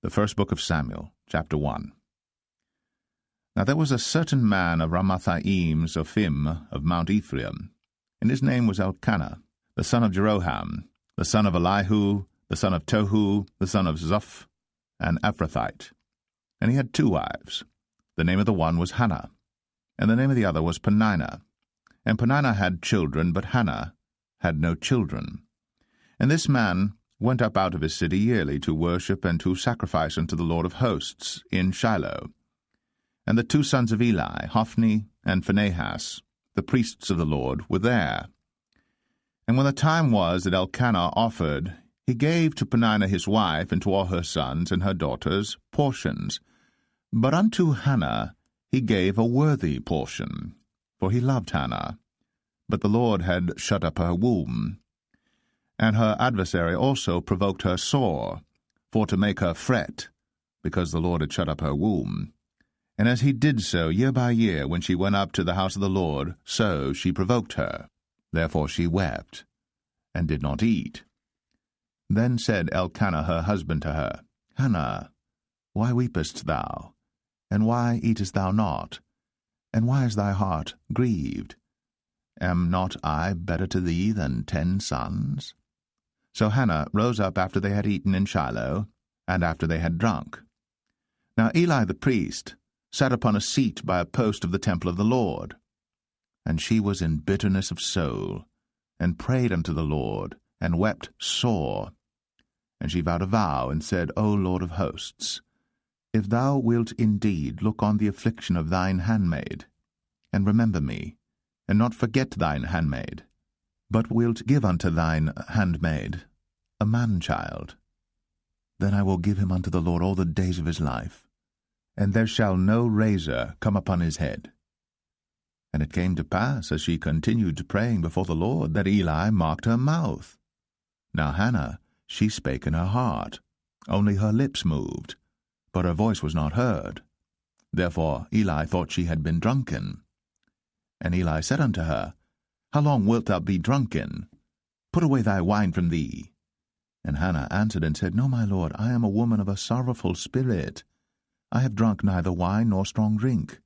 The first book of Samuel, chapter 1. Now there was a certain man of Ramathaim Zophim of Mount Ephraim, and his name was Elkanah, the son of Jeroham, the son of Elihu, the son of Tohu, the son of Zoph, an Ephrathite. And he had 2 wives. The name of the one was Hannah, and the name of the other was Peninnah. And Peninnah had children, but Hannah had no children. And this man went up out of his city yearly to worship and to sacrifice unto the Lord of hosts in Shiloh. And the 2 sons of Eli, Hophni and Phinehas, the priests of the Lord, were there. And when the time was that Elkanah offered, he gave to Peninnah his wife and to all her sons and her daughters portions. But unto Hannah he gave a worthy portion, for he loved Hannah. But the Lord had shut up her womb. And her adversary also provoked her sore, for to make her fret, because the Lord had shut up her womb. And as he did so year by year, when she went up to the house of the Lord, so she provoked her. Therefore she wept, and did not eat. Then said Elkanah her husband to her, Hannah, why weepest thou? And why eatest thou not? And why is thy heart grieved? Am not I better to thee than 10 sons? So Hannah rose up after they had eaten in Shiloh, and after they had drunk. Now Eli the priest sat upon a seat by a post of the temple of the Lord. And she was in bitterness of soul, and prayed unto the Lord, and wept sore. And she vowed a vow, and said, O Lord of hosts, if thou wilt indeed look on the affliction of thine handmaid, and remember me, and not forget thine handmaid, but wilt give unto thine handmaid a man-child, then I will give him unto the Lord all the days of his life, and there shall no razor come upon his head. And it came to pass, as she continued praying before the Lord, that Eli marked her mouth. Now Hannah, she spake in her heart, only her lips moved, but her voice was not heard. Therefore Eli thought she had been drunken. And Eli said unto her, How long wilt thou be drunken? Put away thy wine from thee. And Hannah answered and said, No, my lord, I am a woman of a sorrowful spirit. I have drunk neither wine nor strong drink,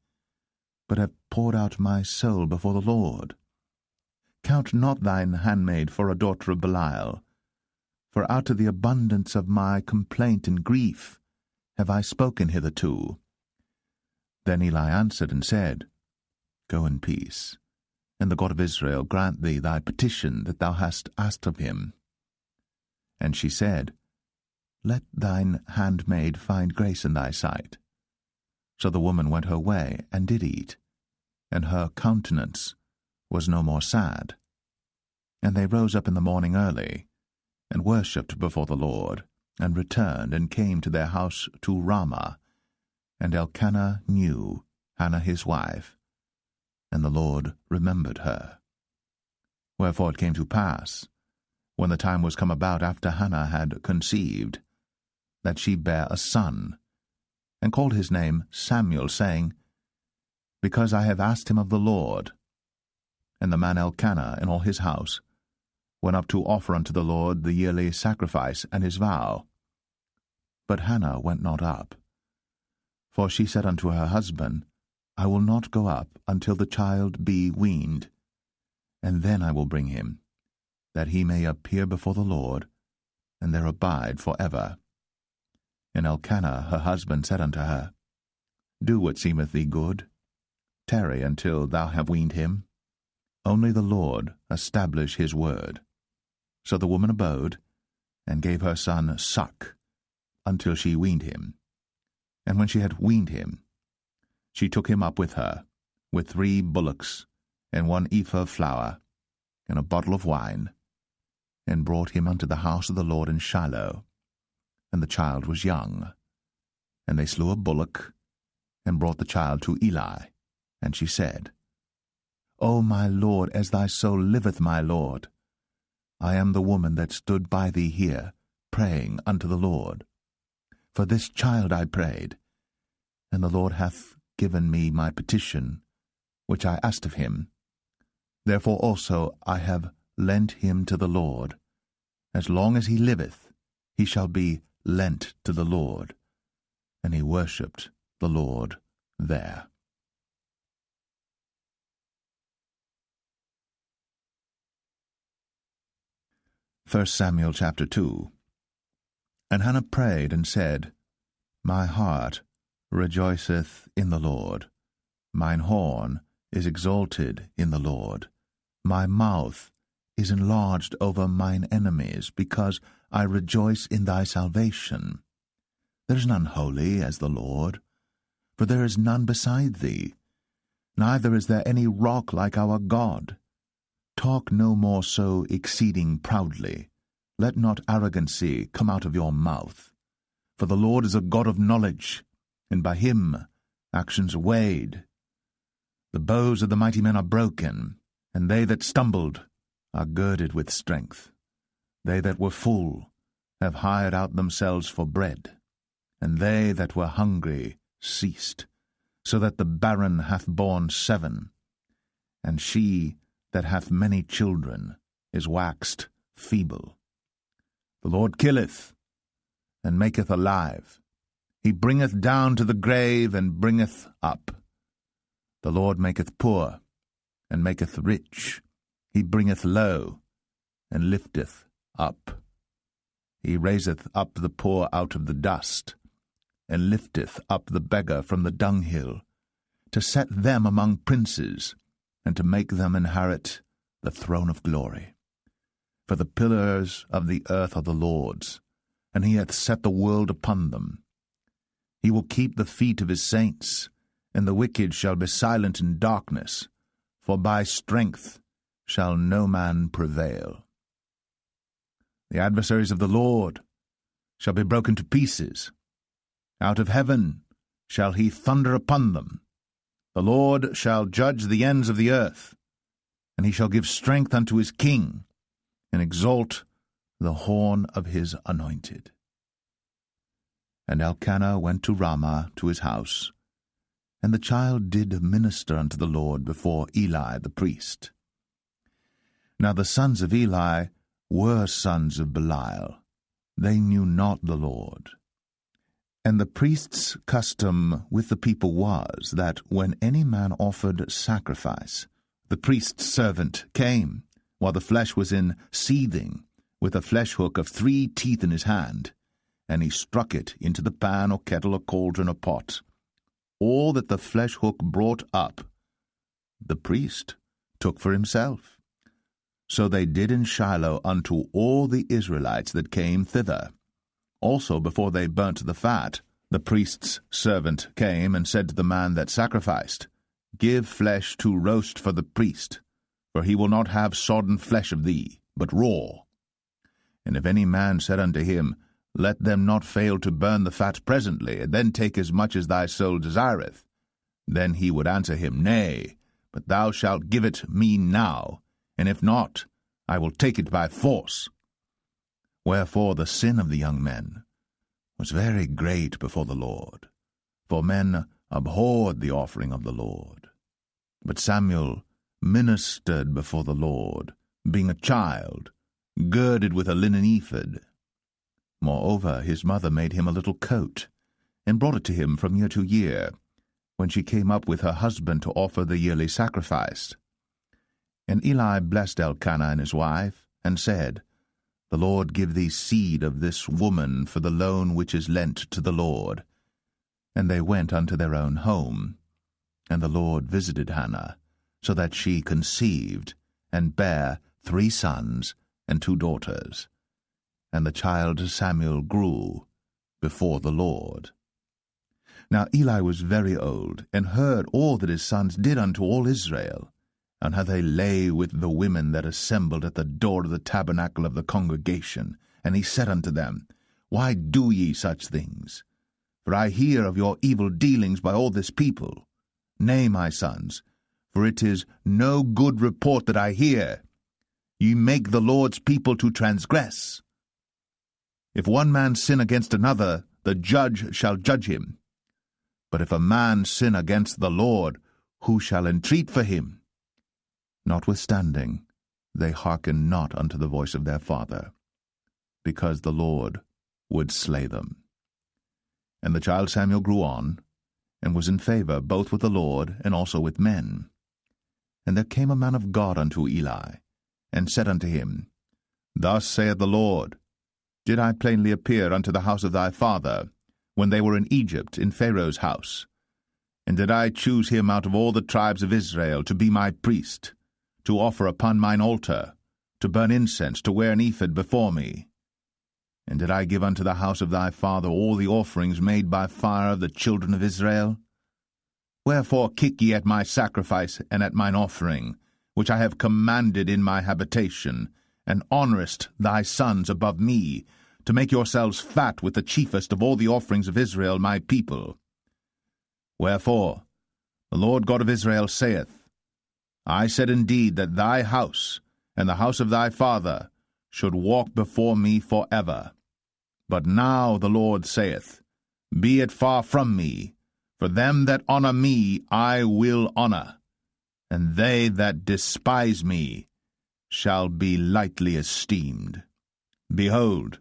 but have poured out my soul before the Lord. Count not thine handmaid for a daughter of Belial, for out of the abundance of my complaint and grief have I spoken hitherto. Then Eli answered and said, Go in peace, and the God of Israel grant thee thy petition that thou hast asked of him. And she said, Let thine handmaid find grace in thy sight. So the woman went her way, and did eat, and her countenance was no more sad. And they rose up in the morning early, and worshipped before the Lord, and returned, and came to their house to Ramah. And Elkanah knew Hannah his wife, and the Lord remembered her. Wherefore it came to pass, when the time was come about after Hannah had conceived, that she bare a son, and called his name Samuel, saying, Because I have asked him of the Lord. And the man Elkanah and all his house went up to offer unto the Lord the yearly sacrifice and his vow. But Hannah went not up. For she said unto her husband, I will not go up until the child be weaned, and then I will bring him, that he may appear before the Lord, and there abide for ever. And Elkanah her husband said unto her, Do what seemeth thee good. Tarry until thou have weaned him. Only the Lord establish his word. So the woman abode, and gave her son suck, until she weaned him. And when she had weaned him, she took him up with her, with 3 bullocks, and 1 ephah of flour, and a bottle of wine, and brought him unto the house of the Lord in Shiloh. And the child was young. And they slew a bullock, and brought the child to Eli. And she said, O my lord, as thy soul liveth, my lord, I am the woman that stood by thee here, praying unto the Lord. For this child I prayed, and the Lord hath given me my petition, which I asked of him. Therefore also I have lent him to the Lord. As long as he liveth, he shall be lent to the Lord. and he worshipped the Lord there. 1 Samuel chapter 2. And Hannah prayed and said, My heart rejoiceth in the Lord. Mine horn is exalted in the Lord. My mouth is enlarged over mine enemies, because I rejoice in thy salvation. There is none holy as the Lord, for there is none beside thee, neither is there any rock like our God. Talk no more so exceeding proudly. Let not arrogancy come out of your mouth. For the Lord is a God of knowledge, and by him actions are weighed. The bows of the mighty men are broken, and they that stumbled are girded with strength. They that were full have hired out themselves for bread, and they that were hungry ceased, so that the barren hath borne 7, and she that hath many children is waxed feeble. The Lord killeth, and maketh alive. He bringeth down to the grave, and bringeth up. The Lord maketh poor, and maketh rich. He bringeth low, and lifteth up. He raiseth up the poor out of the dust, and lifteth up the beggar from the dunghill, to set them among princes, and to make them inherit the throne of glory. For the pillars of the earth are the Lord's, and he hath set the world upon them. He will keep the feet of his saints, and the wicked shall be silent in darkness, for by strength shall no man prevail. The adversaries of the Lord shall be broken to pieces. Out of heaven shall he thunder upon them. The Lord shall judge the ends of the earth, and he shall give strength unto his king, and exalt the horn of his anointed. And Elkanah went to Ramah to his house, and the child did minister unto the Lord before Eli the priest. Now the sons of Eli were sons of Belial. They knew not the Lord. And the priest's custom with the people was that when any man offered sacrifice, the priest's servant came, while the flesh was in seething, with a flesh hook of 3 teeth in his hand, and he struck it into the pan or kettle or cauldron or pot. All that the flesh hook brought up, the priest took for himself. So they did in Shiloh unto all the Israelites that came thither. Also before they burnt the fat, the priest's servant came and said to the man that sacrificed, Give flesh to roast for the priest, for he will not have sodden flesh of thee, but raw. And if any man said unto him, Let them not fail to burn the fat presently, and then take as much as thy soul desireth, then he would answer him, Nay, but thou shalt give it me now, and if not, I will take it by force. Wherefore the sin of the young men was very great before the Lord, for men abhorred the offering of the Lord. But Samuel ministered before the Lord, being a child, girded with a linen ephod. Moreover, his mother made him a little coat, and brought it to him from year to year, when she came up with her husband to offer the yearly sacrifice. And Eli blessed Elkanah and his wife, and said, The Lord give thee seed of this woman for the loan which is lent to the Lord. And they went unto their own home. And the Lord visited Hannah, so that she conceived, and bare 3 sons and 2 daughters. And the child Samuel grew before the Lord. Now Eli was very old, and heard all that his sons did unto all Israel, and how they lay with the women that assembled at the door of the tabernacle of the congregation. And he said unto them, Why do ye such things? For I hear of your evil dealings by all this people. Nay, my sons, for it is no good report that I hear. Ye make the Lord's people to transgress. If one man sin against another, the judge shall judge him. But if a man sin against the Lord, who shall entreat for him? Notwithstanding, they hearken not unto the voice of their father, because the Lord would slay them. And the child Samuel grew on, and was in favor both with the Lord and also with men. And there came a man of God unto Eli, and said unto him, Thus saith the Lord, Did I plainly appear unto the house of thy father, when they were in Egypt in Pharaoh's house? And did I choose him out of all the tribes of Israel to be my priest, to offer upon mine altar, to burn incense, to wear an ephod before me? And did I give unto the house of thy father all the offerings made by fire of the children of Israel? Wherefore kick ye at my sacrifice and at mine offering, which I have commanded in my habitation, and honourest thy sons above me, to make yourselves fat with the chiefest of all the offerings of Israel my people? Wherefore the Lord God of Israel saith, I said indeed that thy house and the house of thy father should walk before me for ever. But now the Lord saith, Be it far from me, for them that honour me I will honour, and they that despise me shall be lightly esteemed. Behold,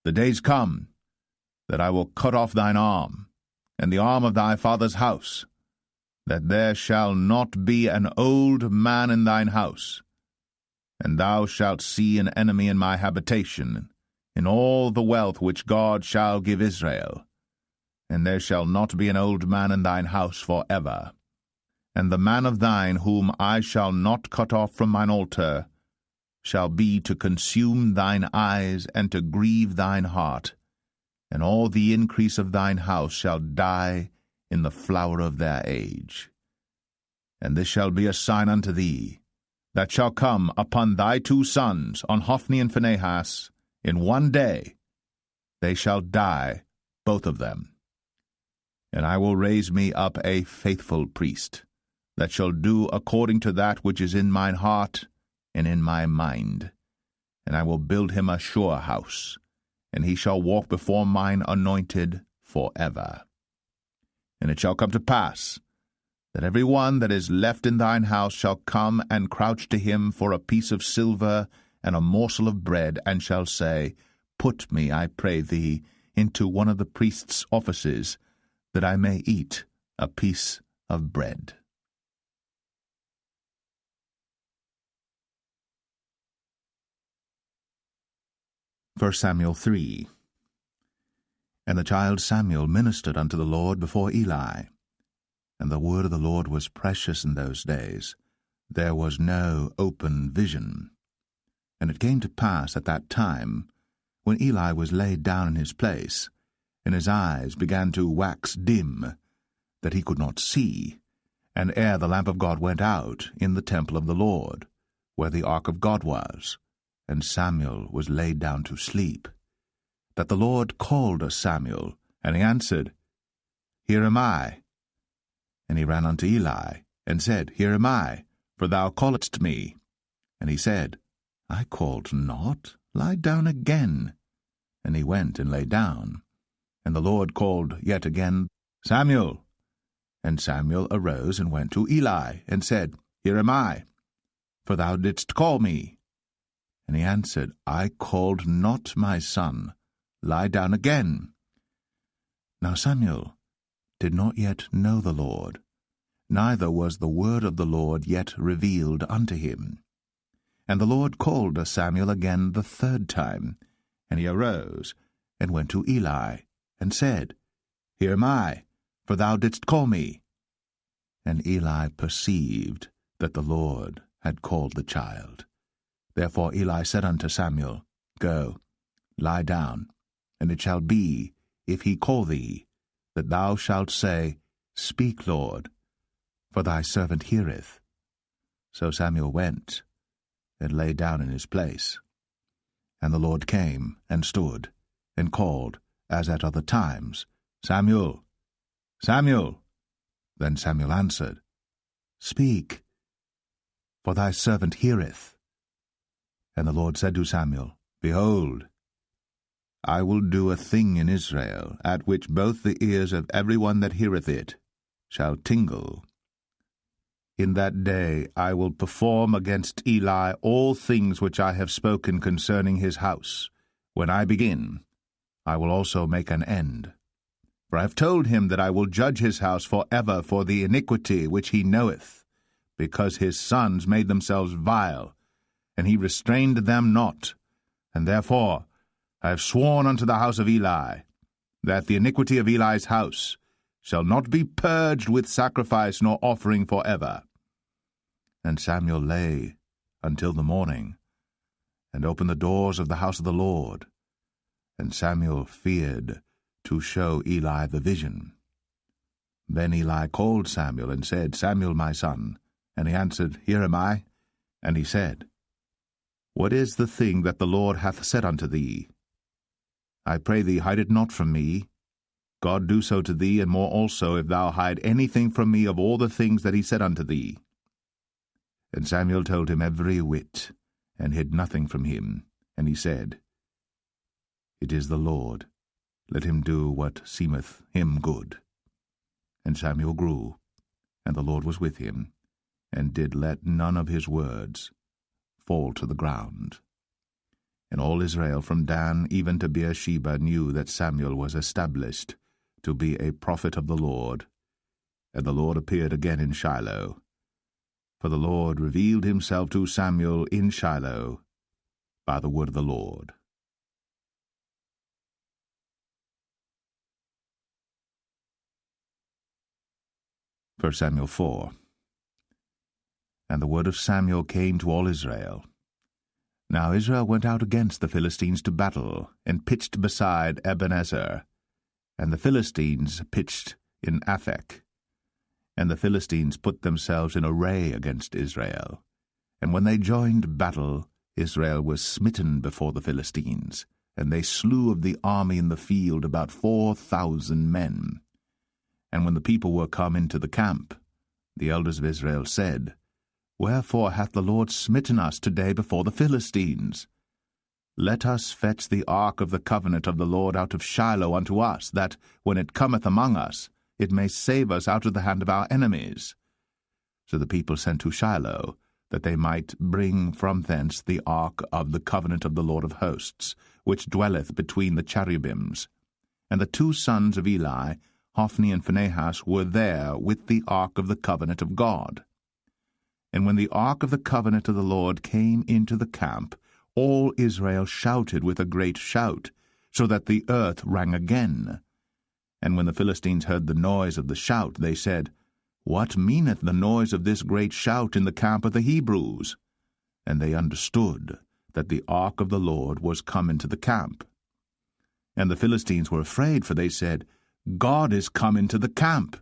the days come that I will cut off thine arm, and the arm of thy father's house, that there shall not be an old man in thine house, and thou shalt see an enemy in my habitation, in all the wealth which God shall give Israel. And there shall not be an old man in thine house for ever. And the man of thine whom I shall not cut off from mine altar shall be to consume thine eyes and to grieve thine heart, and all the increase of thine house shall die in the flower of their age. And this shall be a sign unto thee, that shall come upon thy two sons, on Hophni and Phinehas, in one day. They shall die, both of them. And I will raise me up a faithful priest, that shall do according to that which is in mine heart and in my mind. And I will build him a sure house, and he shall walk before mine anointed for ever. And it shall come to pass, that every one that is left in thine house shall come and crouch to him for a piece of silver and a morsel of bread, and shall say, Put me, I pray thee, into one of the priest's offices, that I may eat a piece of bread. First Samuel 3. And the child Samuel ministered unto the Lord before Eli. And the word of the Lord was precious in those days. There was no open vision. And it came to pass at that time, when Eli was laid down in his place, and his eyes began to wax dim, that he could not see, and ere the lamp of God went out in the temple of the Lord, where the ark of God was, and Samuel was laid down to sleep, that the Lord called Samuel, and he answered, Here am I. And he ran unto Eli, and said, Here am I, for thou calledst me. And he said, I called not, lie down again. And he went and lay down. And the Lord called yet again, Samuel. And Samuel arose and went to Eli, and said, Here am I, for thou didst call me. And he answered, I called not, my son, lie down again. Now Samuel did not yet know the Lord, neither was the word of the Lord yet revealed unto him. And the Lord called Samuel again the third time, and he arose, and went to Eli, and said, Here am I, for thou didst call me. And Eli perceived that the Lord had called the child. Therefore Eli said unto Samuel, Go, lie down, and it shall be, if he call thee, that thou shalt say, Speak, Lord, for thy servant heareth. So Samuel went, and lay down in his place. And the Lord came, and stood, and called, as at other times, Samuel, Samuel. Then Samuel answered, Speak, for thy servant heareth. And the Lord said to Samuel, Behold, I will do a thing in Israel, at which both the ears of every one that heareth it shall tingle. In that day I will perform against Eli all things which I have spoken concerning his house. When I begin, I will also make an end. For I have told him that I will judge his house for ever for the iniquity which he knoweth, because his sons made themselves vile, and he restrained them not. And therefore I have sworn unto the house of Eli, that the iniquity of Eli's house shall not be purged with sacrifice nor offering for ever. And Samuel lay until the morning, and opened the doors of the house of the Lord. And Samuel feared to show Eli the vision. Then Eli called Samuel, and said, Samuel, my son. And he answered, Here am I. And he said, What is the thing that the Lord hath said unto thee? I pray thee, hide it not from me. God do so to thee, and more also, if thou hide anything from me of all the things that he said unto thee. And Samuel told him every whit, and hid nothing from him. And he said, It is the Lord. Let him do what seemeth him good. And Samuel grew, and the Lord was with him, and did let none of his words fall to the ground. And all Israel from Dan even to Beersheba knew that Samuel was established to be a prophet of the Lord. And the Lord appeared again in Shiloh. For the Lord revealed himself to Samuel in Shiloh by the word of the Lord. 1 Samuel 4. And the word of Samuel came to all Israel. Now Israel went out against the Philistines to battle, and pitched beside Ebenezer. And the Philistines pitched in Aphek. And the Philistines put themselves in array against Israel. And when they joined battle, Israel was smitten before the Philistines, and they slew of the army in the field about 4,000 men. And when the people were come into the camp, the elders of Israel said, Wherefore hath the Lord smitten us today before the Philistines? Let us fetch the ark of the covenant of the Lord out of Shiloh unto us, that, when it cometh among us, it may save us out of the hand of our enemies. So the people sent to Shiloh, that they might bring from thence the ark of the covenant of the Lord of hosts, which dwelleth between the cherubims. And the two sons of Eli, Hophni and Phinehas, were there with the ark of the covenant of God. And when the ark of the covenant of the Lord came into the camp, all Israel shouted with a great shout, so that the earth rang again. And when the Philistines heard the noise of the shout, they said, What meaneth the noise of this great shout in the camp of the Hebrews? And they understood that the ark of the Lord was come into the camp. And the Philistines were afraid, for they said, God is come into the camp.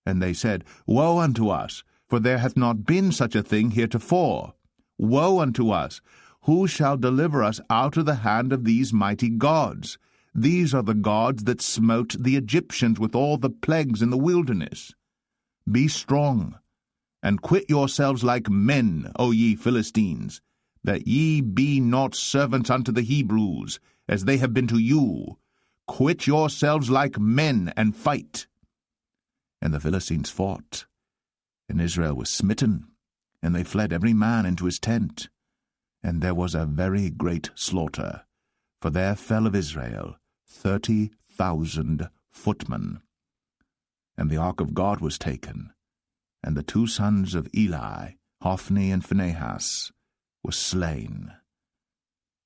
And they said, Woe unto us, for there hath not been such a thing heretofore. Woe unto us! Who shall deliver us out of the hand of these mighty gods? These are the gods that smote the Egyptians with all the plagues in the wilderness. Be strong, and quit yourselves like men, O ye Philistines, that ye be not servants unto the Hebrews, as they have been to you. Quit yourselves like men, and fight. And the Philistines fought, and Israel was smitten, and they fled every man into his tent. And there was a very great slaughter, for there fell of Israel 30,000 footmen. And the ark of God was taken, and the two sons of Eli, Hophni and Phinehas, were slain.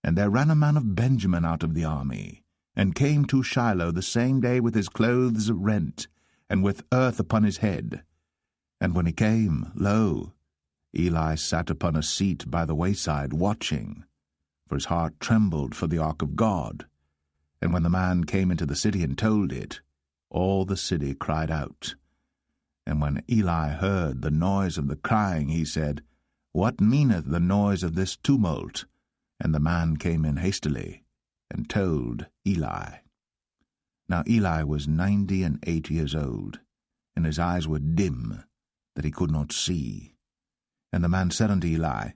And there ran a man of Benjamin out of the army, and came to Shiloh the same day with his clothes rent, and with earth upon his head. And when he came, lo, Eli sat upon a seat by the wayside, watching, for his heart trembled for the ark of God. And when the man came into the city and told it, all the city cried out. And when Eli heard the noise of the crying, he said, What meaneth the noise of this tumult? And the man came in hastily, and told Eli. Now Eli was 98 years old, and his eyes were dim, that he could not see. And the man said unto Eli,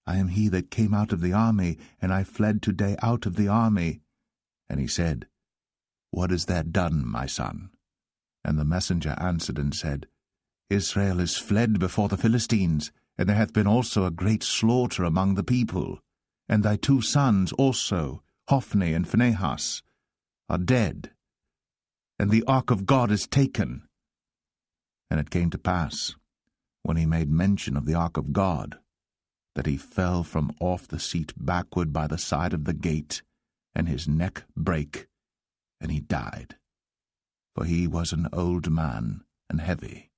I am he that came out of the army, and I fled today out of the army. And he said, What is that done, my son? And the messenger answered and said, Israel is fled before the Philistines, and there hath been also a great slaughter among the people. And thy two sons also, Hophni and Phinehas, are dead. and the ark of God is taken. And it came to pass, when he made mention of the ark of God, that he fell from off the seat backward by the side of the gate, and his neck brake, and he died. For he was an old man and heavy,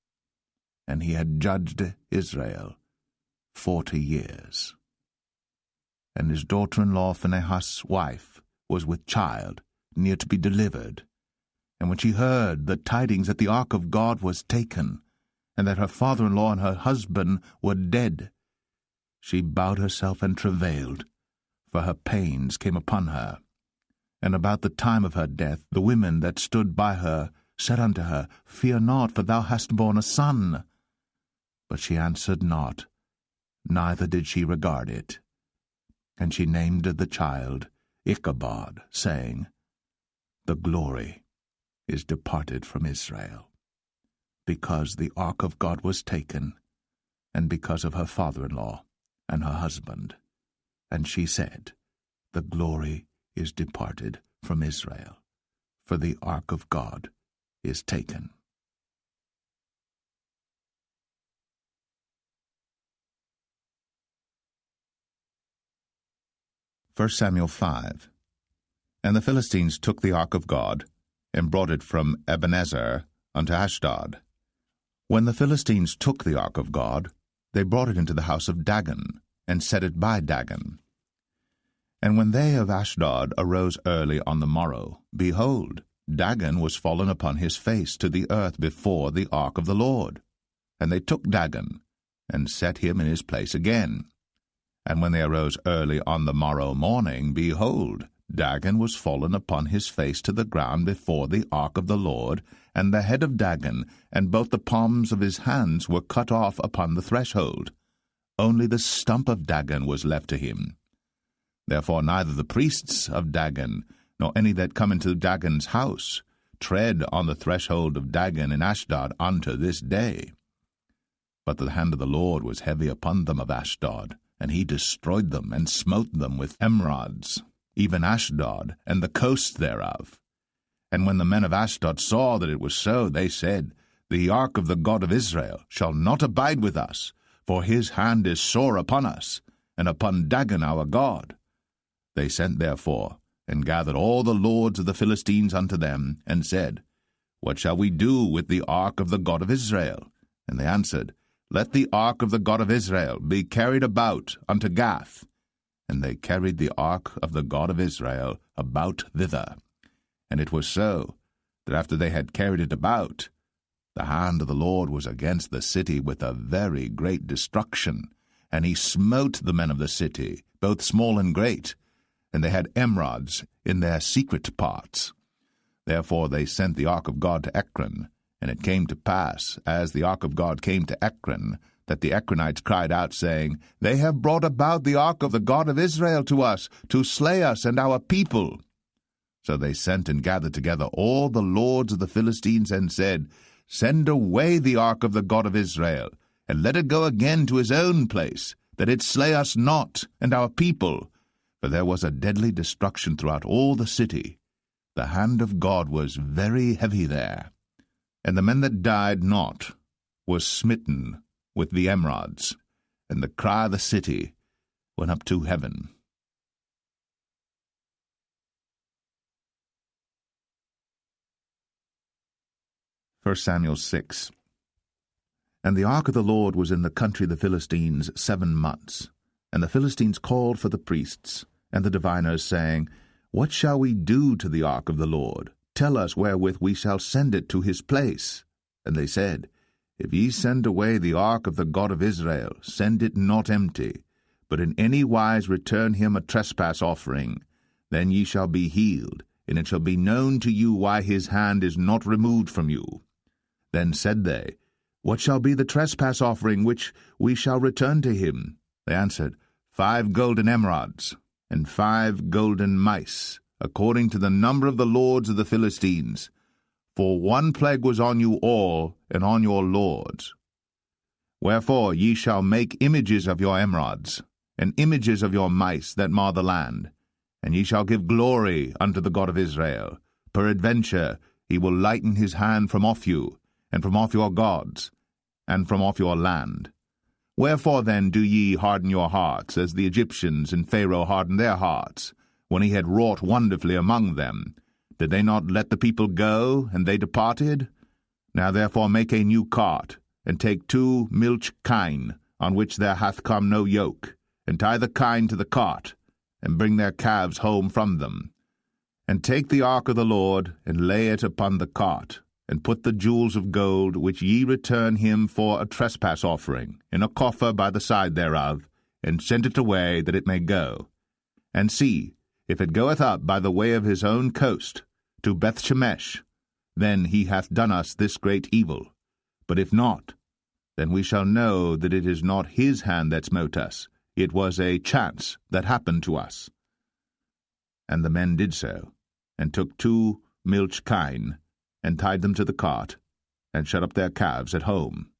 and he had judged Israel 40 years. And his daughter-in-law Phinehas' wife was with child, near to be delivered. And when she heard the tidings that the ark of God was taken, and that her father-in-law and her husband were dead, she bowed herself and travailed, for her pains came upon her. And about the time of her death, the women that stood by her said unto her, Fear not, for thou hast borne a son. But she answered not, neither did she regard it. And she named the child Ichabod, saying, The glory is departed from Israel, because the ark of God was taken, and because of her father-in-law and her husband. And she said, The glory is departed from Israel, for the ark of God is taken. 1 Samuel 5. And the Philistines took the ark of God, and brought it from Ebenezer unto Ashdod. When the Philistines took the ark of God, they brought it into the house of Dagon, and set it by Dagon. And when they of Ashdod arose early on the morrow, behold, Dagon was fallen upon his face to the earth before the ark of the Lord. And they took Dagon, and set him in his place again. And when they arose early on the morrow morning, behold, Dagon was fallen upon his face to the ground before the ark of the Lord, and the head of Dagon, and both the palms of his hands were cut off upon the threshold. Only the stump of Dagon was left to him. Therefore neither the priests of Dagon, nor any that come into Dagon's house, tread on the threshold of Dagon in Ashdod unto this day. But the hand of the Lord was heavy upon them of Ashdod, and he destroyed them, and smote them with emerods, even Ashdod, and the coast thereof. And when the men of Ashdod saw that it was so, they said, The ark of the God of Israel shall not abide with us, for his hand is sore upon us, and upon Dagon our God. They sent therefore, and gathered all the lords of the Philistines unto them, and said, What shall we do with the ark of the God of Israel? And they answered, Let the ark of the God of Israel be carried about unto Gath. And they carried the ark of the God of Israel about thither. And it was so, that after they had carried it about, the hand of the Lord was against the city with a very great destruction, and he smote the men of the city, both small and great, and they had emerods in their secret parts. Therefore they sent the ark of God to Ekron, and it came to pass, as the ark of God came to Ekron, that the Ekronites cried out, saying, They have brought about the ark of the God of Israel to us, to slay us and our people. So they sent and gathered together all the lords of the Philistines, and said, Send away the ark of the God of Israel, and let it go again to his own place, that it slay us not and our people. For there was a deadly destruction throughout all the city. The hand of God was very heavy there. And the men that died not were smitten with the emerods, and the cry of the city went up to heaven. 1 Samuel 6. And the ark of the Lord was in the country of the Philistines 7 months. And the Philistines called for the priests and the diviners, saying, What shall we do to the ark of the Lord? Tell us wherewith we shall send it to his place. And they said, If ye send away the ark of the God of Israel, send it not empty, but in any wise return him a trespass offering. Then ye shall be healed, and it shall be known to you why his hand is not removed from you. Then said they, What shall be the trespass offering which we shall return to him? They answered, 5 golden emerods, and 5 golden mice, according to the number of the lords of the Philistines. For 1 plague was on you all, and on your lords. Wherefore ye shall make images of your emerods, and images of your mice that mar the land, and ye shall give glory unto the God of Israel. Peradventure he will lighten his hand from off you, and from off your gods, and from off your land. Wherefore then do ye harden your hearts, as the Egyptians and Pharaoh hardened their hearts, when he had wrought wonderfully among them? Did they not let the people go, and they departed? Now therefore make a new cart, and take 2 milch kine, on which there hath come no yoke, and tie the kine to the cart, and bring their calves home from them. And take the ark of the Lord, and lay it upon the cart, and put the jewels of gold, which ye return him for a trespass offering, in a coffer by the side thereof, and send it away, that it may go. And see, if it goeth up by the way of his own coast, to Bethshemesh, then he hath done us this great evil. But if not, then we shall know that it is not his hand that smote us, it was a chance that happened to us. And the men did so, and took 2 milch kine, and tied them to the cart, and shut up their calves at home.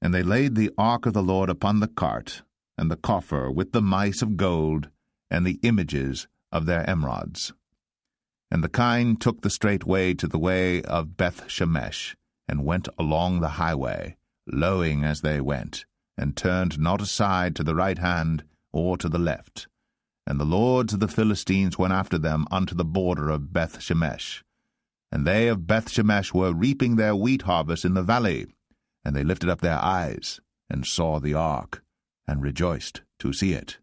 And they laid the ark of the Lord upon the cart, and the coffer with the mice of gold, and the images of their emerods. And the kine took the straight way to the way of Beth-shemesh, and went along the highway, lowing as they went, and turned not aside to the right hand or to the left. And the lords of the Philistines went after them unto the border of Beth-shemesh. And they of Beth-shemesh were reaping their wheat harvest in the valley, and they lifted up their eyes, and saw the ark, and rejoiced to see it.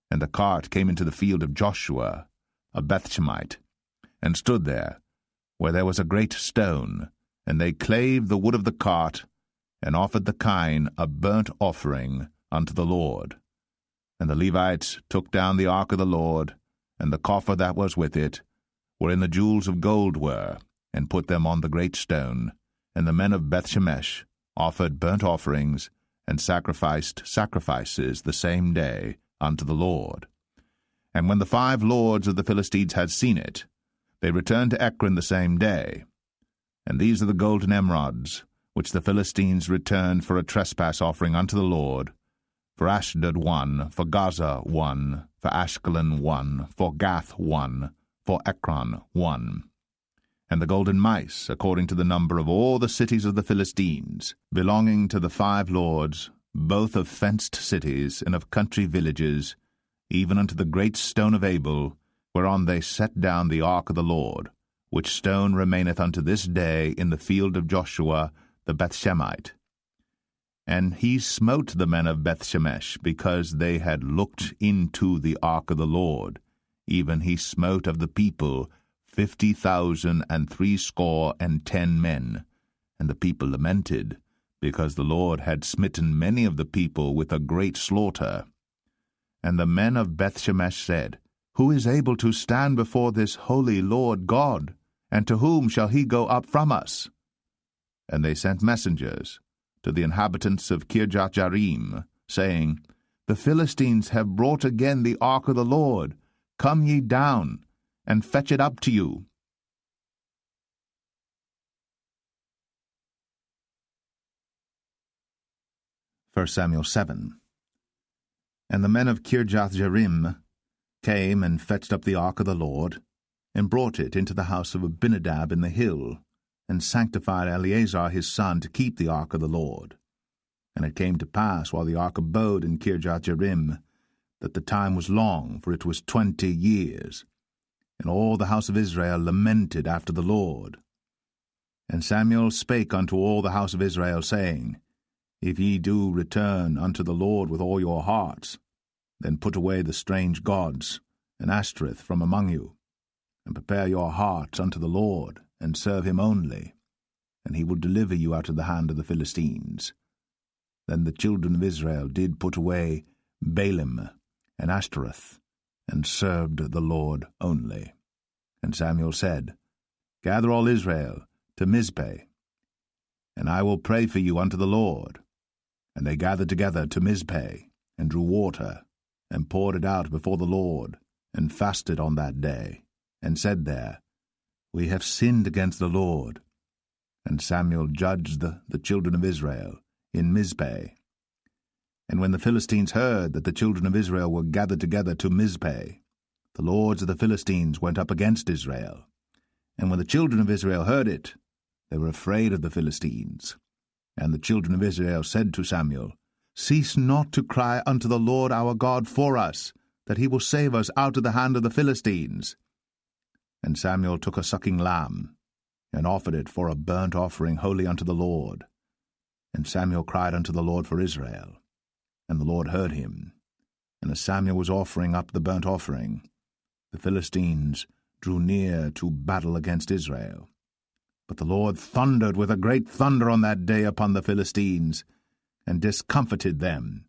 And the cart came into the field of Joshua, a Bethshemite, and stood there, where there was a great stone, and they clave the wood of the cart, and offered the kine a burnt offering unto the Lord. And the Levites took down the ark of the Lord, and the coffer that was with it, wherein the jewels of gold were, and put them on the great stone. And the men of Bethshemesh offered burnt offerings, and sacrificed sacrifices the same day unto the Lord. And when the 5 lords of the Philistines had seen it, they returned to Ekron the same day. And these are the golden emerods, which the Philistines returned for a trespass offering unto the Lord: for Ashdod 1, for Gaza 1, for Ashkelon 1, for Gath 1, for Ekron 1. And the golden mice, according to the number of all the cities of the Philistines, belonging to the 5 lords, both of fenced cities and of country villages, even unto the great stone of Abel, whereon they set down the ark of the Lord, which stone remaineth unto this day in the field of Joshua the Bethshemite. And he smote the men of Bethshemesh, because they had looked into the ark of the Lord. Even he smote of the people 50,060 men. And the people lamented, because the Lord had smitten many of the people with a great slaughter. And the men of Bethshemesh said, Who is able to stand before this holy Lord God? And to whom shall he go up from us? And they sent messengers to the inhabitants of Kirjath-jearim, saying, The Philistines have brought again the ark of the Lord. Come ye down, and fetch it up to you. 1 Samuel 7. And the men of Kirjath-jearim came and fetched up the ark of the Lord, and brought it into the house of Abinadab in the hill, and sanctified Eleazar his son to keep the ark of the Lord. And it came to pass, while the ark abode in Kirjath-jearim, that the time was long, for it was 20 years. And all the house of Israel lamented after the Lord. And Samuel spake unto all the house of Israel, saying, If ye do return unto the Lord with all your hearts, then put away the strange gods, and Ashtoreth from among you, and prepare your hearts unto the Lord, and serve him only, and he will deliver you out of the hand of the Philistines. Then the children of Israel did put away Baalim and Ashtoreth, and served the Lord only. And Samuel said, Gather all Israel to Mizpeh, and I will pray for you unto the Lord. And they gathered together to Mizpeh, and drew water, and poured it out before the Lord, and fasted on that day, and said there, We have sinned against the Lord. And Samuel judged the children of Israel in Mizpeh. And when the Philistines heard that the children of Israel were gathered together to Mizpeh, the lords of the Philistines went up against Israel. And when the children of Israel heard it, they were afraid of the Philistines. And the children of Israel said to Samuel, Cease not to cry unto the Lord our God for us, that he will save us out of the hand of the Philistines. And Samuel took a sucking lamb, and offered it for a burnt offering holy unto the Lord. And Samuel cried unto the Lord for Israel. And the Lord heard him. And as Samuel was offering up the burnt offering, the Philistines drew near to battle against Israel. But the Lord thundered with a great thunder on that day upon the Philistines, and discomfited them,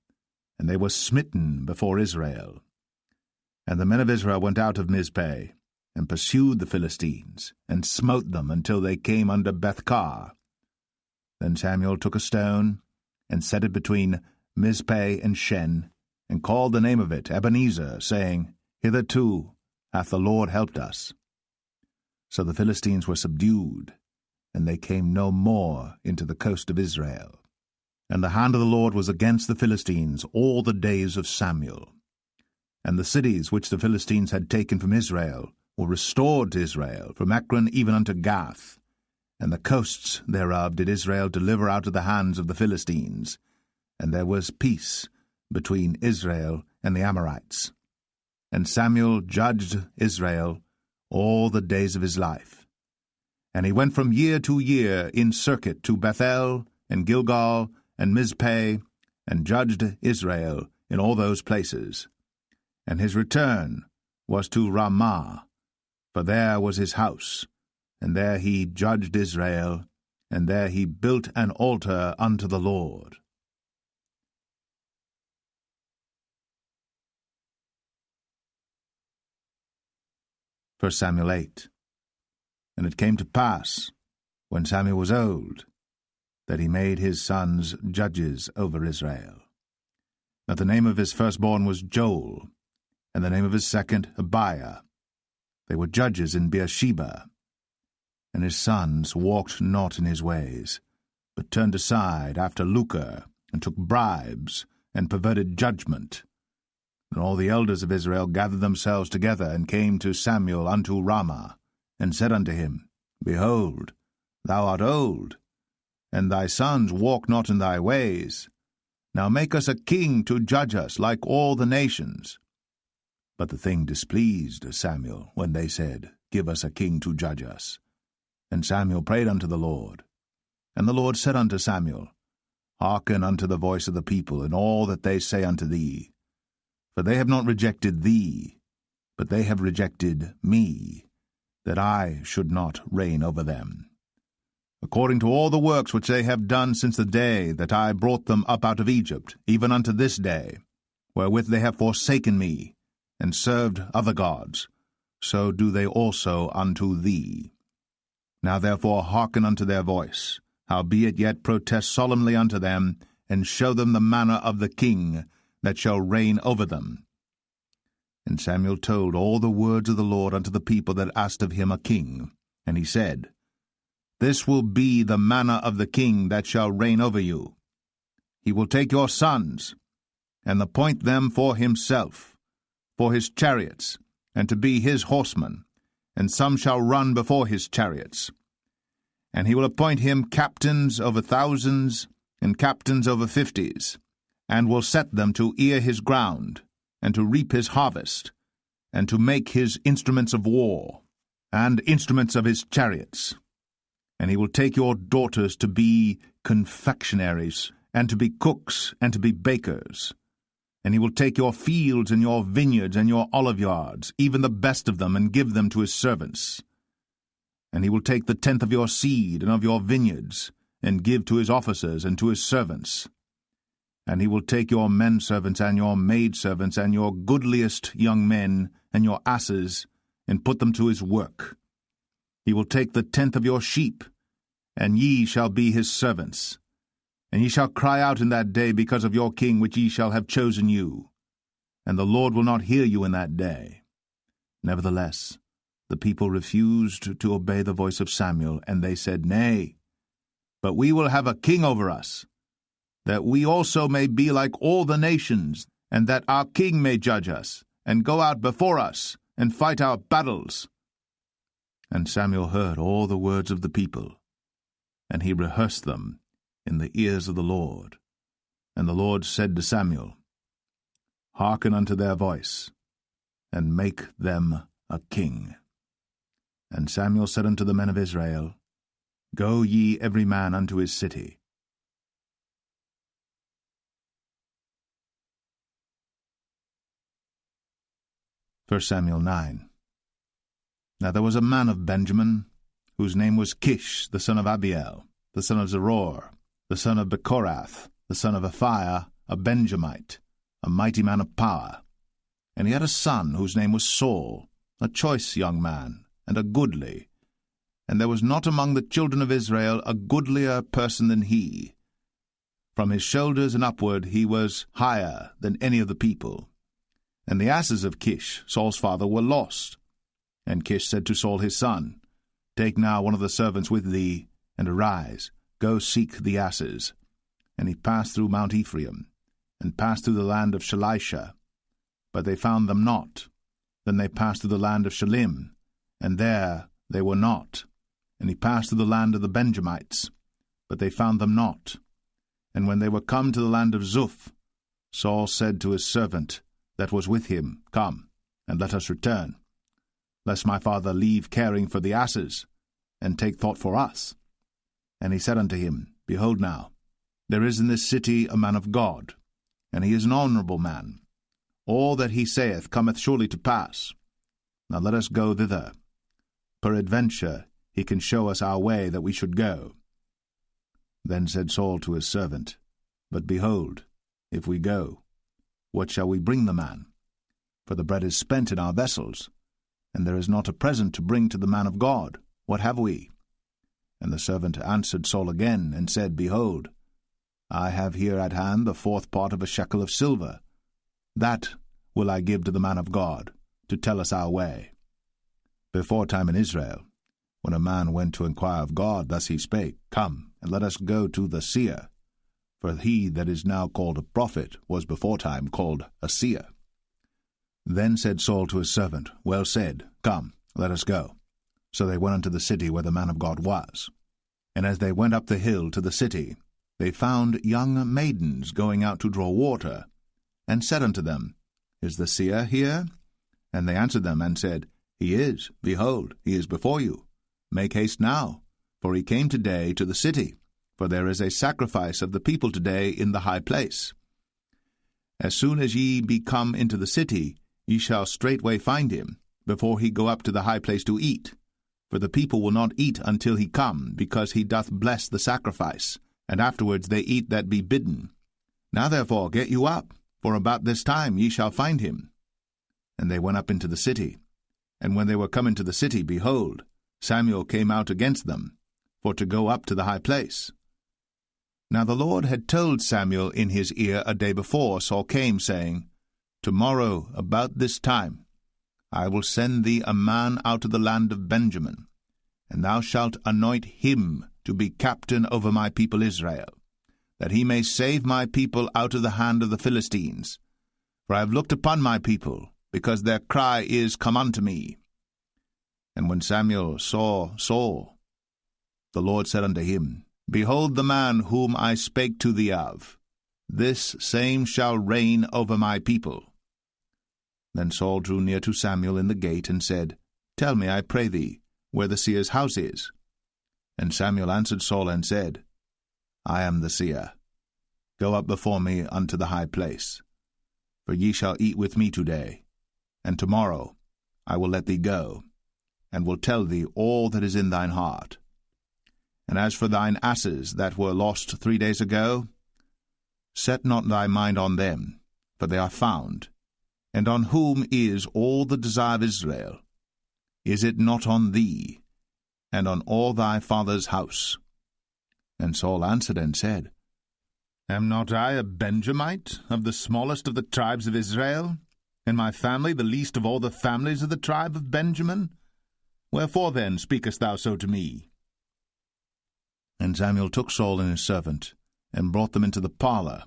and they were smitten before Israel. And the men of Israel went out of Mizpeh, and pursued the Philistines, and smote them until they came under Bethkar. Then Samuel took a stone, and set it between Mizpeh and Shen, and called the name of it Ebenezer, saying, Hitherto hath the Lord helped us. So the Philistines were subdued, and they came no more into the coast of Israel. And the hand of the Lord was against the Philistines all the days of Samuel. And the cities which the Philistines had taken from Israel were restored to Israel, from Ekron even unto Gath. And the coasts thereof did Israel deliver out of the hands of the Philistines. And there was peace between Israel and the Amorites. And Samuel judged Israel all the days of his life. And he went from year to year in circuit to Bethel, and Gilgal, and Mizpeh, and judged Israel in all those places. And his return was to Ramah, for there was his house, and there he judged Israel, and there he built an altar unto the Lord. 1 Samuel 8. And it came to pass, when Samuel was old, that he made his sons judges over Israel. Now the name of his firstborn was Joel, and the name of his second Abiah. They were judges in Beersheba. And his sons walked not in his ways, but turned aside after lucre, and took bribes, and perverted judgment. And all the elders of Israel gathered themselves together, and came to Samuel unto Ramah, and said unto him, Behold, thou art old, and thy sons walk not in thy ways. Now make us a king to judge us like all the nations. But the thing displeased Samuel, when they said, Give us a king to judge us. And Samuel prayed unto the Lord. And the Lord said unto Samuel, Hearken unto the voice of the people, in all that they say unto thee. For they have not rejected thee, but they have rejected me, that I should not reign over them. According to all the works which they have done since the day that I brought them up out of Egypt, even unto this day, wherewith they have forsaken me, and served other gods, so do they also unto thee. Now therefore hearken unto their voice, howbeit yet protest solemnly unto them, and show them the manner of the king that shall reign over them. And Samuel told all the words of the Lord unto the people that asked of him a king. And he said, This will be the manner of the king that shall reign over you. He will take your sons, and appoint them for himself, for his chariots, and to be his horsemen, and some shall run before his chariots. And he will appoint him captains over thousands, and captains over fifties, and will set them to ear his ground, and to reap his harvest, and to make his instruments of war, and instruments of his chariots. And he will take your daughters to be confectionaries, and to be cooks, and to be bakers. And he will take your fields, and your vineyards, and your oliveyards, even the best of them, and give them to his servants. And he will take the tenth of your seed, and of your vineyards, and give to his officers, and to his servants. And he will take your men-servants, and your maidservants, and your goodliest young men, and your asses, and put them to his work. He will take the tenth of your sheep, and ye shall be his servants. And ye shall cry out in that day because of your king which ye shall have chosen you. And the Lord will not hear you in that day. Nevertheless, the people refused to obey the voice of Samuel, and they said, Nay, but we will have a king over us, that we also may be like all the nations, and that our king may judge us, and go out before us, and fight our battles. And Samuel heard all the words of the people, and he rehearsed them in the ears of the Lord. And the Lord said to Samuel, Hearken unto their voice, and make them a king. And Samuel said unto the men of Israel, Go ye every man unto his city. 1 Samuel 9. Now there was a man of Benjamin, whose name was Kish, the son of Abiel, the son of Zeror, the son of Bechorath, the son of Aphiah, a Benjamite, a mighty man of power. And he had a son whose name was Saul, a choice young man, and a goodly. And there was not among the children of Israel a goodlier person than he. From his shoulders and upward he was higher than any of the people. And the asses of Kish, Saul's father, were lost. And Kish said to Saul his son, Take now one of the servants with thee, and arise, go seek the asses. And he passed through Mount Ephraim, and passed through the land of Shalisha. But they found them not. Then they passed through the land of Shalim, and there they were not. And he passed through the land of the Benjamites, but they found them not. And when they were come to the land of Zuph, Saul said to his servant that was with him, Come, and let us return, lest my father leave caring for the asses, and take thought for us. And he said unto him, Behold now, there is in this city a man of God, and he is an honourable man. All that he saith cometh surely to pass. Now let us go thither. Peradventure he can show us our way that we should go. Then said Saul to his servant, But behold, if we go, what shall we bring the man? For the bread is spent in our vessels, and there is not a present to bring to the man of God. What have we? And the servant answered Saul again, and said, Behold, I have here at hand the 4th part of a shekel of silver. That will I give to the man of God, to tell us our way. Before time in Israel, when a man went to inquire of God, thus he spake, Come, and let us go to the seer. For he that is now called a prophet was before time called a seer. Then said Saul to his servant, Well said, come, let us go. So they went unto the city where the man of God was. And as they went up the hill to the city, they found young maidens going out to draw water, and said unto them, Is the seer here? And they answered them, and said, He is, behold, he is before you. Make haste now, for he came today to the city, for there is a sacrifice of the people today in the high place. As soon as ye be come into the city, ye shall straightway find him, before he go up to the high place to eat. For the people will not eat until he come, because he doth bless the sacrifice, and afterwards they eat that be bidden. Now therefore get you up, for about this time ye shall find him. And they went up into the city. And when they were come into the city, behold, Samuel came out against them, for to go up to the high place. Now the Lord had told Samuel in his ear a day before Saul came, saying, Tomorrow, about this time, I will send thee a man out of the land of Benjamin, and thou shalt anoint him to be captain over my people Israel, that he may save my people out of the hand of the Philistines. For I have looked upon my people, because their cry is come unto me. And when Samuel saw Saul, the Lord said unto him, Behold the man whom I spake to thee of. This same shall reign over my people. Then Saul drew near to Samuel in the gate, and said, Tell me, I pray thee, where the seer's house is. And Samuel answered Saul, and said, I am the seer. Go up before me unto the high place. For ye shall eat with me today, and tomorrow I will let thee go, and will tell thee all that is in thine heart. And as for thine asses that were lost 3 days ago, set not thy mind on them, for they are found. And on whom is all the desire of Israel? Is it not on thee, and on all thy father's house? And Saul answered and said, Am not I a Benjamite, of the smallest of the tribes of Israel, and my family the least of all the families of the tribe of Benjamin? Wherefore then speakest thou so to me? And Samuel took Saul and his servant, and brought them into the parlour,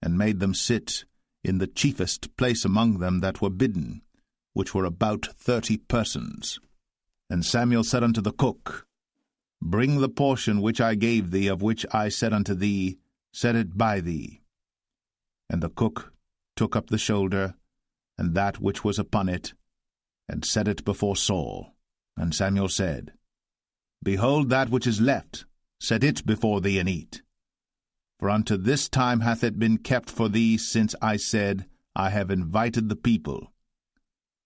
and made them sit in the chiefest place among them that were bidden, which were about 30 persons. And Samuel said unto the cook, Bring the portion which I gave thee, of which I said unto thee, Set it by thee. And the cook took up the shoulder, and that which was upon it, and set it before Saul. And Samuel said, Behold that which is left, set it before thee, and eat. For unto this time hath it been kept for thee, since I said, I have invited the people.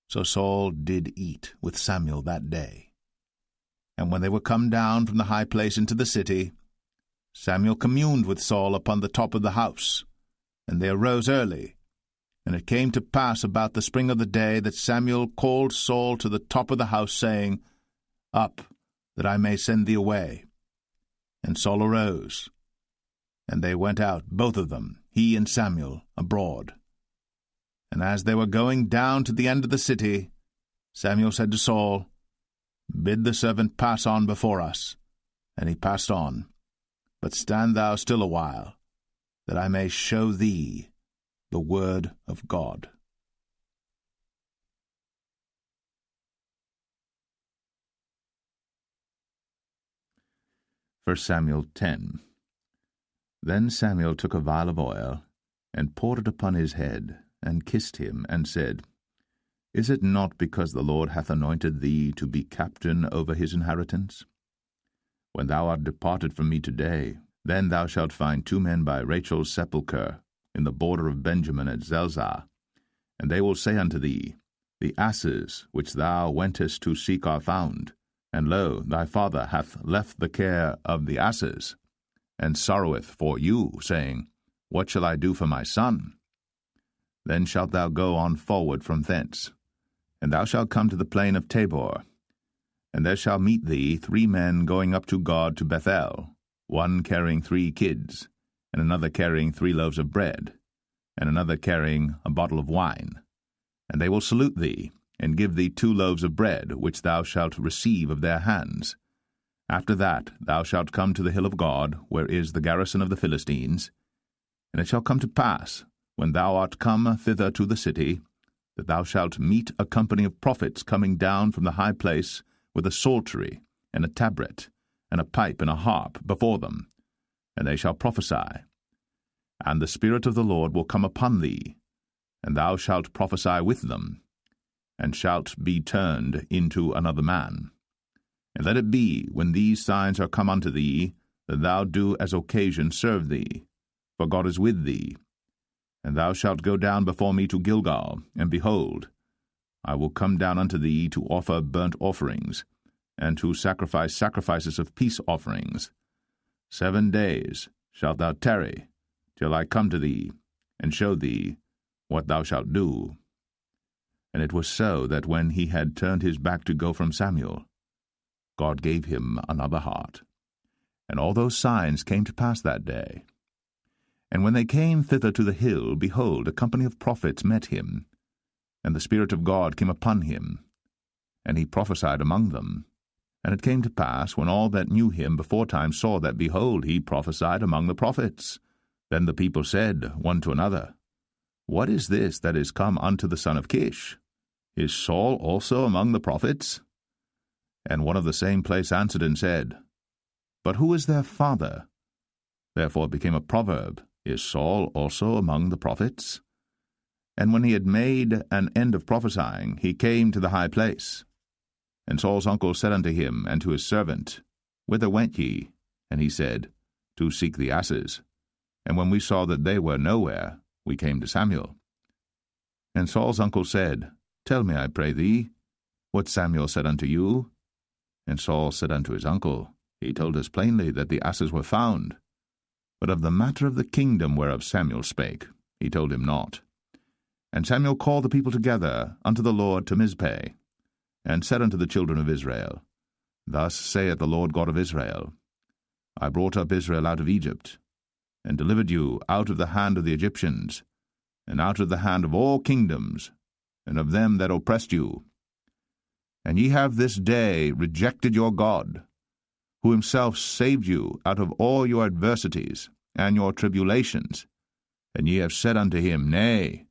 So Saul did eat with Samuel that day. And when they were come down from the high place into the city, Samuel communed with Saul upon the top of the house. And they arose early. And it came to pass about the spring of the day that Samuel called Saul to the top of the house, saying, Up, that I may send thee away. And Saul arose. And they went out, both of them, he and Samuel, abroad. And as they were going down to the end of the city, Samuel said to Saul, Bid the servant pass on before us. And he passed on. But stand thou still a while, that I may show thee the word of God. 1 Samuel 10. Then Samuel took a vial of oil, and poured it upon his head, and kissed him, and said, Is it not because the Lord hath anointed thee to be captain over his inheritance? When thou art departed from me today, then thou shalt find 2 men by Rachel's sepulchre, in the border of Benjamin at Zelzah. And they will say unto thee, The asses which thou wentest to seek are found, and lo, thy father hath left the care of the asses, and sorroweth for you, saying, What shall I do for my son? Then shalt thou go on forward from thence, and thou shalt come to the plain of Tabor. And there shall meet thee 3 men going up to God to Bethel, one carrying 3 kids, and another carrying 3 loaves of bread, and another carrying a bottle of wine. And they will salute thee, and give thee 2 loaves of bread, which thou shalt receive of their hands. After that thou shalt come to the hill of God, where is the garrison of the Philistines. And it shall come to pass, when thou art come thither to the city, that thou shalt meet a company of prophets coming down from the high place, with a psaltery, and a tabret, and a pipe, and a harp before them, and they shall prophesy. And the Spirit of the Lord will come upon thee, and thou shalt prophesy with them, and shalt be turned into another man. And let it be, when these signs are come unto thee, that thou do as occasion serve thee, for God is with thee. And thou shalt go down before me to Gilgal, and behold, I will come down unto thee to offer burnt offerings, and to sacrifice sacrifices of peace offerings. 7 days shalt thou tarry, till I come to thee, and show thee what thou shalt do. And it was so that when he had turned his back to go from Samuel, God gave him another heart. And all those signs came to pass that day. And when they came thither to the hill, behold, a company of prophets met him, and the Spirit of God came upon him, and he prophesied among them. And it came to pass, when all that knew him beforetime saw that, behold, he prophesied among the prophets, then the people said one to another, What is this that is come unto the son of Kish? Is Saul also among the prophets? And one of the same place answered and said, But who is their father? Therefore it became a proverb, Is Saul also among the prophets? And when he had made an end of prophesying, he came to the high place. And Saul's uncle said unto him and to his servant, Whither went ye? And he said, To seek the asses. And when we saw that they were nowhere, we came to Samuel. And Saul's uncle said, Tell me, I pray thee, what Samuel said unto you. And Saul said unto his uncle, He told us plainly that the asses were found. But of the matter of the kingdom whereof Samuel spake, he told him not. And Samuel called the people together unto the Lord to Mizpeh, and said unto the children of Israel, Thus saith the Lord God of Israel, I brought up Israel out of Egypt, and delivered you out of the hand of the Egyptians, and out of the hand of all kingdoms, and of them that oppressed you. And ye have this day rejected your God, who himself saved you out of all your adversities and your tribulations. And ye have said unto him, Nay,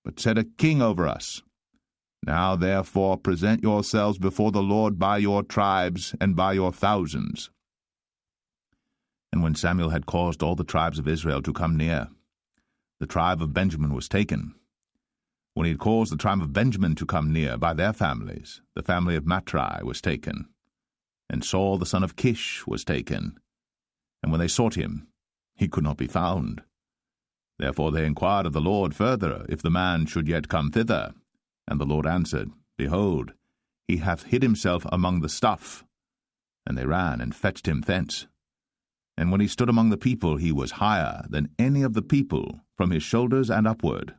but set a king over us. Now therefore present yourselves before the Lord by your tribes and by your thousands. And when Samuel had caused all the tribes of Israel to come near, the tribe of Benjamin was taken. When he had caused the tribe of Benjamin to come near by their families, the family of Matri was taken. And Saul the son of Kish was taken. And when they sought him, he could not be found. Therefore they inquired of the Lord further, if the man should yet come thither. And the Lord answered, Behold, he hath hid himself among the stuff. And they ran and fetched him thence. And when he stood among the people, he was higher than any of the people, from his shoulders and upward.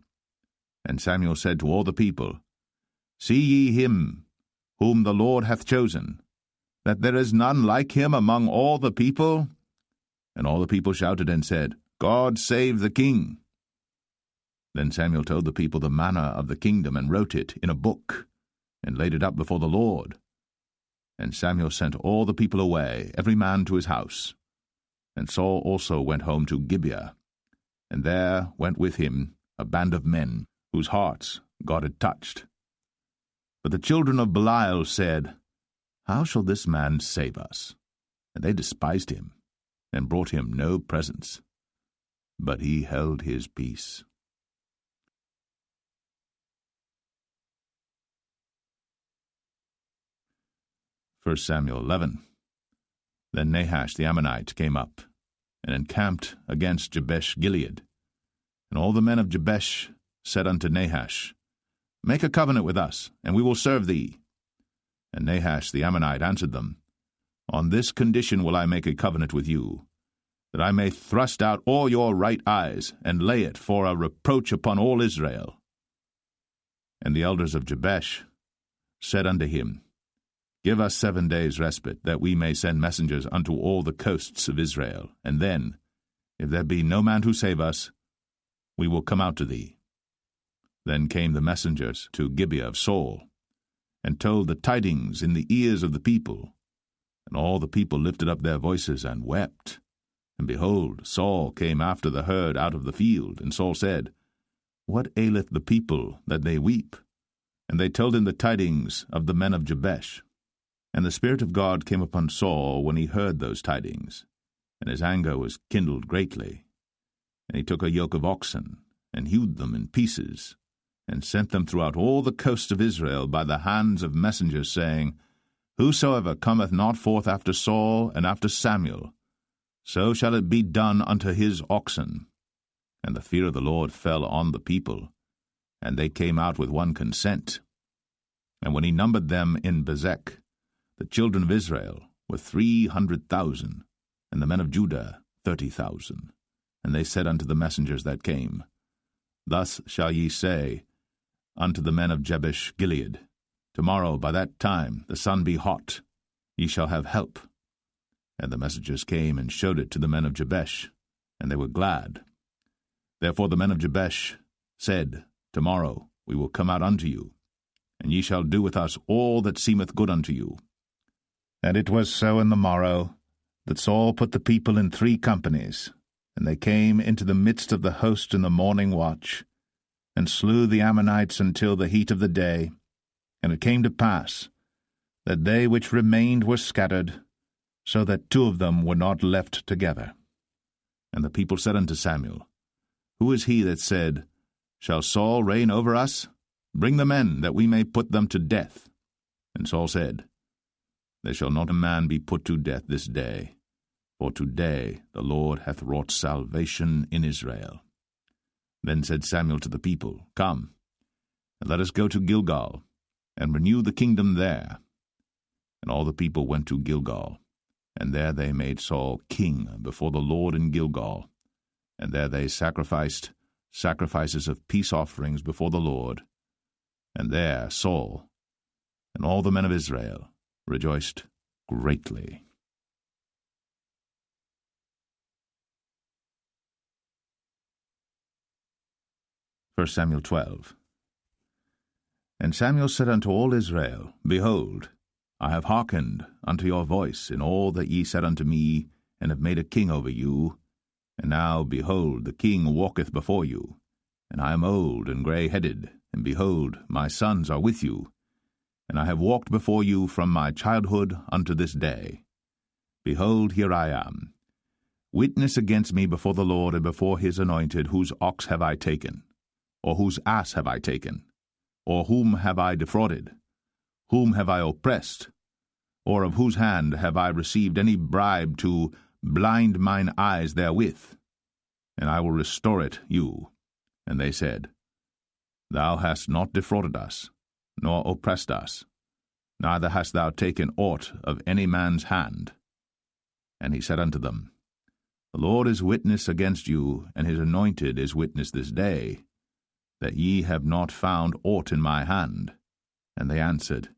And Samuel said to all the people, See ye him, whom the Lord hath chosen, that there is none like him among all the people? And all the people shouted and said, God save the king. Then Samuel told the people the manner of the kingdom, and wrote it in a book, and laid it up before the Lord. And Samuel sent all the people away, every man to his house. And Saul also went home to Gibeah, and there went with him a band of men, whose hearts God had touched. But the children of Belial said, How shall this man save us? And they despised him, and brought him no presents. But he held his peace. 1 Samuel 11. Then Nahash the Ammonite came up, and encamped against Jabesh Gilead. And all the men of Jabesh said unto Nahash, Make a covenant with us, and we will serve thee. And Nahash the Ammonite answered them, On this condition will I make a covenant with you, that I may thrust out all your right eyes, and lay it for a reproach upon all Israel. And the elders of Jabesh said unto him, Give us 7 days' respite, that we may send messengers unto all the coasts of Israel, and then, if there be no man to save us, we will come out to thee. Then came the messengers to Gibeah of Saul, and told the tidings in the ears of the people. And all the people lifted up their voices and wept. And behold, Saul came after the herd out of the field, and Saul said, What aileth the people that they weep? And they told him the tidings of the men of Jabesh. And the Spirit of God came upon Saul when he heard those tidings, and his anger was kindled greatly. And he took a yoke of oxen, and hewed them in pieces, and sent them throughout all the coasts of Israel by the hands of messengers, saying, Whosoever cometh not forth after Saul and after Samuel, so shall it be done unto his oxen. And the fear of the Lord fell on the people, and they came out with one consent. And when he numbered them in Bezek, the children of Israel were 300,000, and the men of Judah 30,000. And they said unto the messengers that came, Thus shall ye say unto the men of Jabesh Gilead, Tomorrow by that time the sun be hot, ye shall have help. And the messengers came and showed it to the men of Jabesh, and they were glad. Therefore the men of Jabesh said, Tomorrow we will come out unto you, and ye shall do with us all that seemeth good unto you. And it was so in the morrow, that Saul put the people in 3 companies, and they came into the midst of the host in the morning watch, and slew the Ammonites until the heat of the day. And it came to pass, that they which remained were scattered, so that 2 of them were not left together. And the people said unto Samuel, Who is he that said, Shall Saul reign over us? Bring the men, that we may put them to death. And Saul said, There shall not a man be put to death this day, for today the Lord hath wrought salvation in Israel. Then said Samuel to the people, Come, and let us go to Gilgal, and renew the kingdom there. And all the people went to Gilgal, and there they made Saul king before the Lord in Gilgal. And there they sacrificed sacrifices of peace offerings before the Lord. And there Saul and all the men of Israel rejoiced greatly. 1 Samuel 12. And Samuel said unto all Israel, Behold, I have hearkened unto your voice in all that ye said unto me, and have made a king over you. And now, behold, the king walketh before you, and I am old and grey-headed, and behold, my sons are with you, and I have walked before you from my childhood unto this day. Behold, here I am. Witness against me before the Lord and before his anointed, whose ox have I taken? Or whose ass have I taken? Or whom have I defrauded? Whom have I oppressed? Or of whose hand have I received any bribe to blind mine eyes therewith? And I will restore it you. And they said, Thou hast not defrauded us, nor oppressed us, neither hast thou taken aught of any man's hand. And he said unto them, The Lord is witness against you, and his anointed is witness this day, that ye have not found aught in my hand. And they answered,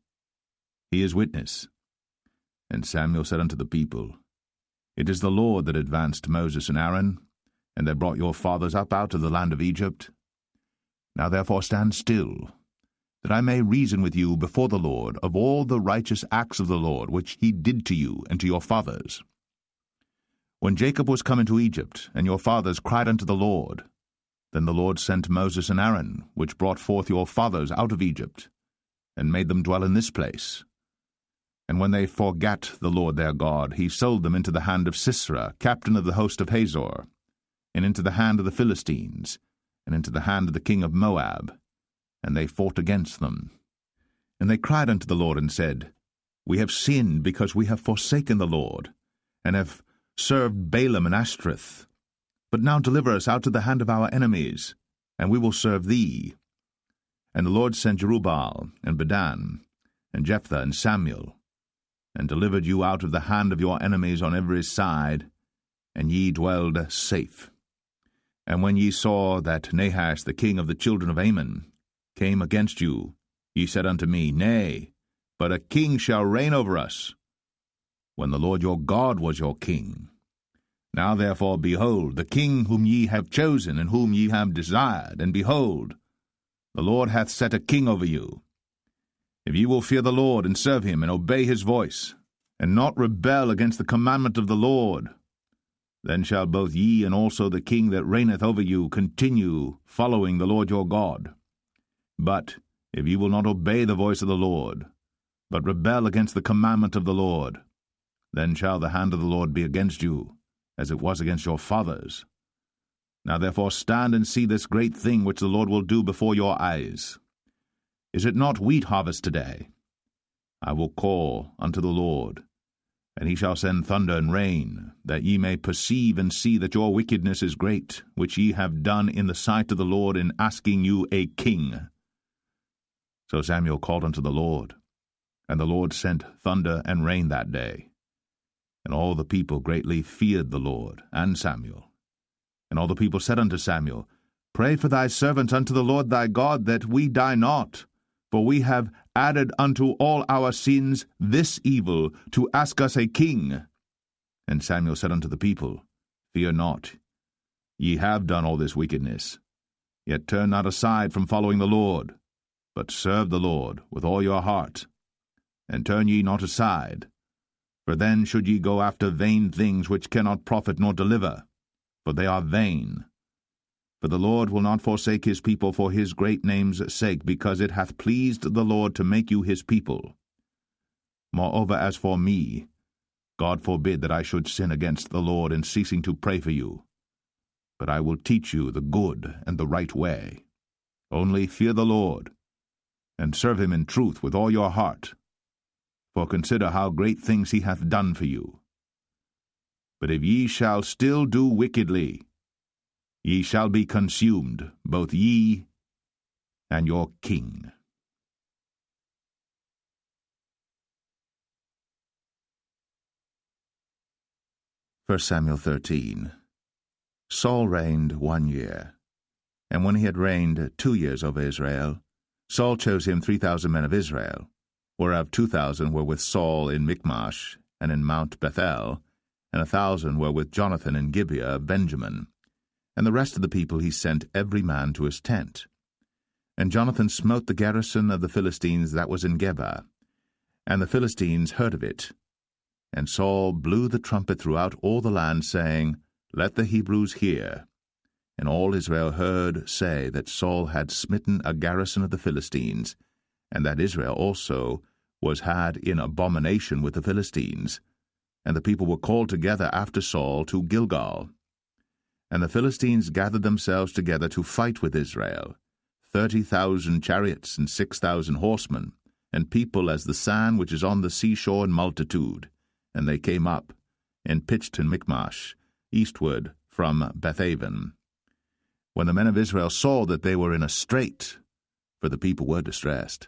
He is witness. And Samuel said unto the people, It is the Lord that advanced Moses and Aaron, and that brought your fathers up out of the land of Egypt. Now therefore stand still, that I may reason with you before the Lord of all the righteous acts of the Lord which he did to you and to your fathers. When Jacob was come into Egypt, and your fathers cried unto the Lord, then the Lord sent Moses and Aaron, which brought forth your fathers out of Egypt, and made them dwell in this place. And when they forgat the Lord their God, he sold them into the hand of Sisera, captain of the host of Hazor, and into the hand of the Philistines, and into the hand of the king of Moab, and they fought against them. And they cried unto the Lord, and said, We have sinned, because we have forsaken the Lord, and have served Balaam and Ashtoreth. But now deliver us out of the hand of our enemies, and we will serve thee. And the Lord sent Jerubbaal, and Bedan, and Jephthah, and Samuel, and delivered you out of the hand of your enemies on every side, and ye dwelled safe. And when ye saw that Nahash the king of the children of Ammon came against you, ye said unto me, Nay, but a king shall reign over us, when the Lord your God was your king. Now therefore, behold, the king whom ye have chosen, and whom ye have desired, and behold, the Lord hath set a king over you. If ye will fear the Lord, and serve him, and obey his voice, and not rebel against the commandment of the Lord, then shall both ye and also the king that reigneth over you continue following the Lord your God. But if ye will not obey the voice of the Lord, but rebel against the commandment of the Lord, then shall the hand of the Lord be against you, as it was against your fathers. Now therefore stand and see this great thing which the Lord will do before your eyes. Is it not wheat harvest today? I will call unto the Lord, and he shall send thunder and rain, that ye may perceive and see that your wickedness is great, which ye have done in the sight of the Lord in asking you a king. So Samuel called unto the Lord, and the Lord sent thunder and rain that day. And all the people greatly feared the Lord and Samuel. And all the people said unto Samuel, Pray for thy servants unto the Lord thy God, that we die not, for we have added unto all our sins this evil, to ask us a king. And Samuel said unto the people, Fear not, ye have done all this wickedness. Yet turn not aside from following the Lord, but serve the Lord with all your heart. And turn ye not aside, for then should ye go after vain things which cannot profit nor deliver, for they are vain. For the Lord will not forsake his people for his great name's sake, because it hath pleased the Lord to make you his people. Moreover, as for me, God forbid that I should sin against the Lord in ceasing to pray for you. But I will teach you the good and the right way. Only fear the Lord, and serve him in truth with all your heart. For consider how great things he hath done for you. But if ye shall still do wickedly, ye shall be consumed, both ye and your king. 1 Samuel 13. Saul reigned 1 year. And when he had reigned 2 years over Israel, Saul chose him 3,000 men of Israel, whereof 2,000 were with Saul in Michmash and in Mount Bethel, and 1,000 were with Jonathan in Gibeah of Benjamin. And the rest of the people he sent every man to his tent. And Jonathan smote the garrison of the Philistines that was in Geba. And the Philistines heard of it. And Saul blew the trumpet throughout all the land, saying, Let the Hebrews hear. And all Israel heard say that Saul had smitten a garrison of the Philistines, and that Israel also was had in abomination with the Philistines. And the people were called together after Saul to Gilgal. And the Philistines gathered themselves together to fight with Israel, 30,000 chariots and 6,000 horsemen, and people as the sand which is on the seashore in multitude. And they came up, and pitched in Michmash, eastward from Bethaven. When the men of Israel saw that they were in a strait, for the people were distressed,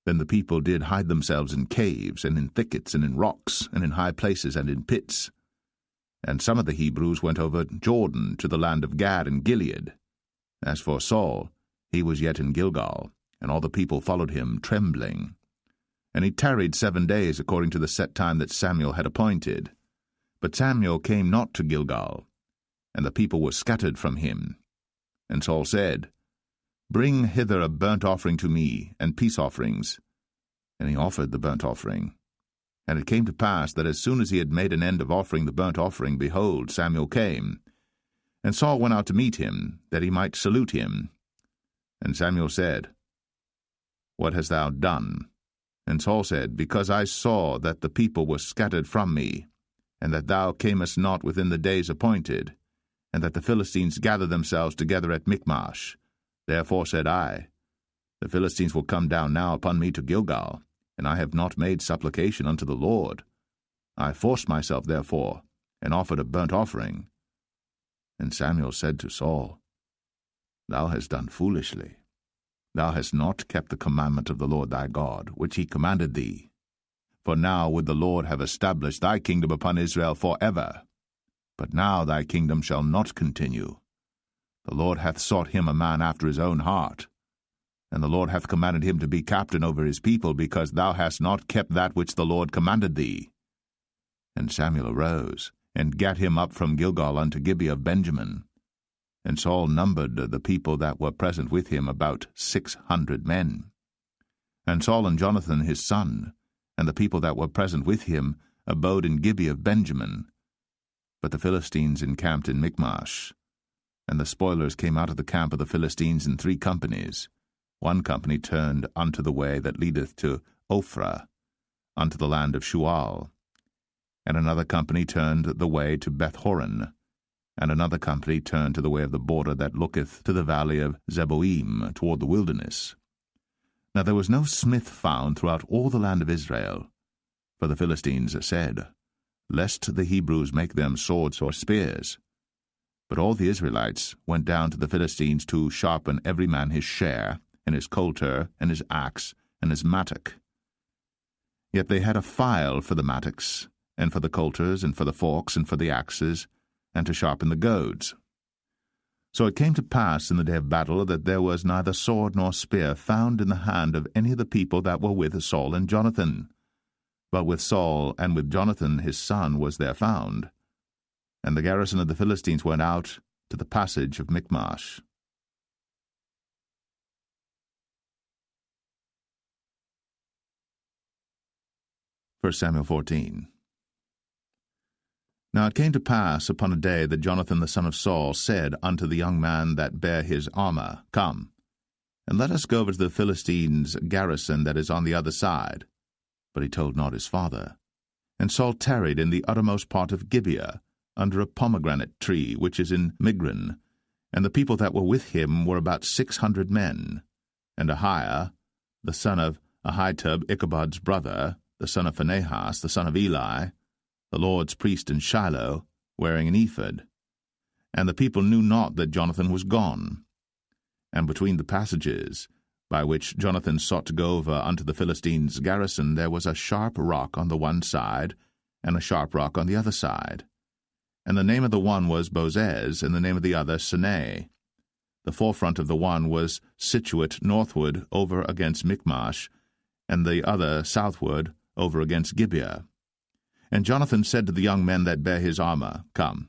then the people did hide themselves in caves, and in thickets, and in rocks, and in high places, and in pits. And some of the Hebrews went over Jordan to the land of Gad and Gilead. As for Saul, he was yet in Gilgal, and all the people followed him, trembling. And he tarried 7 days according to the set time that Samuel had appointed. But Samuel came not to Gilgal, and the people were scattered from him. And Saul said, Bring hither a burnt offering to me, and peace offerings. And he offered the burnt offering. And it came to pass that as soon as he had made an end of offering the burnt offering, behold, Samuel came. And Saul went out to meet him, that he might salute him. And Samuel said, What hast thou done? And Saul said, Because I saw that the people were scattered from me, and that thou camest not within the days appointed, and that the Philistines gathered themselves together at Michmash. Therefore said I, The Philistines will come down now upon me to Gilgal, and I have not made supplication unto the Lord. I forced myself, therefore, and offered a burnt offering. And Samuel said to Saul, Thou hast done foolishly. Thou hast not kept the commandment of the Lord thy God, which he commanded thee. For now would the Lord have established thy kingdom upon Israel forever. But now thy kingdom shall not continue. The Lord hath sought him a man after his own heart, and the Lord hath commanded him to be captain over his people, because thou hast not kept that which the Lord commanded thee. And Samuel arose, and gat him up from Gilgal unto Gibeah of Benjamin. And Saul numbered the people that were present with him about 600 men. And Saul and Jonathan his son, and the people that were present with him, abode in Gibeah of Benjamin. But the Philistines encamped in Michmash. And the spoilers came out of the camp of the Philistines in 3 companies. One company turned unto the way that leadeth to Ophrah, unto the land of Shual. And another company turned the way to Beth-horon. And another company turned to the way of the border that looketh to the valley of Zeboim, toward the wilderness. Now there was no smith found throughout all the land of Israel. For the Philistines said, Lest the Hebrews make them swords or spears. But all the Israelites went down to the Philistines to sharpen every man his share, and his coulter, and his axe, and his mattock. Yet they had a file for the mattocks, and for the coulters, and for the forks, and for the axes, and to sharpen the goads. So it came to pass in the day of battle that there was neither sword nor spear found in the hand of any of the people that were with Saul and Jonathan. But with Saul and with Jonathan his son was there found. And the garrison of the Philistines went out to the passage of Michmash. 1 Samuel 14. Now it came to pass upon a day that Jonathan the son of Saul said unto the young man that bare his armor, Come, and let us go over to the Philistines' garrison that is on the other side. But he told not his father. And Saul tarried in the uttermost part of Gibeah, under a pomegranate tree which is in Migron. And the people that were with him were about 600 men. And Ahiah, the son of Ahitub, Ichabod's brother, the son of Phinehas, the son of Eli, the Lord's priest in Shiloh, wearing an ephod. And the people knew not that Jonathan was gone. And between the passages, by which Jonathan sought to go over unto the Philistines' garrison, there was a sharp rock on the one side, and a sharp rock on the other side. And the name of the one was Bozez, and the name of the other Seneh. The forefront of the one was situate northward over against Michmash, and the other southward over against Gibeah. And Jonathan said to the young men that bare his armor, Come,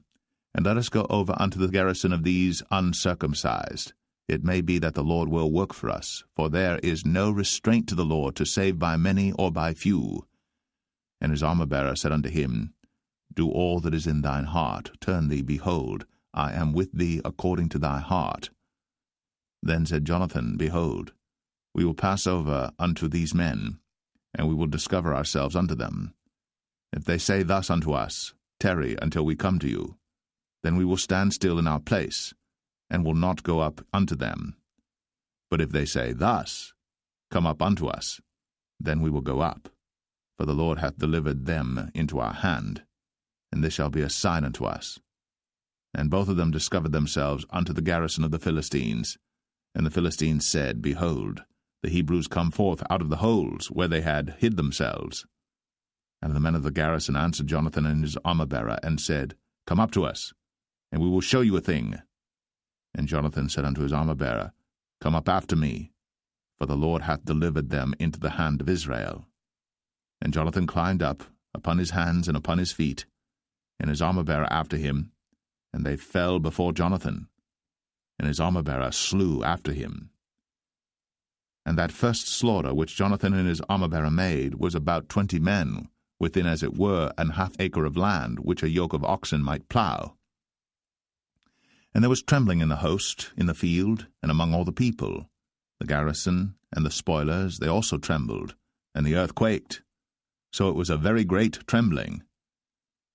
and let us go over unto the garrison of these uncircumcised. It may be that the Lord will work for us, for there is no restraint to the Lord to save by many or by few. And his armor-bearer said unto him, Do all that is in thine heart, turn thee, behold, I am with thee according to thy heart. Then said Jonathan, Behold, we will pass over unto these men, and we will discover ourselves unto them. If they say thus unto us, Tarry until we come to you, then we will stand still in our place, and will not go up unto them. But if they say thus, Come up unto us, then we will go up, for the Lord hath delivered them into our hand, and this shall be a sign unto us. And both of them discovered themselves unto the garrison of the Philistines. And the Philistines said, Behold, the Hebrews come forth out of the holes where they had hid themselves. And the men of the garrison answered Jonathan and his armor-bearer, and said, Come up to us, and we will show you a thing. And Jonathan said unto his armor-bearer, Come up after me, for the Lord hath delivered them into the hand of Israel. And Jonathan climbed up upon his hands and upon his feet, and his armor-bearer after him, and they fell before Jonathan, and his armor-bearer slew after him. And that first slaughter which Jonathan and his armor-bearer made was about 20 men, within as it were an half acre of land, which a yoke of oxen might plough. And there was trembling in the host, in the field, and among all the people. The garrison and the spoilers, they also trembled, and the earth quaked. So it was a very great trembling.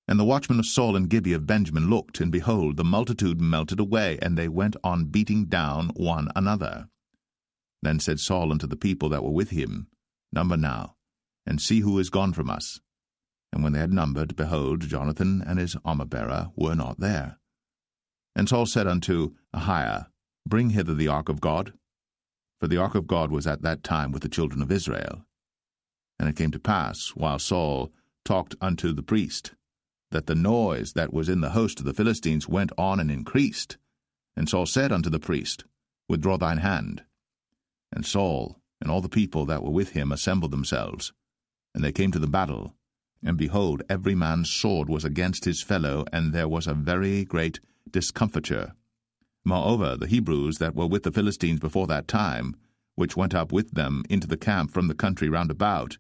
And the watchmen of Saul and Gibeah of Benjamin looked, and behold, the multitude melted away, and they went on beating down one another. Then said Saul unto the people that were with him, Number now, and see who is gone from us. And when they had numbered, behold, Jonathan and his armor-bearer were not there. And Saul said unto Ahiah, Bring hither the ark of God. For the ark of God was at that time with the children of Israel. And it came to pass, while Saul talked unto the priest, that the noise that was in the host of the Philistines went on and increased. And Saul said unto the priest, Withdraw thine hand. And Saul and all the people that were with him assembled themselves. And they came to the battle. And behold, every man's sword was against his fellow, and there was a very great discomfiture. Moreover, the Hebrews that were with the Philistines before that time, which went up with them into the camp from the country round about,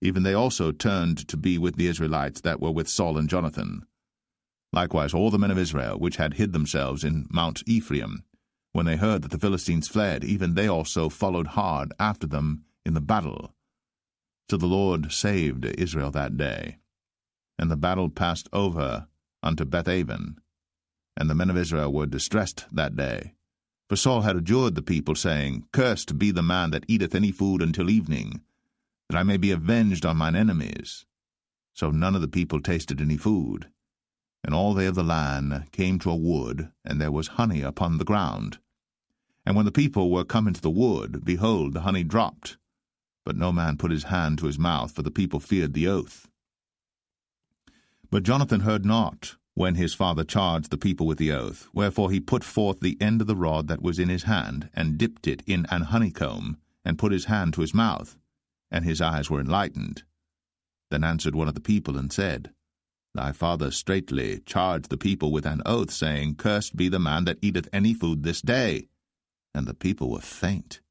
even they also turned to be with the Israelites that were with Saul and Jonathan. Likewise all the men of Israel, which had hid themselves in Mount Ephraim, when they heard that the Philistines fled, even they also followed hard after them in the battle. So the Lord saved Israel that day. And the battle passed over unto Bethaven. And the men of Israel were distressed that day. For Saul had adjured the people, saying, Cursed be the man that eateth any food until evening, that I may be avenged on mine enemies. So none of the people tasted any food. And all they of the land came to a wood, and there was honey upon the ground. And when the people were come into the wood, behold, the honey dropped. But no man put his hand to his mouth, for the people feared the oath. But Jonathan heard not, when his father charged the people with the oath, wherefore he put forth the end of the rod that was in his hand, and dipped it in an honeycomb, and put his hand to his mouth, and his eyes were enlightened. Then answered one of the people, and said, Thy father straitly charged the people with an oath, saying, Cursed be the man that eateth any food this day. And the people were faint.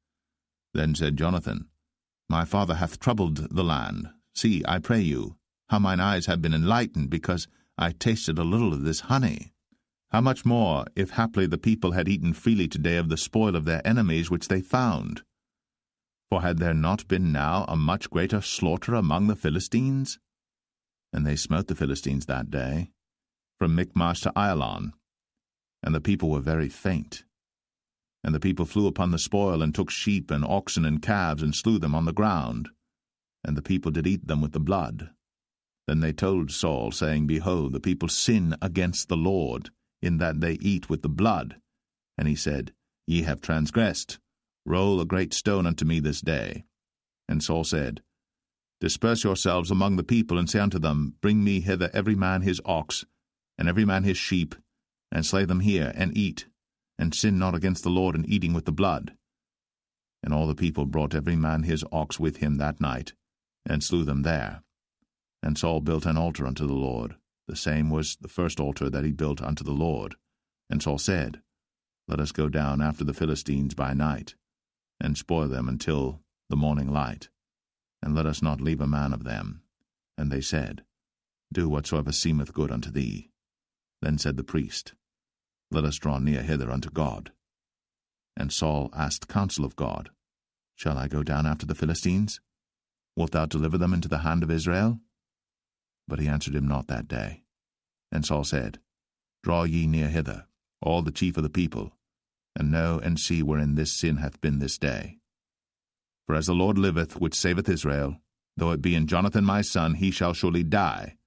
Then said Jonathan, My father hath troubled the land. See, I pray you, how mine eyes have been enlightened, because I tasted a little of this honey. How much more, if haply the people had eaten freely today of the spoil of their enemies which they found? For had there not been now a much greater slaughter among the Philistines? And they smote the Philistines that day, from Michmash to Ajalon, and the people were very faint. And the people flew upon the spoil, and took sheep and oxen and calves, and slew them on the ground. And the people did eat them with the blood. Then they told Saul, saying, Behold, the people sin against the Lord, in that they eat with the blood. And he said, Ye have transgressed. Roll a great stone unto me this day. And Saul said, Disperse yourselves among the people, and say unto them, Bring me hither every man his ox, and every man his sheep, and slay them here, and eat, and sin not against the Lord in eating with the blood. And all the people brought every man his ox with him that night, and slew them there. And Saul built an altar unto the Lord. The same was the first altar that he built unto the Lord. And Saul said, Let us go down after the Philistines by night, and spoil them until the morning light, and let us not leave a man of them. And they said, Do whatsoever seemeth good unto thee. Then said the priest, let us draw near hither unto God. And Saul asked counsel of God, Shall I go down after the Philistines? Wilt thou deliver them into the hand of Israel? But he answered him not that day. And Saul said, Draw ye near hither, all the chief of the people, and know and see wherein this sin hath been this day. For as the Lord liveth, which saveth Israel, though it be in Jonathan my son, he shall surely die.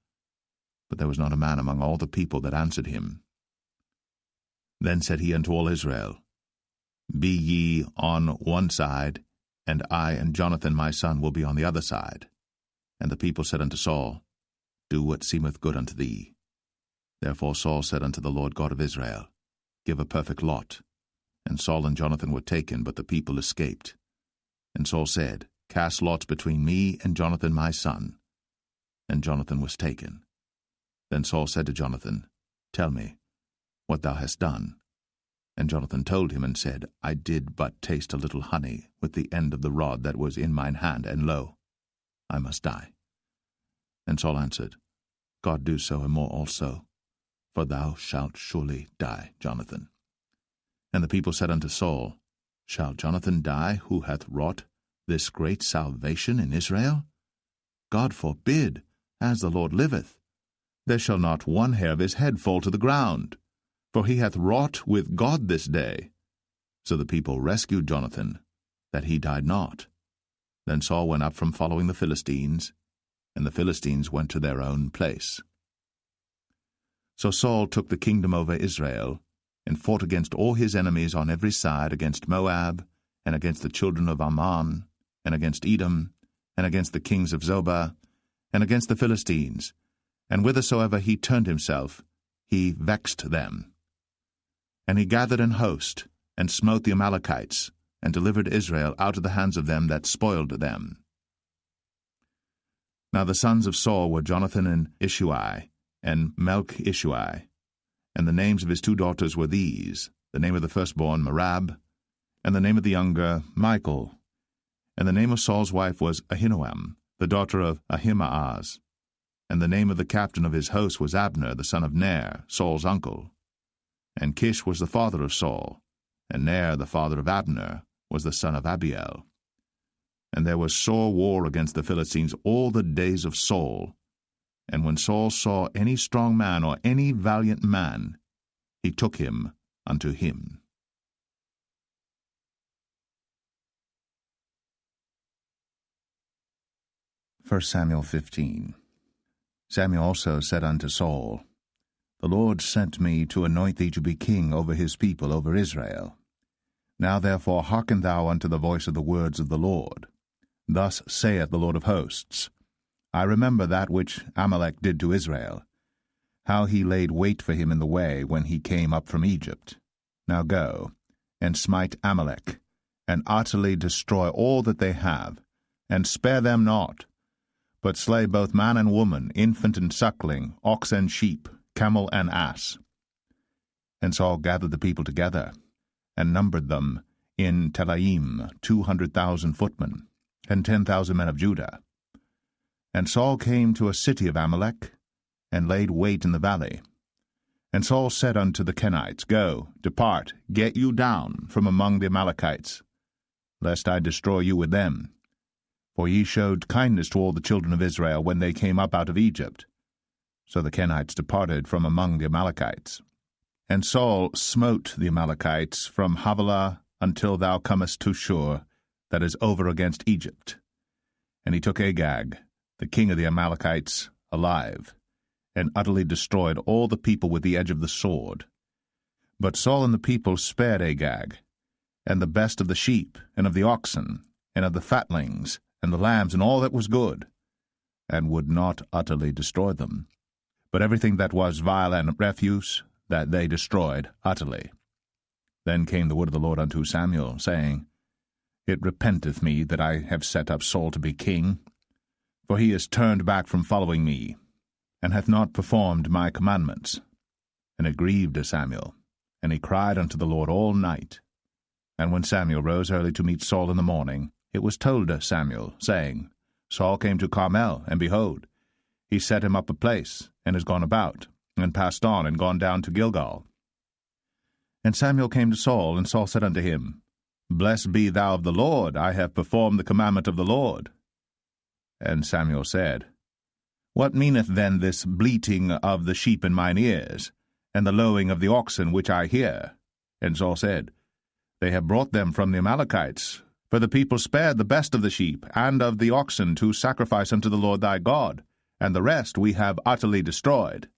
But there was not a man among all the people that answered him. Then said he unto all Israel, Be ye on one side, and I and Jonathan my son will be on the other side. And the people said unto Saul, Do what seemeth good unto thee. Therefore Saul said unto the Lord God of Israel, Give a perfect lot. And Saul and Jonathan were taken, but the people escaped. And Saul said, Cast lots between me and Jonathan my son. And Jonathan was taken. Then Saul said to Jonathan, Tell me what thou hast done. And Jonathan told him and said, I did but taste a little honey with the end of the rod that was in mine hand, and lo, I must die. And Saul answered, God do so and more also, for thou shalt surely die, Jonathan. And the people said unto Saul, Shall Jonathan die, who hath wrought this great salvation in Israel? God forbid, as the Lord liveth. There shall not one hair of his head fall to the ground, for he hath wrought with God this day. So the people rescued Jonathan, that he died not. Then Saul went up from following the Philistines, and the Philistines went to their own place. So Saul took the kingdom over Israel, and fought against all his enemies on every side, against Moab, and against the children of Ammon, and against Edom, and against the kings of Zobah, and against the Philistines. And whithersoever he turned himself, he vexed them. And he gathered an host, and smote the Amalekites, and delivered Israel out of the hands of them that spoiled them. Now the sons of Saul were Jonathan and Ishui, and Melch-Ishui. And the names of his two daughters were these, the name of the firstborn Merab, and the name of the younger Michal. And the name of Saul's wife was Ahinoam, the daughter of Ahimaaz. And the name of the captain of his host was Abner, the son of Ner, Saul's uncle. And Kish was the father of Saul, and Ner, the father of Abner, was the son of Abiel. And there was sore war against the Philistines all the days of Saul. And when Saul saw any strong man or any valiant man, he took him unto him. 1 Samuel 15. Samuel also said unto Saul, The Lord sent me to anoint thee to be king over his people, over Israel. Now therefore hearken thou unto the voice of the words of the Lord. Thus saith the Lord of hosts, I remember that which Amalek did to Israel, how he laid wait for him in the way when he came up from Egypt. Now go, and smite Amalek, and utterly destroy all that they have, and spare them not, but slay both man and woman, infant and suckling, ox and sheep, camel and ass. And Saul gathered the people together, and numbered them in Telaim 200,000 footmen, and 10,000 men of Judah. And Saul came to a city of Amalek, and laid wait in the valley. And Saul said unto the Kenites, Go, depart, get you down from among the Amalekites, lest I destroy you with them. For ye showed kindness to all the children of Israel when they came up out of Egypt. So the Kenites departed from among the Amalekites. And Saul smote the Amalekites from Havilah until thou comest to Shur, that is over against Egypt. And he took Agag, the king of the Amalekites, alive, and utterly destroyed all the people with the edge of the sword. But Saul and the people spared Agag, and the best of the sheep, and of the oxen, and of the fatlings, and the lambs, and all that was good, and would not utterly destroy them. But everything that was vile and refuse, that they destroyed utterly. Then came the word of the Lord unto Samuel, saying, It repenteth me that I have set up Saul to be king, for he is turned back from following me, and hath not performed my commandments. And it grieved Samuel, and he cried unto the Lord all night. And when Samuel rose early to meet Saul in the morning, it was told Samuel, saying, Saul came to Carmel, and behold, he set him up a place, and is gone about, and passed on, and gone down to Gilgal. And Samuel came to Saul, and Saul said unto him, Blessed be thou of the Lord, I have performed the commandment of the Lord. And Samuel said, What meaneth then this bleating of the sheep in mine ears, and the lowing of the oxen which I hear? And Saul said, They have brought them from the Amalekites, for the people spared the best of the sheep and of the oxen to sacrifice unto the Lord thy God, and the rest we have utterly destroyed.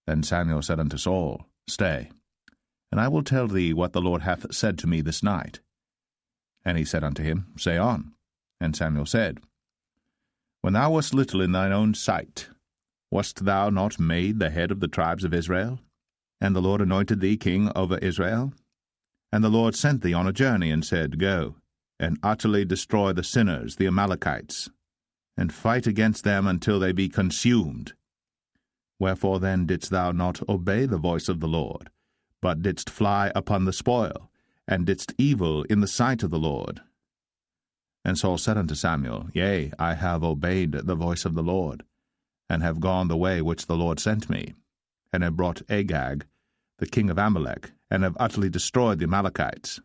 Then Samuel said unto Saul, Stay, and I will tell thee what the Lord hath said to me this night. And he said unto him, Say on. And Samuel said, When thou wast little in thine own sight, wast thou not made the head of the tribes of Israel? And the Lord anointed thee king over Israel? And the Lord sent thee on a journey, and said, Go, and utterly destroy the sinners, the Amalekites, and fight against them until they be consumed. Wherefore then didst thou not obey the voice of the Lord, but didst fly upon the spoil, and didst evil in the sight of the Lord? And Saul said unto Samuel, Yea, I have obeyed the voice of the Lord, and have gone the way which the Lord sent me, and have brought Agag, the king of Amalek, and have utterly destroyed the Amalekites.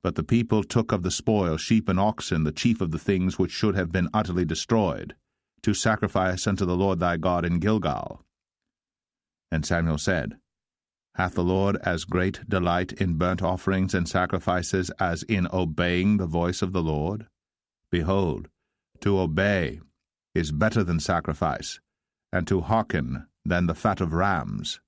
But the people took of the spoil sheep and oxen, the chief of the things which should have been utterly destroyed, to sacrifice unto the Lord thy God in Gilgal. And Samuel said, Hath the Lord as great delight in burnt offerings and sacrifices as in obeying the voice of the Lord? Behold, to obey is better than sacrifice, and to hearken than the fat of rams.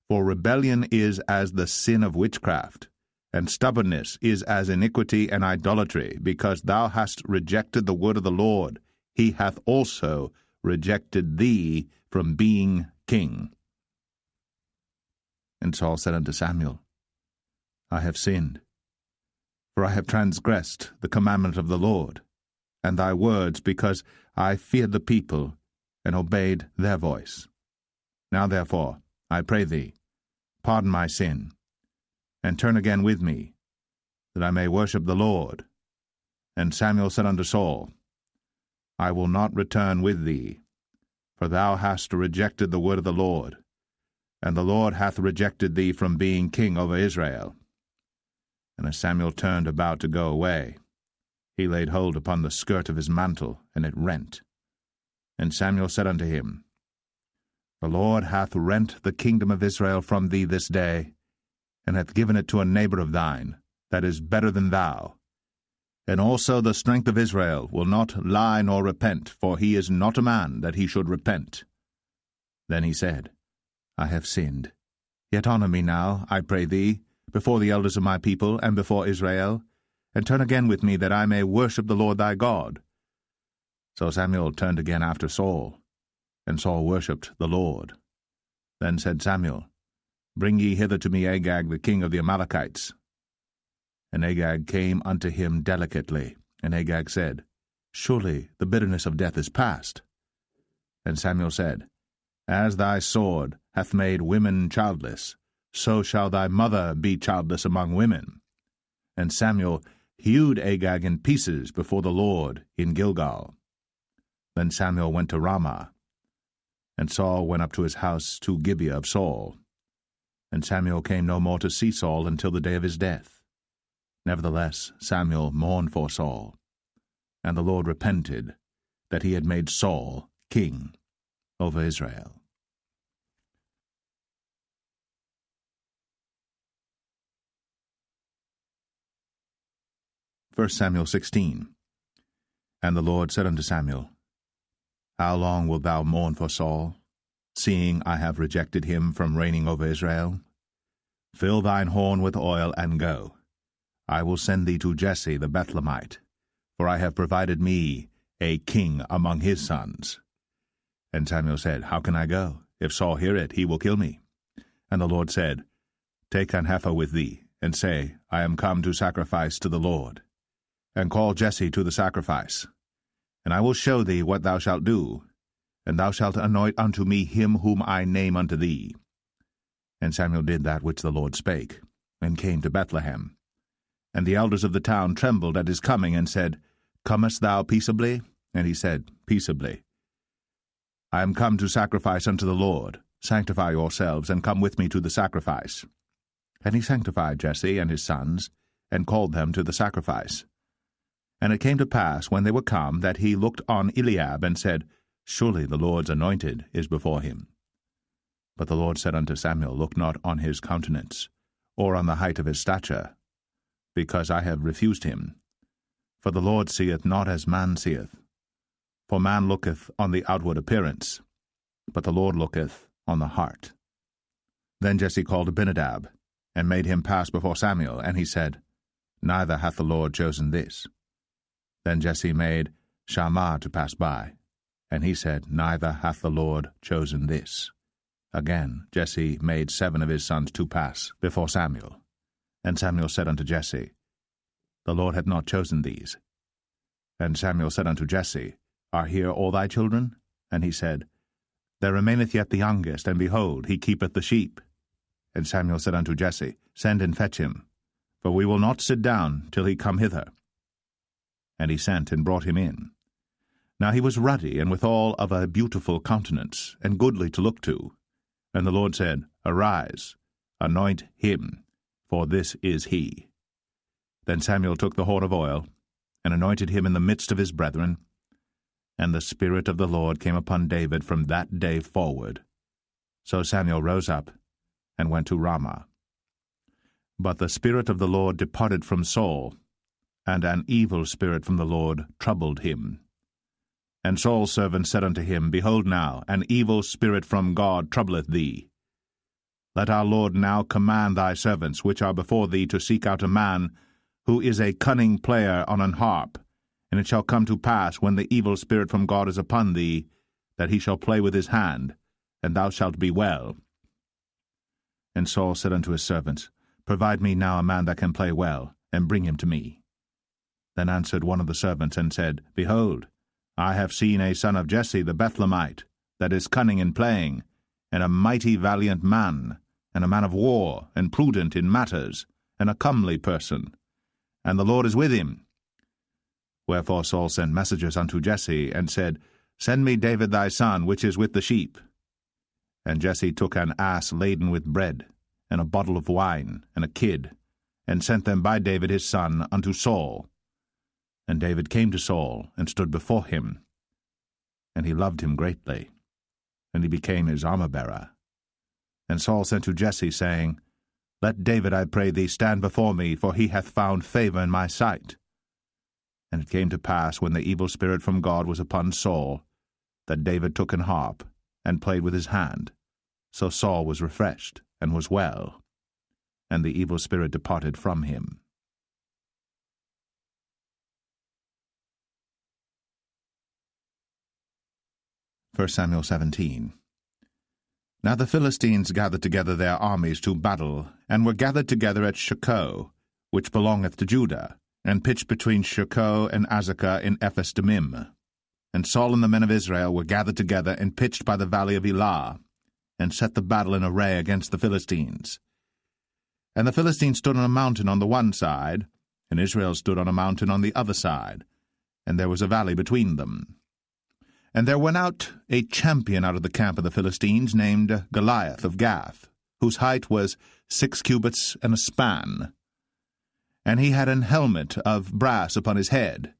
For rebellion is as the sin of witchcraft, and stubbornness is as iniquity and idolatry. Because thou hast rejected the word of the Lord, he hath also rejected thee from being king. And Saul said unto Samuel, I have sinned, for I have transgressed the commandment of the Lord, and thy words, because I feared the people, and obeyed their voice. Now therefore, I pray thee, pardon my sin, and turn again with me, that I may worship the Lord. And Samuel said unto Saul, I will not return with thee, for thou hast rejected the word of the Lord, and the Lord hath rejected thee from being king over Israel. And as Samuel turned about to go away, he laid hold upon the skirt of his mantle, and it rent. And Samuel said unto him, The Lord hath rent the kingdom of Israel from thee this day, and hath given it to a neighbor of thine, that is better than thou. And also the strength of Israel will not lie nor repent, for he is not a man that he should repent. Then he said, I have sinned. Yet honor me now, I pray thee, before the elders of my people, and before Israel, and turn again with me, that I may worship the Lord thy God. So Samuel turned again after Saul, and Saul worshipped the Lord. Then said Samuel, Bring ye hither to me Agag the king of the Amalekites. And Agag came unto him delicately, and Agag said, Surely the bitterness of death is past. And Samuel said, As thy sword hath made women childless, so shall thy mother be childless among women. And Samuel hewed Agag in pieces before the Lord in Gilgal. Then Samuel went to Ramah, and Saul went up to his house to Gibeah of Saul. And Samuel came no more to see Saul until the day of his death. Nevertheless Samuel mourned for Saul, and the Lord repented that he had made Saul king over Israel. 1 Samuel 16. And the Lord said unto Samuel, How long wilt thou mourn for Saul, seeing I have rejected him from reigning over Israel? Fill thine horn with oil, and go. I will send thee to Jesse the Bethlehemite, for I have provided me a king among his sons. And Samuel said, How can I go? If Saul hear it, he will kill me. And the Lord said, Take an heifer with thee, and say, I am come to sacrifice to the Lord. And call Jesse to the sacrifice. And I will show thee what thou shalt do, and thou shalt anoint unto me him whom I name unto thee. And Samuel did that which the Lord spake, and came to Bethlehem. And the elders of the town trembled at his coming, and said, Comest thou peaceably? And he said, Peaceably. I am come to sacrifice unto the Lord. Sanctify yourselves, and come with me to the sacrifice. And he sanctified Jesse and his sons, and called them to the sacrifice. And it came to pass, when they were come, that he looked on Eliab, and said, Surely the Lord's anointed is before him. But the Lord said unto Samuel, Look not on his countenance, or on the height of his stature, because I have refused him. For the Lord seeth not as man seeth. For man looketh on the outward appearance, but the Lord looketh on the heart. Then Jesse called Abinadab, and made him pass before Samuel, and he said, Neither hath the Lord chosen this. Then Jesse made Shammah to pass by, and he said, Neither hath the Lord chosen this. Again Jesse made 7 of his sons to pass before Samuel. And Samuel said unto Jesse, The Lord hath not chosen these. And Samuel said unto Jesse, Are here all thy children? And he said, There remaineth yet the youngest, and behold, he keepeth the sheep. And Samuel said unto Jesse, Send and fetch him, for we will not sit down till he come hither. And he sent and brought him in. Now he was ruddy, and withal of a beautiful countenance, and goodly to look to. And the Lord said, Arise, anoint him, for this is he. Then Samuel took the horn of oil, and anointed him in the midst of his brethren. And the Spirit of the Lord came upon David from that day forward. So Samuel rose up, and went to Ramah. But the Spirit of the Lord departed from Saul, and an evil spirit from the Lord troubled him. And Saul's servant said unto him, Behold now, an evil spirit from God troubleth thee. Let our Lord now command thy servants, which are before thee, to seek out a man who is a cunning player on an harp, and it shall come to pass, when the evil spirit from God is upon thee, that he shall play with his hand, and thou shalt be well. And Saul said unto his servants, Provide me now a man that can play well, and bring him to me. Then answered one of the servants, and said, Behold, I have seen a son of Jesse the Bethlehemite, that is cunning in playing, and a mighty valiant man, and a man of war, and prudent in matters, and a comely person. And the Lord is with him. Wherefore Saul sent messengers unto Jesse, and said, Send me David thy son, which is with the sheep. And Jesse took an ass laden with bread, and a bottle of wine, and a kid, and sent them by David his son unto Saul. And David came to Saul, and stood before him. And he loved him greatly, and he became his armor-bearer. And Saul sent to Jesse, saying, Let David, I pray thee, stand before me, for he hath found favor in my sight. And it came to pass, when the evil spirit from God was upon Saul, that David took an harp, and played with his hand. So Saul was refreshed, and was well, and the evil spirit departed from him. 1 Samuel 17. Now the Philistines gathered together their armies to battle, and were gathered together at Shochoh, which belongeth to Judah, and pitched between Shochoh and Azekah in Ephes-dammim. And Saul and the men of Israel were gathered together, and pitched by the valley of Elah, and set the battle in array against the Philistines. And the Philistines stood on a mountain on the one side, and Israel stood on a mountain on the other side, and there was a valley between them. And there went out a champion out of the camp of the Philistines, named Goliath of Gath, whose height was 6 cubits and a span. And he had an helmet of brass upon his head,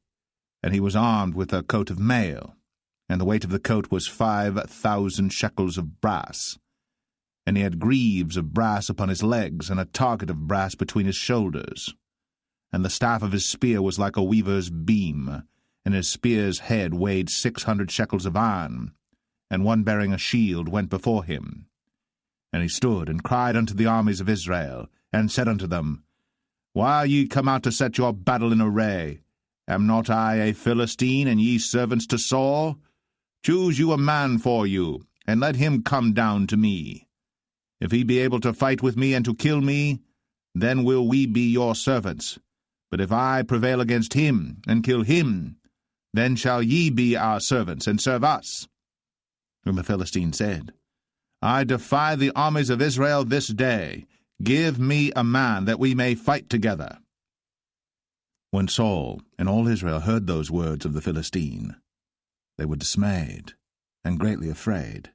and he was armed with a coat of mail, and the weight of the coat was 5,000 shekels of brass. And he had greaves of brass upon his legs, and a target of brass between his shoulders. And the staff of his spear was like a weaver's beam, and his spear's head weighed 600 shekels of iron, and one bearing a shield went before him. And he stood and cried unto the armies of Israel, and said unto them, Why are ye come out to set your battle in array? Am not I a Philistine, and ye servants to Saul? Choose you a man for you, and let him come down to me. If he be able to fight with me and to kill me, then will we be your servants. But if I prevail against him, and kill him, then shall ye be our servants, and serve us. And the Philistine said, I defy the armies of Israel this day. Give me a man, that we may fight together. When Saul and all Israel heard those words of the Philistine, they were dismayed, and greatly afraid.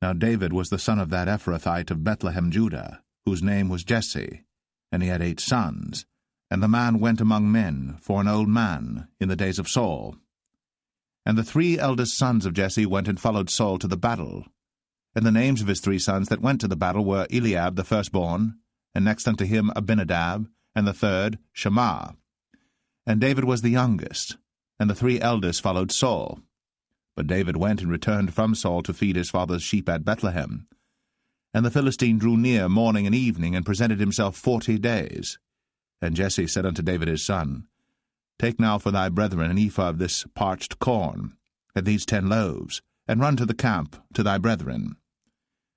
Now David was the son of that Ephrathite of Bethlehem, Judah, whose name was Jesse, and he had 8 sons. And the man went among men for an old man in the days of Saul. And the 3 eldest sons of Jesse went and followed Saul to the battle. And the names of his 3 sons that went to the battle were Eliab the firstborn, and next unto him Abinadab, and the third Shammah. And David was the youngest, and the 3 eldest followed Saul. But David went and returned from Saul to feed his father's sheep at Bethlehem. And the Philistine drew near morning and evening, and presented himself 40 days. And Jesse said unto David his son, Take now for thy brethren an ephah of this parched corn, and these 10 loaves, and run to the camp to thy brethren.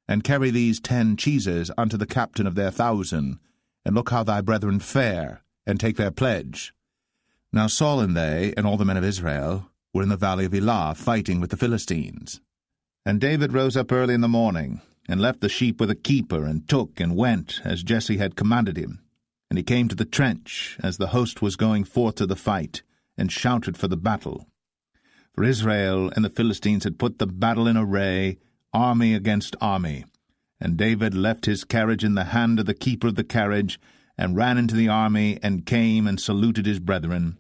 And carry these 10 cheeses unto the captain of their 1,000, and look how thy brethren fare, and take their pledge. Now Saul and they, and all the men of Israel, were in the valley of Elah, fighting with the Philistines. And David rose up early in the morning, and left the sheep with a keeper, and took and went, as Jesse had commanded him. And he came to the trench, as the host was going forth to the fight, and shouted for the battle. For Israel and the Philistines had put the battle in array, army against army. And David left his carriage in the hand of the keeper of the carriage, and ran into the army, and came and saluted his brethren.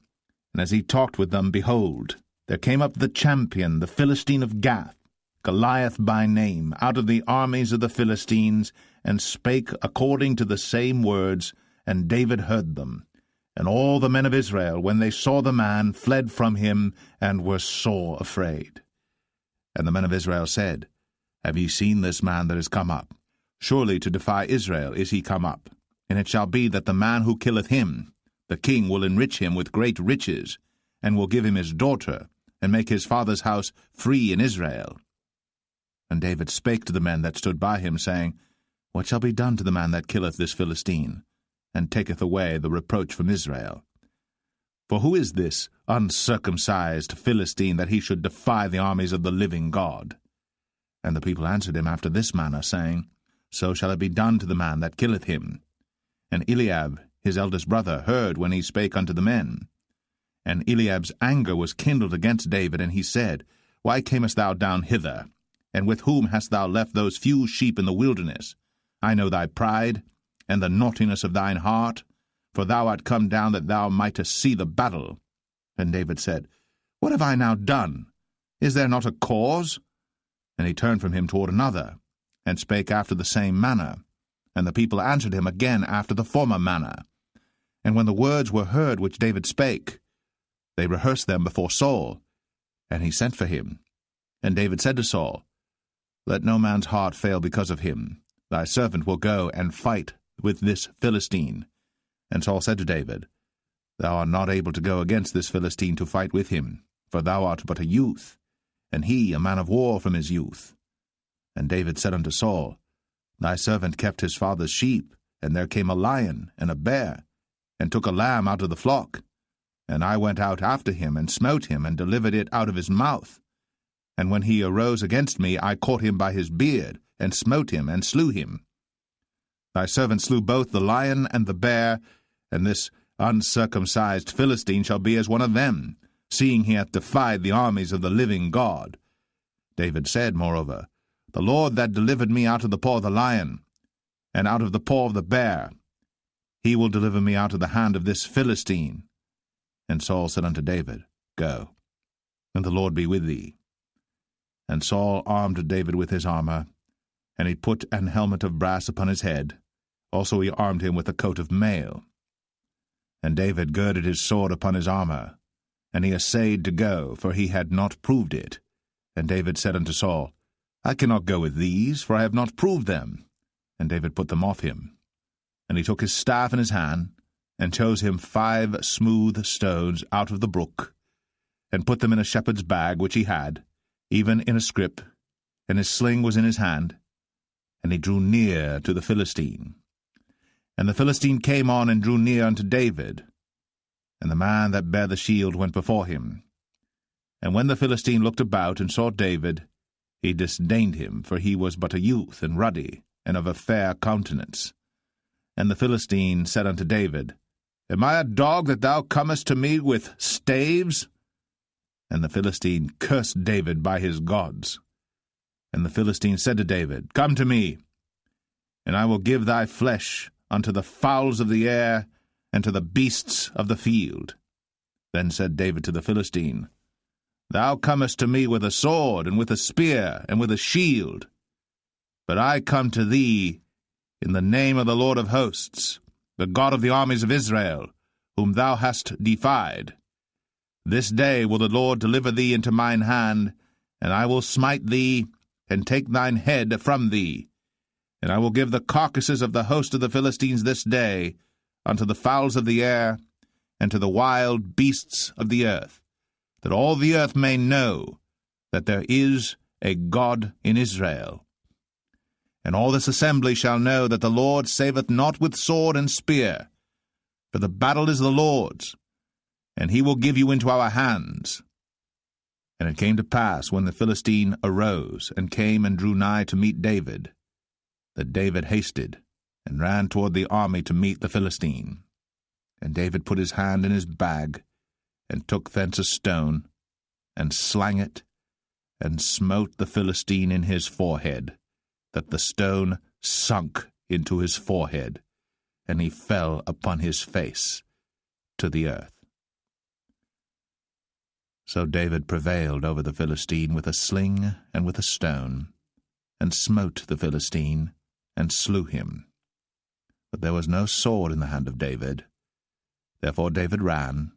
And as he talked with them, behold, there came up the champion, the Philistine of Gath, Goliath by name, out of the armies of the Philistines, and spake according to the same words, and David heard them. And all the men of Israel, when they saw the man, fled from him, and were sore afraid. And the men of Israel said, Have ye seen this man that is come up? Surely to defy Israel is he come up. And it shall be that the man who killeth him, the king will enrich him with great riches, and will give him his daughter, and make his father's house free in Israel. And David spake to the men that stood by him, saying, What shall be done to the man that killeth this Philistine, and taketh away the reproach from Israel? For who is this uncircumcised Philistine, that he should defy the armies of the living God? And the people answered him after this manner, saying, So shall it be done to the man that killeth him. And Eliab, his eldest brother, heard when he spake unto the men. And Eliab's anger was kindled against David, and he said, Why camest thou down hither? And with whom hast thou left those few sheep in the wilderness? I know thy pride, and the naughtiness of thine heart, for thou art come down that thou mightest see the battle. And David said, What have I now done? Is there not a cause? And he turned from him toward another, and spake after the same manner. And the people answered him again after the former manner. And when the words were heard which David spake, they rehearsed them before Saul, and he sent for him. And David said to Saul, Let no man's heart fail because of him. Thy servant will go and fight with this Philistine. And Saul said to David, Thou art not able to go against this Philistine to fight with him, for thou art but a youth, and he a man of war from his youth. And David said unto Saul, Thy servant kept his father's sheep, and there came a lion and a bear, and took a lamb out of the flock. And I went out after him, and smote him, and delivered it out of his mouth. And when he arose against me, I caught him by his beard, and smote him, and slew him. Thy servant slew both the lion and the bear, and this uncircumcised Philistine shall be as one of them, seeing he hath defied the armies of the living God. David said, moreover, The Lord that delivered me out of the paw of the lion, and out of the paw of the bear, he will deliver me out of the hand of this Philistine. And Saul said unto David, Go, and the Lord be with thee. And Saul armed David with his armor, and he put an helmet of brass upon his head. Also he armed him with a coat of mail. And David girded his sword upon his armor, and he essayed to go, for he had not proved it. And David said unto Saul, I cannot go with these, for I have not proved them. And David put them off him. And he took his staff in his hand, and chose him 5 smooth stones out of the brook, and put them in a shepherd's bag which he had, even in a scrip, and his sling was in his hand. And he drew near to the Philistine. And the Philistine came on and drew near unto David, and the man that bare the shield went before him. And when the Philistine looked about and saw David, he disdained him, for he was but a youth, and ruddy, and of a fair countenance. And the Philistine said unto David, Am I a dog that thou comest to me with staves? And the Philistine cursed David by his gods. And the Philistine said to David, Come to me. and I will give thy flesh unto the fowls of the air, and to the beasts of the field. Then said David to the Philistine, Thou comest to me with a sword, and with a spear, and with a shield. But I come to thee in the name of the Lord of hosts, the God of the armies of Israel, whom thou hast defied. This day will the Lord deliver thee into mine hand, and I will smite thee, and take thine head from thee. And I will give the carcasses of the host of the Philistines this day unto the fowls of the air, and to the wild beasts of the earth, that all the earth may know that there is a God in Israel. And all this assembly shall know that the Lord saveth not with sword and spear, for the battle is the Lord's, and he will give you into our hands. And it came to pass, when the Philistine arose, and came and drew nigh to meet David, that David hasted, and ran toward the army to meet the Philistine. And David put his hand in his bag, and took thence a stone, and slang it, and smote the Philistine in his forehead, that the stone sunk into his forehead, and he fell upon his face to the earth. So David prevailed over the Philistine with a sling and with a stone, and smote the Philistine, and slew him. But there was no sword in the hand of David. Therefore David ran,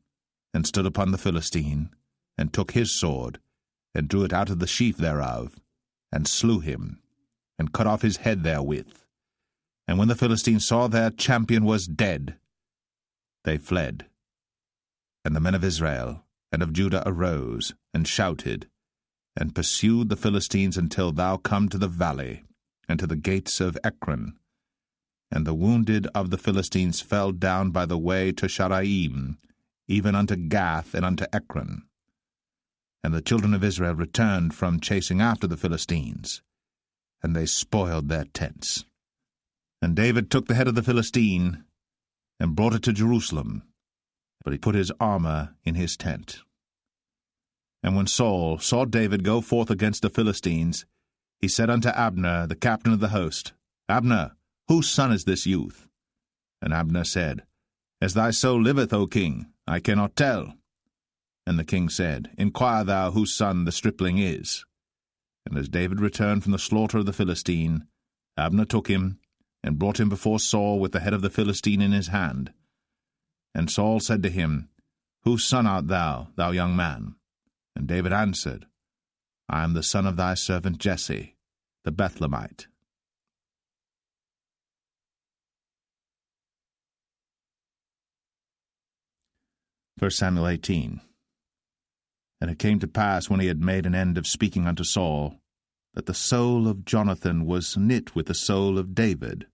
and stood upon the Philistine, and took his sword, and drew it out of the sheath thereof, and slew him, and cut off his head therewith. And when the Philistines saw their champion was dead, they fled. And the men of Israel and of Judah arose, and shouted, and pursued the Philistines until thou come to the valley, and to the gates of Ekron. And the wounded of the Philistines fell down by the way to Sharaim, even unto Gath and unto Ekron. And the children of Israel returned from chasing after the Philistines, and they spoiled their tents. And David took the head of the Philistine, and brought it to Jerusalem, but he put his armor in his tent. And when Saul saw David go forth against the Philistines, he said unto Abner, the captain of the host, Abner, whose son is this youth? And Abner said, As thy soul liveth, O king, I cannot tell. And the king said, Inquire thou whose son the stripling is. And as David returned from the slaughter of the Philistine, Abner took him, and brought him before Saul with the head of the Philistine in his hand. And Saul said to him, Whose son art thou, thou young man? And David answered, I am the son of thy servant Jesse, the Bethlehemite. 1 Samuel 18. And it came to pass, when he had made an end of speaking unto Saul, that the soul of Jonathan was knit with the soul of David,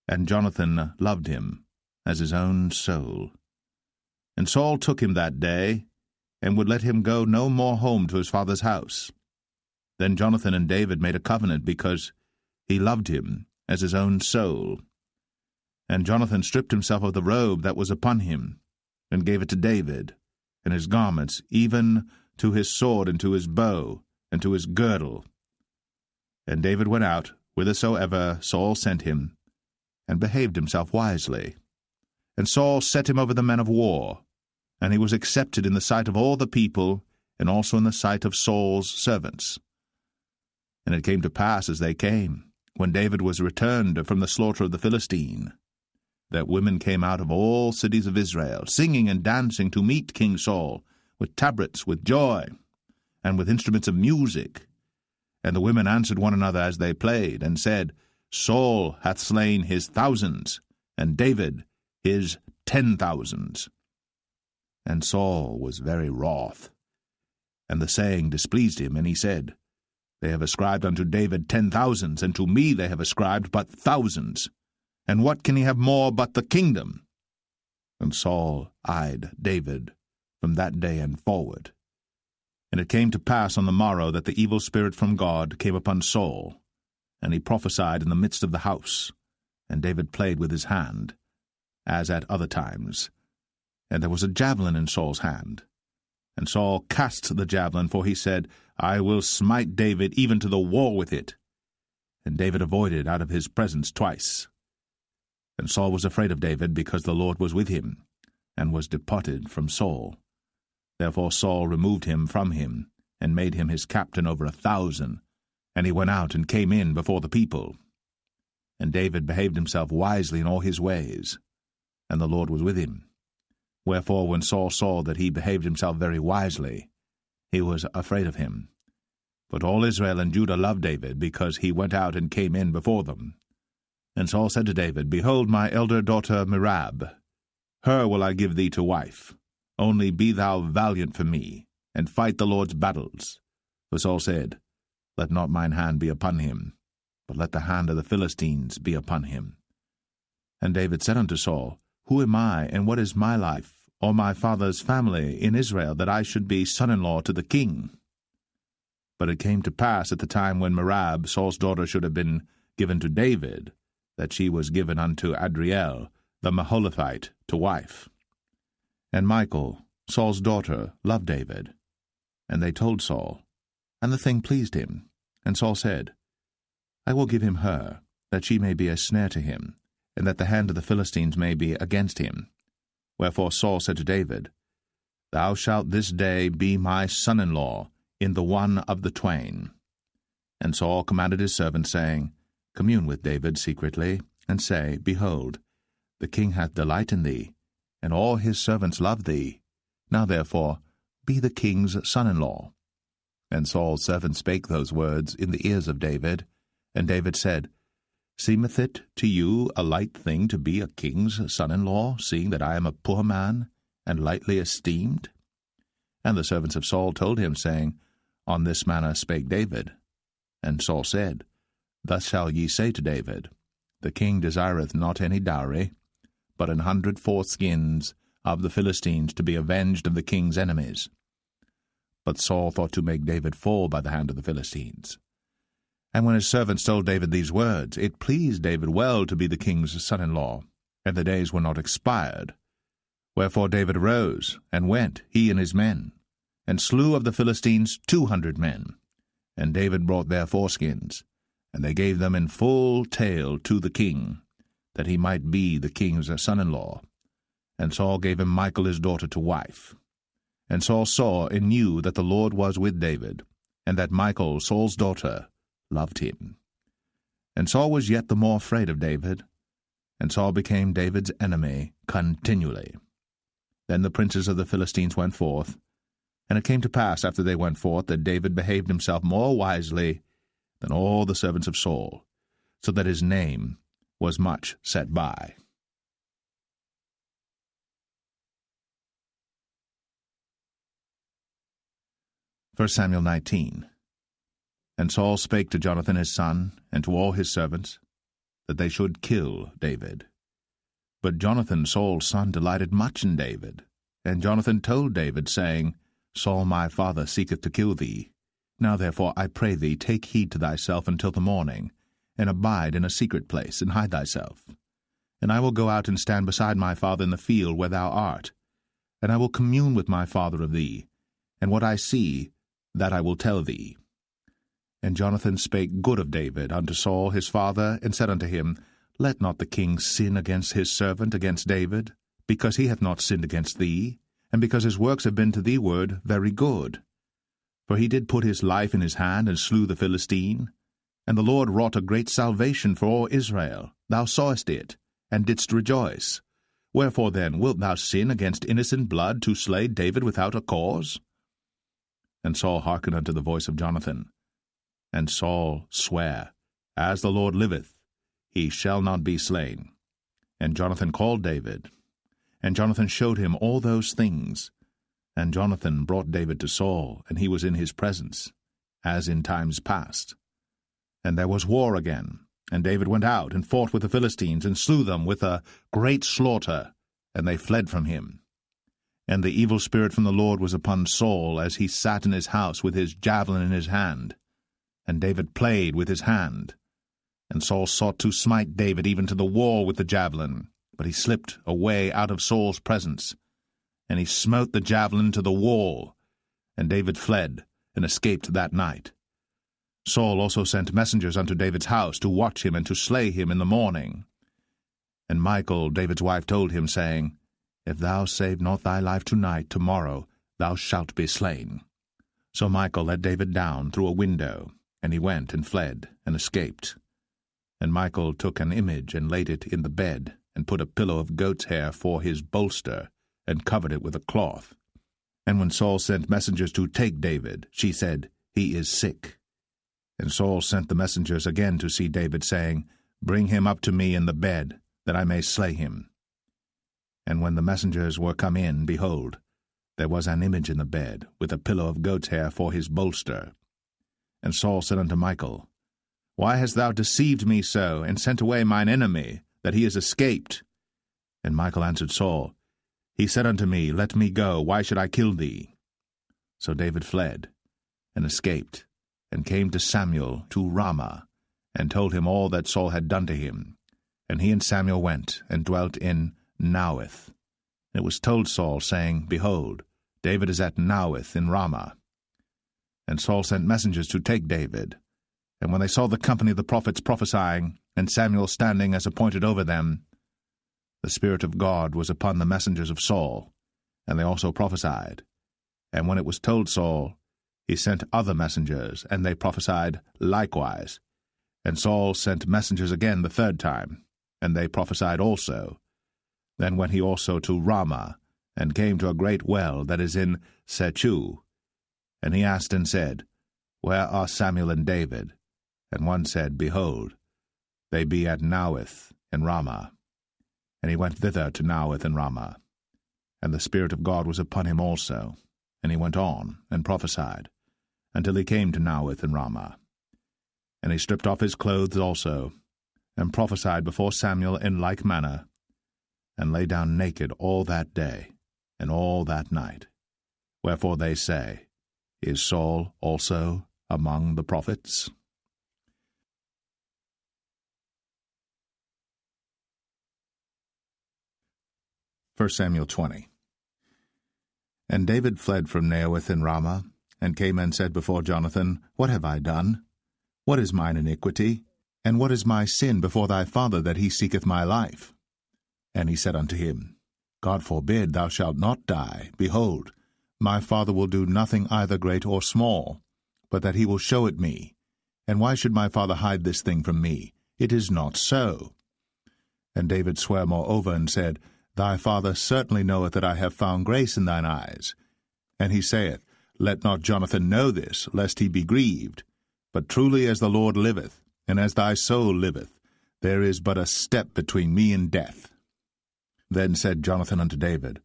and Jonathan loved him as his own soul. And Saul took him that day, and would let him go no more home to his father's house. Then Jonathan and David made a covenant, because he loved him as his own soul. And Jonathan stripped himself of the robe that was upon him, and gave it to David, and his garments, even to his sword, and to his bow, and to his girdle. And David went out whithersoever Saul sent him, and behaved himself wisely. And Saul set him over the men of war, and he was accepted in the sight of all the people, and also in the sight of Saul's servants. And it came to pass, as they came, when David was returned from the slaughter of the Philistine, that women came out of all cities of Israel, singing and dancing to meet King Saul, with tabrets, with joy, and with instruments of music. And the women answered one another as they played, and said, Saul hath slain his thousands, and David his 10,000s. And Saul was very wroth, and the saying displeased him, and he said, They have ascribed unto David 10,000s, and to me they have ascribed but thousands. And what can he have more but the kingdom? And Saul eyed David from that day and forward. And it came to pass on the morrow that the evil spirit from God came upon Saul, and he prophesied in the midst of the house. And David played with his hand, as at other times. And there was a javelin in Saul's hand. And Saul cast the javelin, for he said, I will smite David even to the wall with it. and David avoided out of his presence twice. And Saul was afraid of David, because the Lord was with him, and was departed from Saul. Therefore Saul removed him from him, and made him his captain over 1,000, and he went out and came in before the people. And David behaved himself wisely in all his ways, and the Lord was with him. Wherefore when Saul saw that he behaved himself very wisely, he was afraid of him. But all Israel and Judah loved David, because he went out and came in before them. And Saul said to David, Behold, my elder daughter Merab, her will I give thee to wife. Only be thou valiant for me, and fight the Lord's battles. For Saul said, Let not mine hand be upon him, but let the hand of the Philistines be upon him. And David said unto Saul, Who am I, and what is my life, or my father's family in Israel, that I should be son-in-law to the king? But it came to pass at the time when Merab, Saul's daughter, should have been given to David, that she was given unto Adriel, the Maholathite, to wife. And Michal, Saul's daughter, loved David. And they told Saul, and the thing pleased him. And Saul said, I will give him her, that she may be a snare to him, and that the hand of the Philistines may be against him. Wherefore Saul said to David, Thou shalt this day be my son-in-law in the one of the twain. And Saul commanded his servants, saying, Commune with David secretly, and say, Behold, the king hath delight in thee, and all his servants love thee. Now therefore be the king's son-in-law. And Saul's servant spake those words in the ears of David. And David said, Seemeth it to you a light thing to be a king's son-in-law, seeing that I am a poor man, and lightly esteemed? And the servants of Saul told him, saying, On this manner spake David. And Saul said, Thus shall ye say to David, The king desireth not any dowry, but 100 foreskins of the Philistines, to be avenged of the king's enemies. But Saul thought to make David fall by the hand of the Philistines. And when his servants told David these words, it pleased David well to be the king's son-in-law, and the days were not expired. Wherefore David arose, and went, he and his men, and slew of the Philistines 200 men. And David brought their foreskins, and they gave them in full tale to the king, that he might be the king's son-in-law. And Saul gave him Michal his daughter to wife. And Saul saw and knew that the Lord was with David, and that Michal, Saul's daughter, loved him. And Saul was yet the more afraid of David, and Saul became David's enemy continually. Then the princes of the Philistines went forth, and it came to pass after they went forth that David behaved himself more wisely than all the servants of Saul, so that his name was much set by. 1 Samuel 19. And Saul spake to Jonathan his son, and to all his servants, that they should kill David. But Jonathan Saul's son delighted much in David. And Jonathan told David, saying, Saul my father seeketh to kill thee. Now therefore I pray thee, take heed to thyself until the morning, and abide in a secret place, and hide thyself. And I will go out and stand beside my father in the field where thou art, and I will commune with my father of thee, and what I see, that I will tell thee. And Jonathan spake good of David unto Saul his father, and said unto him, Let not the king sin against his servant, against David, because he hath not sinned against thee, and because his works have been to thee ward very good. For he did put his life in his hand, and slew the Philistine. And the Lord wrought a great salvation for all Israel. Thou sawest it, and didst rejoice. Wherefore then wilt thou sin against innocent blood, to slay David without a cause? And Saul hearkened unto the voice of Jonathan. And Saul sware, As the Lord liveth, he shall not be slain. And Jonathan called David. And Jonathan showed him all those things. And Jonathan brought David to Saul, and he was in his presence, as in times past. And there was war again. And David went out, and fought with the Philistines, and slew them with a great slaughter, and they fled from him. And the evil spirit from the Lord was upon Saul, as he sat in his house with his javelin in his hand. And David played with his hand. And Saul sought to smite David even to the wall with the javelin, but he slipped away out of Saul's presence. And he smote the javelin to the wall, and David fled, and escaped that night. Saul also sent messengers unto David's house to watch him and to slay him in the morning. And Michal, David's wife, told him, saying, If thou save not thy life tonight, tomorrow thou shalt be slain. So Michal let David down through a window, and he went and fled, and escaped. And Michal took an image, and laid it in the bed, and put a pillow of goat's hair for his bolster, and covered it with a cloth. And when Saul sent messengers to take David, she said, He is sick. And Saul sent the messengers again to see David, saying, Bring him up to me in the bed, that I may slay him. And when the messengers were come in, behold, there was an image in the bed, with a pillow of goat's hair for his bolster. And Saul said unto Michal, Why hast thou deceived me so, and sent away mine enemy, that he is escaped? And Michal answered Saul, He said unto me, Let me go, why should I kill thee? So David fled, and escaped, and came to Samuel to Ramah, and told him all that Saul had done to him. And he and Samuel went, and dwelt in Naueth. And it was told Saul, saying, Behold, David is at Naueth in Ramah. And Saul sent messengers to take David. And when they saw the company of the prophets prophesying, and Samuel standing as appointed over them, the Spirit of God was upon the messengers of Saul, and they also prophesied. And when it was told Saul, he sent other messengers, and they prophesied likewise. And Saul sent messengers again the third time, and they prophesied also. Then went he also to Ramah, and came to a great well that is in Sechu. And he asked and said, Where are Samuel and David? And one said, Behold, they be at Naueth in Ramah. And he went thither to Naueth in Ramah. And the Spirit of God was upon him also. And he went on, and prophesied, until he came to Naueth in Ramah. And he stripped off his clothes also, and prophesied before Samuel in like manner, and lay down naked all that day, and all that night. Wherefore they say, Is Saul also among the prophets? 1 Samuel 20. And David fled from Naueth in Ramah, and came and said before Jonathan, What have I done? What is mine iniquity? And what is my sin before thy father, that he seeketh my life? And he said unto him, God forbid, thou shalt not die. Behold, my father will do nothing either great or small, but that he will show it me. And why should my father hide this thing from me? It is not so. And David sware moreover, and said, Thy father certainly knoweth that I have found grace in thine eyes. And he saith, Let not Jonathan know this, lest he be grieved. But truly as the Lord liveth, and as thy soul liveth, there is but a step between me and death. Then said Jonathan unto David,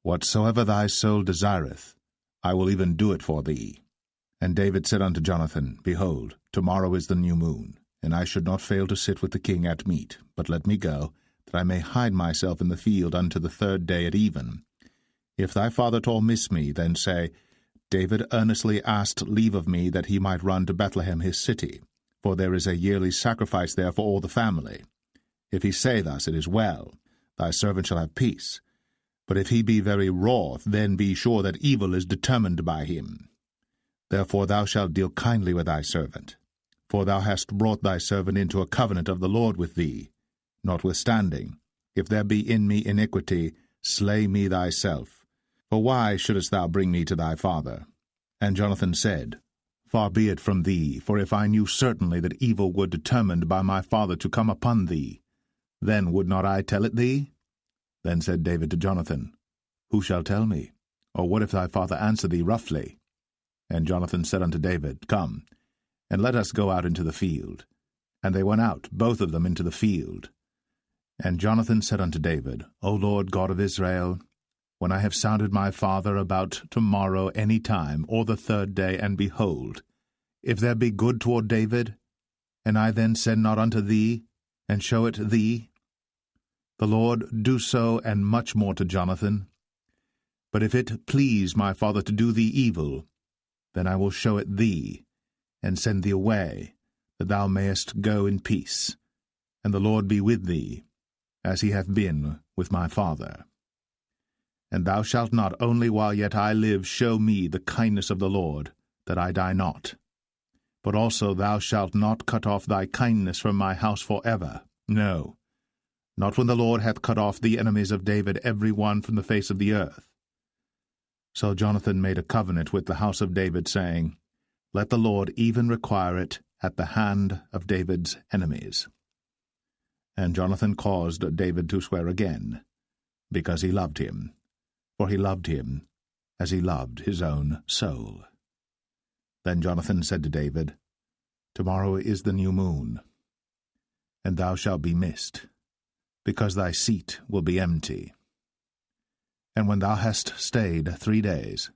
Whatsoever thy soul desireth, I will even do it for thee. And David said unto Jonathan, Behold, tomorrow is the new moon, and I should not fail to sit with the king at meat, but let me go, that I may hide myself in the field unto the third day at even. If thy father at all miss me, then say, David earnestly asked leave of me that he might run to Bethlehem his city, for there is a yearly sacrifice there for all the family. If he say thus, it is well, thy servant shall have peace. But if he be very wroth, then be sure that evil is determined by him. Therefore thou shalt deal kindly with thy servant, for thou hast brought thy servant into a covenant of the Lord with thee. Notwithstanding, if there be in me iniquity, slay me thyself. For why shouldest thou bring me to thy father? And Jonathan said, Far be it from thee, for if I knew certainly that evil were determined by my father to come upon thee, then would not I tell it thee? Then said David to Jonathan, Who shall tell me? Or what if thy father answer thee roughly? And Jonathan said unto David, Come, and let us go out into the field. And they went out, both of them, into the field. And Jonathan said unto David, O Lord God of Israel, when I have sounded my father about tomorrow any time, or the third day, and behold, if there be good toward David, and I then send not unto thee, and show it thee, the Lord do so, and much more to Jonathan. But if it please my father to do thee evil, then I will show it thee, and send thee away, that thou mayest go in peace, and the Lord be with thee, as he hath been with my father. And thou shalt not only while yet I live show me the kindness of the Lord, that I die not. but also thou shalt not cut off thy kindness from my house forever. No, not when the Lord hath cut off the enemies of David every one from the face of the earth. So Jonathan made a covenant with the house of David, saying, Let the Lord even require it at the hand of David's enemies. And Jonathan caused David to swear again, because he loved him, for he loved him as he loved his own soul. Then Jonathan said to David, Tomorrow is the new moon, and thou shalt be missed, because thy seat will be empty. And when thou hast stayed 3 days,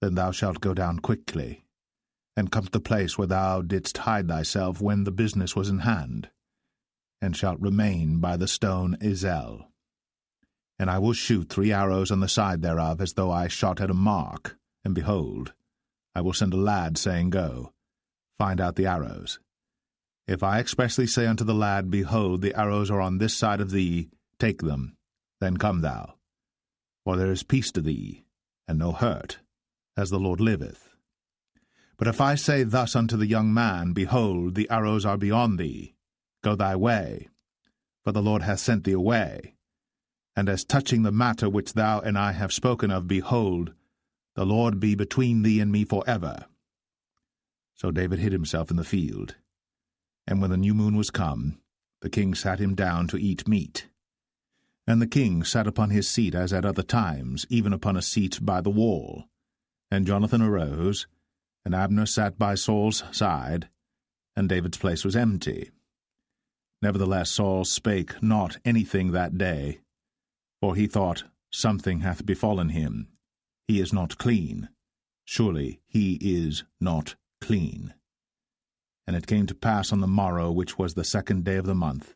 then thou shalt go down quickly, and come to the place where thou didst hide thyself when the business was in hand, and shalt remain by the stone Ezel. And I will shoot 3 arrows on the side thereof, as though I shot at a mark, and behold, I will send a lad, saying, Go, find out the arrows. If I expressly say unto the lad, Behold, the arrows are on this side of thee, take them, then come thou. For there is peace to thee, and no hurt, as the Lord liveth. But if I say thus unto the young man, Behold, the arrows are beyond thee, go thy way, for the Lord hath sent thee away. And as touching the matter which thou and I have spoken of, behold, the Lord be between thee and me forever. So David hid himself in the field. And when the new moon was come, the king sat him down to eat meat. And the king sat upon his seat as at other times, even upon a seat by the wall. And Jonathan arose, and Abner sat by Saul's side, and David's place was empty. Nevertheless Saul spake not anything that day, for he thought, Something hath befallen him. He is not clean. Surely he is not clean. And it came to pass on the morrow, which was the 2nd day of the month,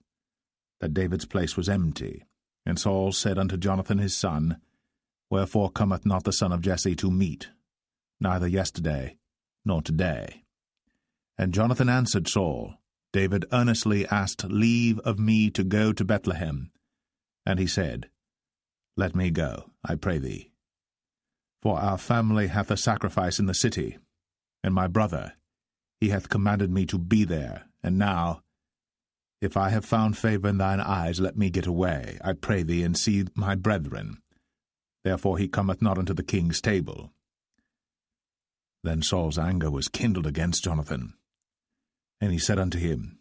that David's place was empty. And Saul said unto Jonathan his son, Wherefore cometh not the son of Jesse to meat, neither yesterday nor today? And Jonathan answered Saul, David earnestly asked leave of me to go to Bethlehem. And he said, Let me go, I pray thee. For our family hath a sacrifice in the city, and my brother, he hath commanded me to be there. And now, if I have found favour in thine eyes, let me get away, I pray thee, and see my brethren. Therefore he cometh not unto the king's table. Then Saul's anger was kindled against Jonathan. And he said unto him,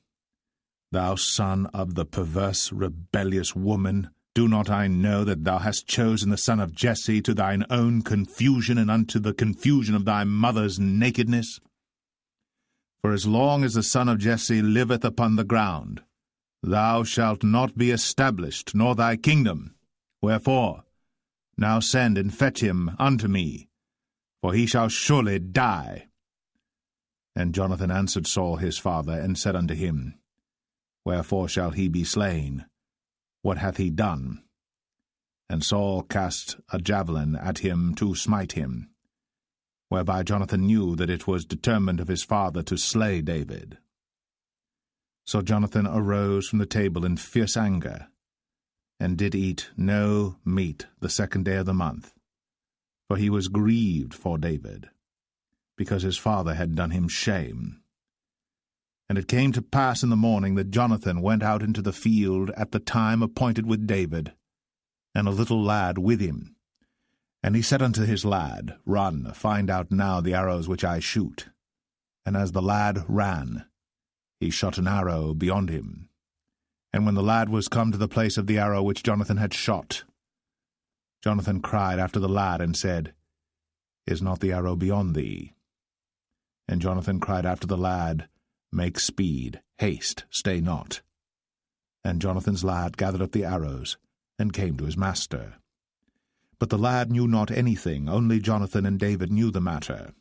Thou son of the perverse, rebellious woman, do not I know that thou hast chosen the son of Jesse to thine own confusion, and unto the confusion of thy mother's nakedness? For as long as the son of Jesse liveth upon the ground, thou shalt not be established, nor thy kingdom. Wherefore, now send and fetch him unto me, for he shall surely die. And Jonathan answered Saul his father, and said unto him, Wherefore shall he be slain? What hath he done? And Saul cast a javelin at him to smite him, whereby Jonathan knew that it was determined of his father to slay David. So Jonathan arose from the table in fierce anger, and did eat no meat the 2nd day of the month, for he was grieved for David, because his father had done him shame. And it came to pass in the morning that Jonathan went out into the field at the time appointed with David, and a little lad with him. And he said unto his lad, Run, find out now the arrows which I shoot. And as the lad ran, he shot an arrow beyond him. And when the lad was come to the place of the arrow which Jonathan had shot, Jonathan cried after the lad, and said, Is not the arrow beyond thee? And Jonathan cried after the lad, Make speed, haste, stay not. And Jonathan's lad gathered up the arrows, and came to his master. But the lad knew not anything, only Jonathan and David knew the matter.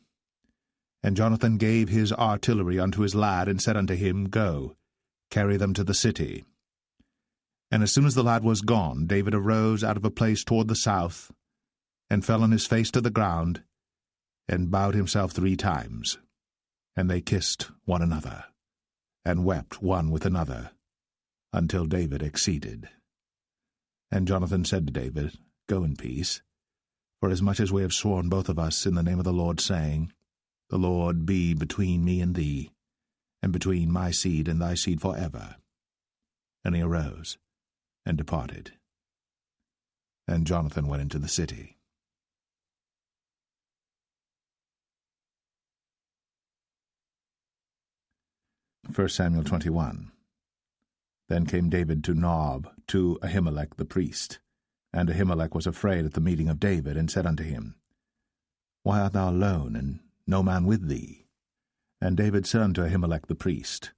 And Jonathan gave his artillery unto his lad, and said unto him, Go, carry them to the city. And as soon as the lad was gone, David arose out of a place toward the south, and fell on his face to the ground, and bowed himself 3 times. And they kissed one another, and wept one with another, until David exceeded. And Jonathan said to David, Go in peace, for as much as we have sworn both of us in the name of the Lord, saying, The Lord be between me and thee, and between my seed and thy seed forever. And he arose and departed. And Jonathan went into the city. First Samuel 21. Then came David to Nob, to Ahimelech the priest. And Ahimelech was afraid at the meeting of David, and said unto him, Why art thou alone, and no man with thee? And David said unto Ahimelech the priest,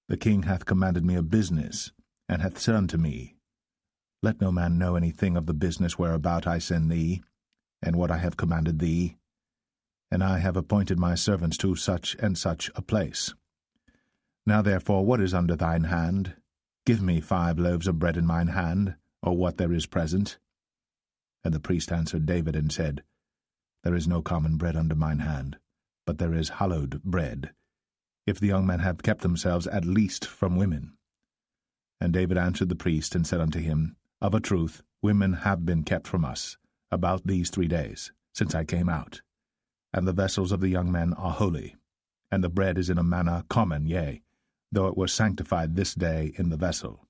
The king hath commanded me a business, and hath said unto me, Let no man know anything of the business whereabout I send thee, and what I have commanded thee. And I have appointed my servants to such and such a place. Now therefore, what is under thine hand? Give me 5 loaves of bread in mine hand, or what there is present. And the priest answered David and said, There is no common bread under mine hand, but there is hallowed bread, if the young men have kept themselves at least from women. And David answered the priest and said unto him, Of a truth, women have been kept from us about these 3 days, since I came out. And the vessels of the young men are holy, and the bread is in a manner common, yea, though it were sanctified this day in the vessel.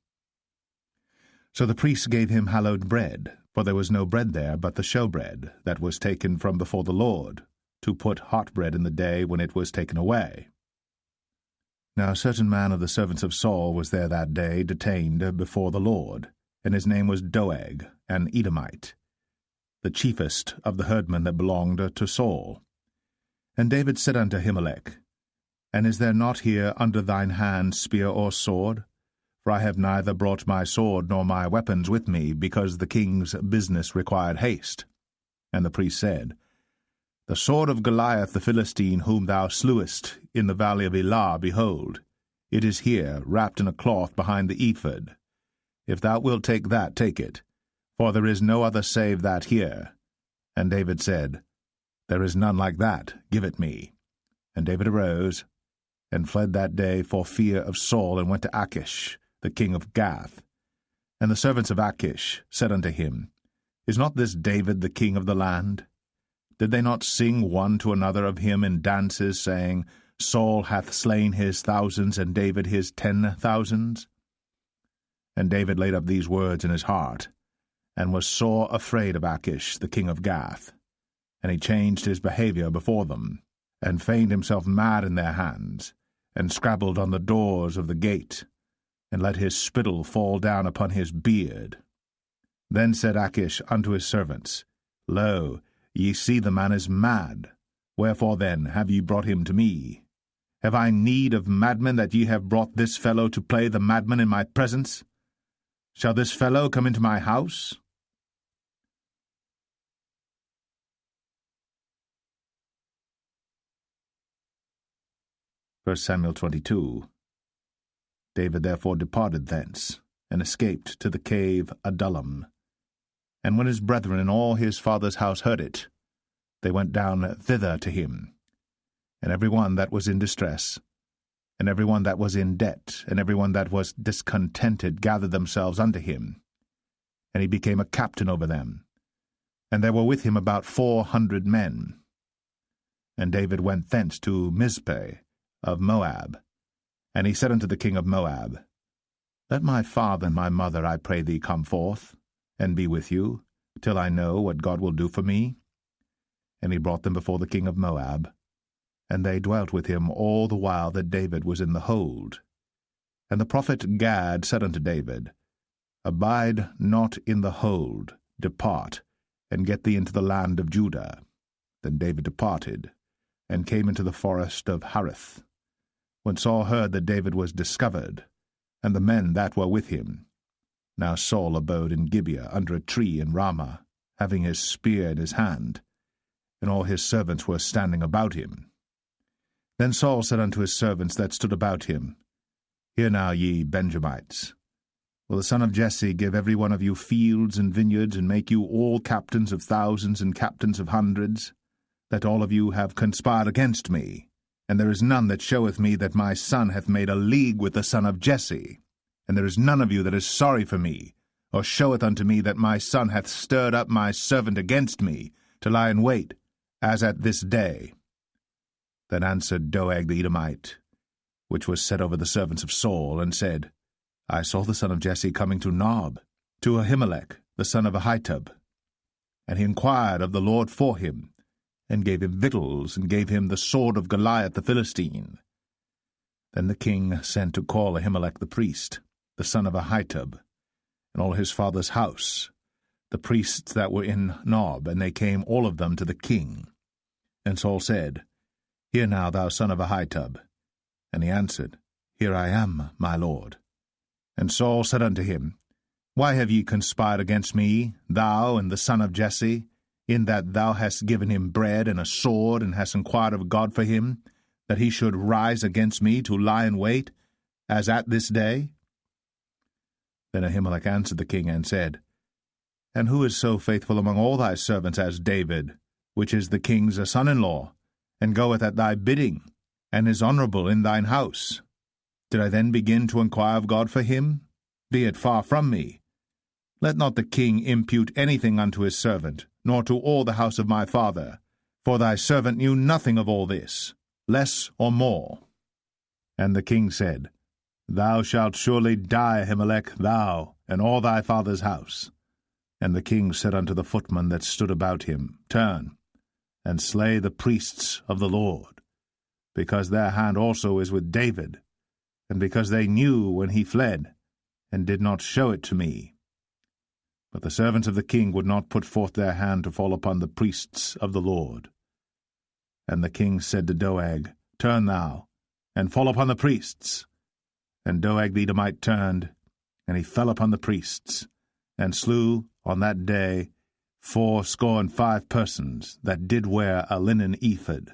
So the priest gave him hallowed bread, for there was no bread there but the showbread that was taken from before the Lord, to put hot bread in the day when it was taken away. Now a certain man of the servants of Saul was there that day detained before the Lord, and his name was Doeg, an Edomite, the chiefest of the herdmen that belonged to Saul. And David said unto Ahimelech, And is there not here under thine hand spear or sword? For I have neither brought my sword nor my weapons with me, because the king's business required haste. And the priest said, The sword of Goliath the Philistine, whom thou slewest in the valley of Elah, behold, it is here, wrapped in a cloth behind the ephod. If thou wilt take that, take it, for there is no other save that here. And David said, There is none like that, give it me. And David arose, and fled that day for fear of Saul, and went to Achish, the king of Gath. And the servants of Achish said unto him, Is not this David the king of the land? Did they not sing one to another of him in dances, saying, Saul hath slain his thousands, and David his 10,000s? And David laid up these words in his heart, and was sore afraid of Achish, the king of Gath. And he changed his behavior before them, and feigned himself mad in their hands, and scrabbled on the doors of the gate, and let his spittle fall down upon his beard. Then said Achish unto his servants, Lo, ye see the man is mad. Wherefore then have ye brought him to me? Have I need of madmen, that ye have brought this fellow to play the madman in my presence? Shall this fellow come into my house? First Samuel 22. David therefore departed thence, and escaped to the cave Adullam. And when his brethren and all his father's house heard it, they went down thither to him. And every one that was in distress, and every one that was in debt, and every one that was discontented gathered themselves unto him. And he became a captain over them. And there were with him about 400 men. And David went thence to Mizpeh of Moab. And he said unto the king of Moab, Let my father and my mother, I pray thee, come forth, and be with you, till I know what God will do for me. And he brought them before the king of Moab, and they dwelt with him all the while that David was in the hold. And the prophet Gad said unto David, Abide not in the hold, depart, and get thee into the land of Judah. Then David departed, and came into the forest of Hareth. When Saul heard that David was discovered, and the men that were with him. Now Saul abode in Gibeah under a tree in Ramah, having his spear in his hand, and all his servants were standing about him. Then Saul said unto his servants that stood about him, Hear now, ye Benjamites, will the son of Jesse give every one of you fields and vineyards, and make you all captains of thousands and captains of hundreds, that all of you have conspired against me? And there is none that showeth me that my son hath made a league with the son of Jesse. And there is none of you that is sorry for me, or showeth unto me that my son hath stirred up my servant against me, to lie in wait, as at this day. Then answered Doeg the Edomite, which was set over the servants of Saul, and said, I saw the son of Jesse coming to Nob, to Ahimelech, the son of Ahitub. And he inquired of the Lord for him, and gave him victuals, and gave him the sword of Goliath the Philistine. Then the king sent to call Ahimelech the priest, the son of Ahitub, and all his father's house, the priests that were in Nob, and they came all of them to the king. And Saul said, Hear now, thou son of Ahitub. And he answered, Here I am, my lord. And Saul said unto him, Why have ye conspired against me, thou and the son of Jesse, in that thou hast given him bread and a sword, and hast inquired of God for him, that he should rise against me to lie in wait, as at this day? Then Ahimelech answered the king, and said, And who is so faithful among all thy servants as David, which is the king's son-in-law, and goeth at thy bidding, and is honourable in thine house? Did I then begin to inquire of God for him? Be it far from me. Let not the king impute anything unto his servant, nor to all the house of my father, for thy servant knew nothing of all this, less or more. And the king said, Thou shalt surely die, Ahimelech, thou, and all thy father's house. And the king said unto the footmen that stood about him, Turn, and slay the priests of the Lord, because their hand also is with David, and because they knew when he fled, and did not show it to me. But the servants of the king would not put forth their hand to fall upon the priests of the Lord. And the king said to Doeg, Turn thou, and fall upon the priests. And Doeg the Edomite turned, and he fell upon the priests, and slew on that day fourscore persons that did wear a linen ephod.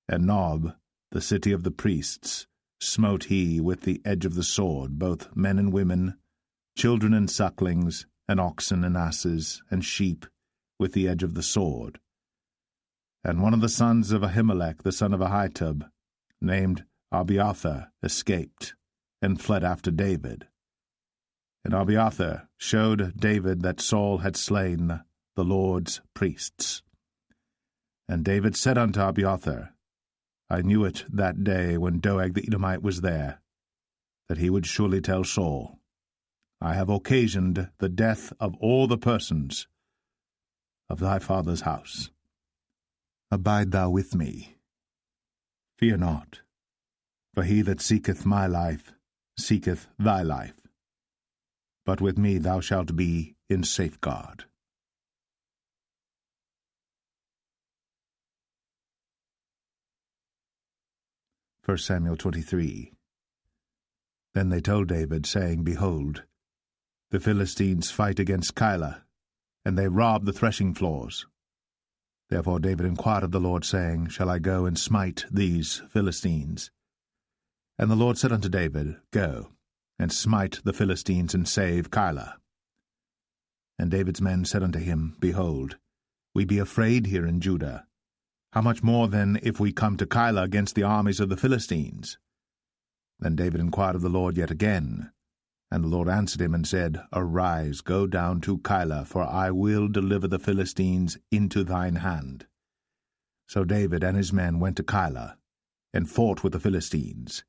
And Nob, the city of the priests, smote he with the edge of the sword both men and women, children and sucklings, and oxen and asses, and sheep, with the edge of the sword. And one of the sons of Ahimelech, the son of Ahitub, named Abiathar, escaped, and fled after David. And Abiathar showed David that Saul had slain the Lord's priests. And David said unto Abiathar, I knew it that day when Doeg the Edomite was there, that he would surely tell Saul, I have occasioned the death of all the persons of thy father's house. Abide thou with me. Fear not, for he that seeketh my life seeketh thy life. But with me thou shalt be in safeguard. 1 Samuel 23. Then they told David, saying, Behold, the Philistines fight against Keilah, and they rob the threshing floors. Therefore David inquired of the Lord, saying, Shall I go and smite these Philistines? And the Lord said unto David, Go, and smite the Philistines, and save Keilah. And David's men said unto him, Behold, we be afraid here in Judah. How much more then if we come to Keilah against the armies of the Philistines? Then David inquired of the Lord yet again. And the Lord answered him and said, Arise, go down to Keilah, for I will deliver the Philistines into thine hand. So David and his men went to Keilah, and fought with the Philistines,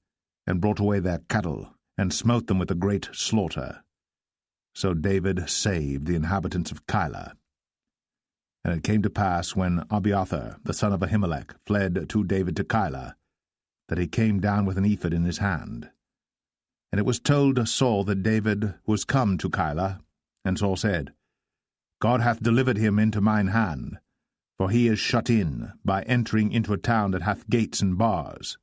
and brought away their cattle, and smote them with a great slaughter. So David saved the inhabitants of Keilah. And it came to pass, when Abiathar, the son of Ahimelech, fled to David to Keilah, that he came down with an ephod in his hand. And it was told Saul that David was come to Keilah, and Saul said, God hath delivered him into mine hand, for he is shut in, by entering into a town that hath gates and bars.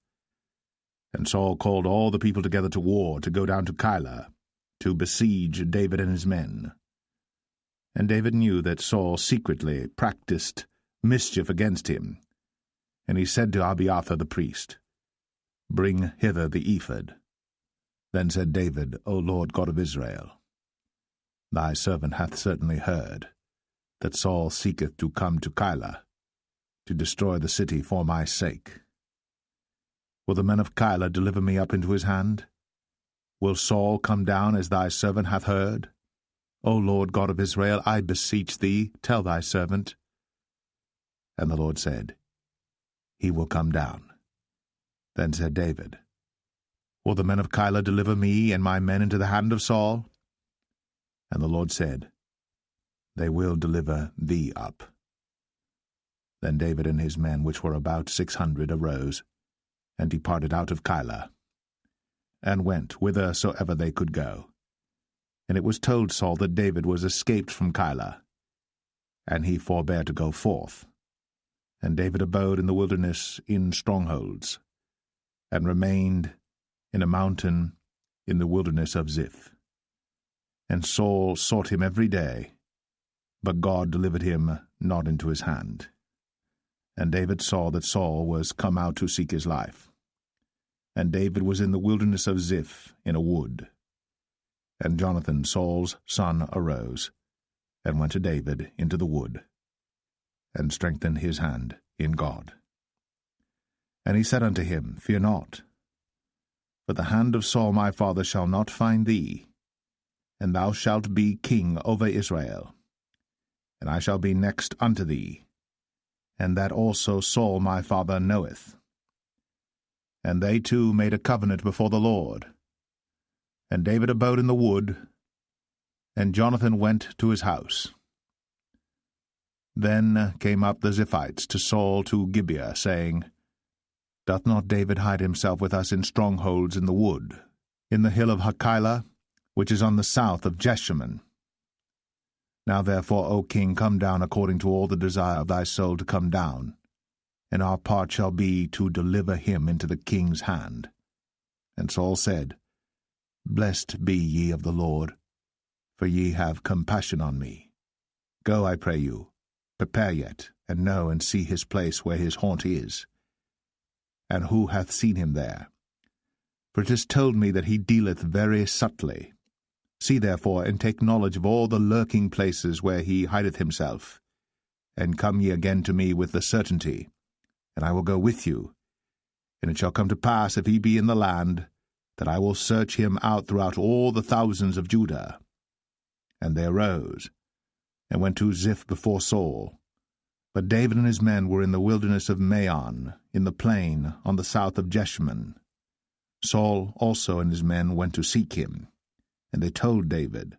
And Saul called all the people together to war, to go down to Keilah, to besiege David and his men. And David knew that Saul secretly practiced mischief against him. And he said to Abiathar the priest, Bring hither the ephod. Then said David, O Lord God of Israel, thy servant hath certainly heard that Saul seeketh to come to Keilah, to destroy the city for my sake. Will the men of Keilah deliver me up into his hand? Will Saul come down as thy servant hath heard? O Lord God of Israel, I beseech thee, tell thy servant. And the Lord said, he will come down. Then said David, Will the men of Keilah deliver me and my men into the hand of Saul? And the Lord said, They will deliver thee up. Then David and his men, which were about 600, arose, and departed out of Keilah, and went whithersoever they could go. And it was told Saul that David was escaped from Keilah, and he forbare to go forth. And David abode in the wilderness in strongholds, and remained in a mountain in the wilderness of Ziph. And Saul sought him every day, but God delivered him not into his hand. And David saw that Saul was come out to seek his life. And David was in the wilderness of Ziph in a wood. And Jonathan, Saul's son, arose, and went to David into the wood, and strengthened his hand in God. And he said unto him, Fear not, for the hand of Saul my father shall not find thee, and thou shalt be king over Israel. And I shall be next unto thee, and that also Saul my father knoweth. And they two made a covenant before the Lord. And David abode in the wood, and Jonathan went to his house. Then came up the Ziphites to Saul to Gibeah, saying, Doth not David hide himself with us in strongholds in the wood, in the hill of Hachilah, which is on the south of Jeshimon? Now therefore, O king, come down according to all the desire of thy soul to come down, and our part shall be to deliver him into the king's hand. And Saul said, Blessed be ye of the Lord, for ye have compassion on me. Go, I pray you, prepare yet, and know and see his place where his haunt is, and who hath seen him there. For it is told me that he dealeth very subtly. See therefore, and take knowledge of all the lurking places where he hideth himself, and come ye again to me with the certainty, and I will go with you. And it shall come to pass, if he be in the land, that I will search him out throughout all the thousands of Judah. And they arose, and went to Ziph before Saul. But David and his men were in the wilderness of Maon, in the plain, on the south of Jeshimon. Saul also and his men went to seek him, and they told David,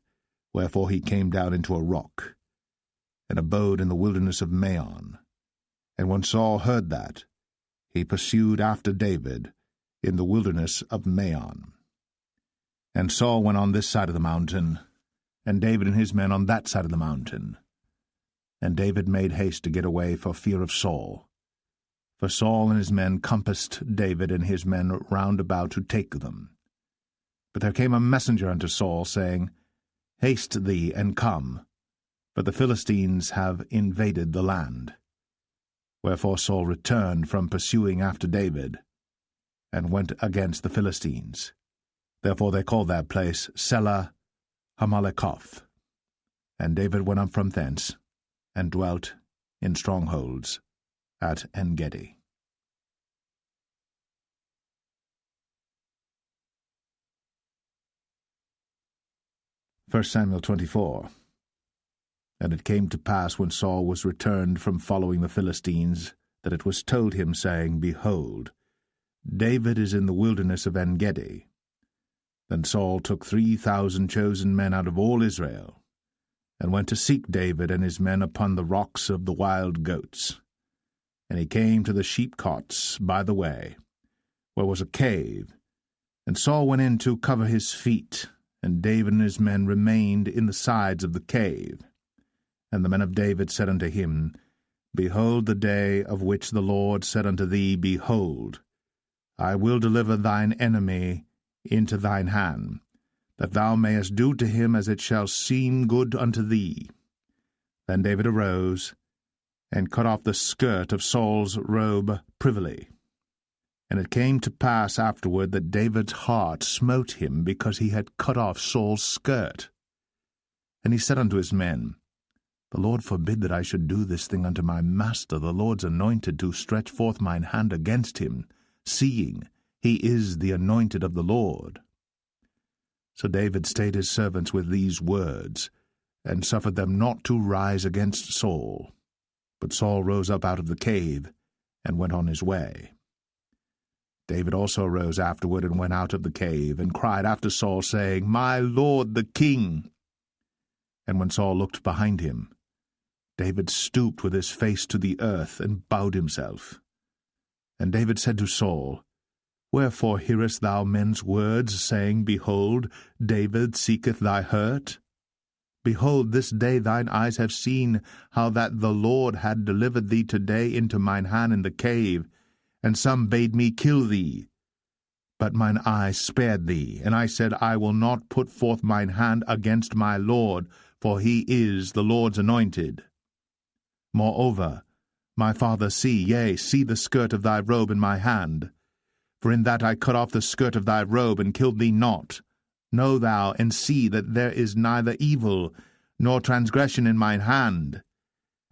wherefore he came down into a rock, and abode in the wilderness of Maon. And when Saul heard that, he pursued after David in the wilderness of Maon. And Saul went on this side of the mountain, and David and his men on that side of the mountain. And David made haste to get away for fear of Saul. For Saul and his men compassed David and his men round about to take them. But there came a messenger unto Saul, saying, Haste thee, and come, for the Philistines have invaded the land. Wherefore Saul returned from pursuing after David, and went against the Philistines. Therefore they called that place Selah Hamalekoth. And David went up from thence, and dwelt in strongholds at En-gedi. 1 Samuel 24. And it came to pass, when Saul was returned from following the Philistines, that it was told him, saying, Behold, David is in the wilderness of En-gedi. Then Saul took 3,000 chosen men out of all Israel, and went to seek David and his men upon the rocks of the wild goats. And he came to the sheepcots by the way, where was a cave. And Saul went in to cover his feet, and David and his men remained in the sides of the cave. And the men of David said unto him, Behold the day of which the Lord said unto thee, Behold, I will deliver thine enemy into thine hand, that thou mayest do to him as it shall seem good unto thee. Then David arose, and cut off the skirt of Saul's robe privily. And it came to pass afterward that David's heart smote him, because he had cut off Saul's skirt. And he said unto his men, The Lord forbid that I should do this thing unto my master, the Lord's anointed, to stretch forth mine hand against him, seeing he is the anointed of the Lord. So David stayed his servants with these words, and suffered them not to rise against Saul. But Saul rose up out of the cave, and went on his way. David also arose afterward and went out of the cave, and cried after Saul, saying, My lord the king. And when Saul looked behind him, David stooped with his face to the earth, and bowed himself. And David said to Saul, Wherefore hearest thou men's words, saying, Behold, David seeketh thy hurt? Behold, this day thine eyes have seen how that the Lord had delivered thee today into mine hand in the cave, and some bade me kill thee. But mine eye spared thee, and I said, I will not put forth mine hand against my Lord, for he is the Lord's anointed. Moreover, my father, see the skirt of thy robe in my hand. For in that I cut off the skirt of thy robe, and killed thee not. Know thou, and see that there is neither evil nor transgression in mine hand,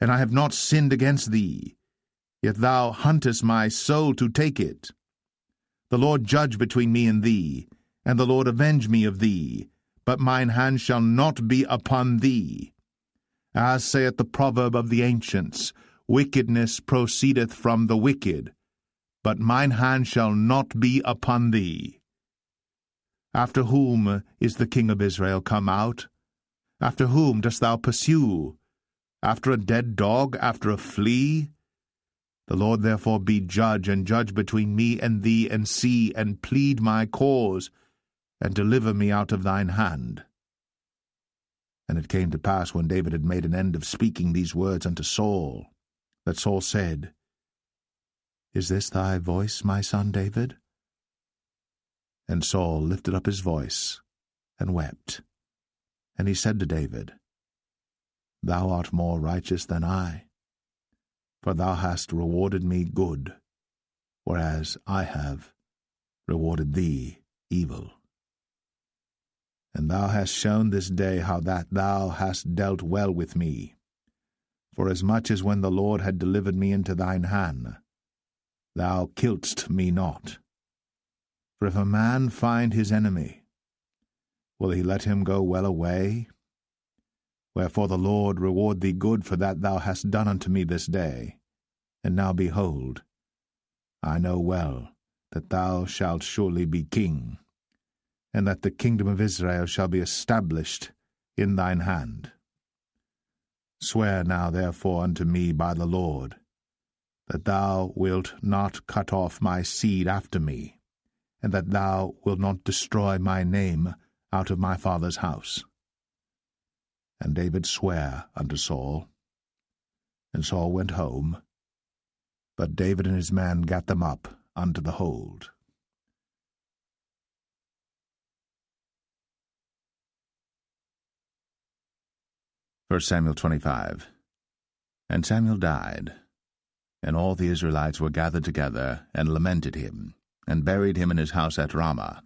and I have not sinned against thee. Yet thou huntest my soul to take it. The Lord judge between me and thee, and the Lord avenge me of thee, but mine hand shall not be upon thee. As saith the proverb of the ancients, Wickedness proceedeth from the wicked, but mine hand shall not be upon thee. After whom is the king of Israel come out? After whom dost thou pursue? After a dead dog, after a flea? The Lord therefore be judge, and judge between me and thee, and see, and plead my cause, and deliver me out of thine hand. And it came to pass, when David had made an end of speaking these words unto Saul, that Saul said, Is this thy voice, my son David? And Saul lifted up his voice, and wept. And he said to David, Thou art more righteous than I, for thou hast rewarded me good, whereas I have rewarded thee evil. And thou hast shown this day how that thou hast dealt well with me, forasmuch as when the Lord had delivered me into thine hand, thou killedst me not. For if a man find his enemy, will he let him go well away? Wherefore the Lord reward thee good for that thou hast done unto me this day. And now behold, I know well that thou shalt surely be king, and that the kingdom of Israel shall be established in thine hand. Swear now therefore unto me by the Lord, that thou wilt not cut off my seed after me, and that thou wilt not destroy my name out of my father's house. And David sware unto Saul. And Saul went home, but David and his men gat them up unto the hold. 1 Samuel 25. And Samuel died, and all the Israelites were gathered together, and lamented him, and buried him in his house at Ramah.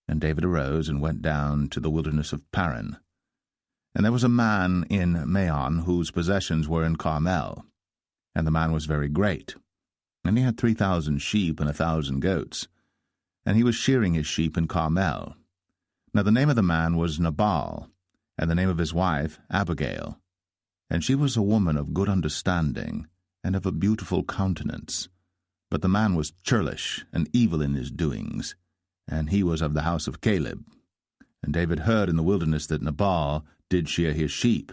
And David arose, and went down to the wilderness of Paran. And there was a man in Maon, whose possessions were in Carmel. And the man was very great. And he had 3,000 sheep and 1,000 goats. And he was shearing his sheep in Carmel. Now the name of the man was Nabal, and the name of his wife Abigail. And she was a woman of good understanding, and of a beautiful countenance. But the man was churlish, and evil in his doings, and he was of the house of Caleb. And David heard in the wilderness that Nabal did shear his sheep.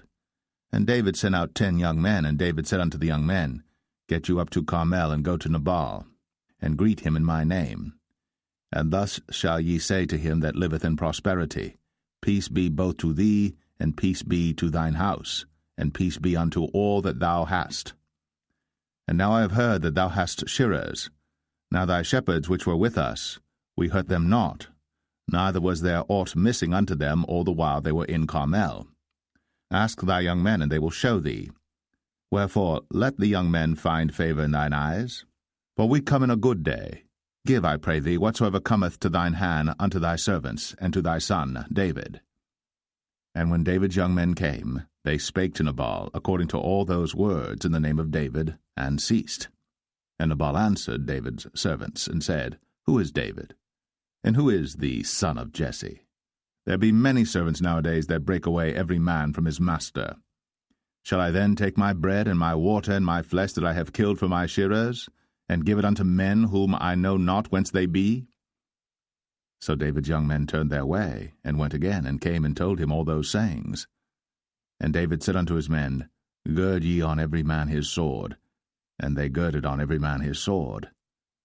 And David sent out 10 young men, and David said unto the young men, Get you up to Carmel, and go to Nabal, and greet him in my name. And thus shall ye say to him that liveth in prosperity, Peace be both to thee, and peace be to thine house, and peace be unto all that thou hast. And now I have heard that thou hast shearers. Now thy shepherds which were with us, we hurt them not, neither was there aught missing unto them all the while they were in Carmel. Ask thy young men, and they will show thee. Wherefore let the young men find favour in thine eyes. For we come in a good day. Give, I pray thee, whatsoever cometh to thine hand unto thy servants, and to thy son David. And when David's young men came, they spake to Nabal according to all those words in the name of David, and ceased. And Nabal answered David's servants, and said, Who is David? And who is the son of Jesse? There be many servants nowadays that break away every man from his master. Shall I then take my bread and my water and my flesh that I have killed for my shearers, and give it unto men whom I know not whence they be? So David's young men turned their way, and went again, and came and told him all those sayings. And David said unto his men, Gird ye on every man his sword. And they girded on every man his sword.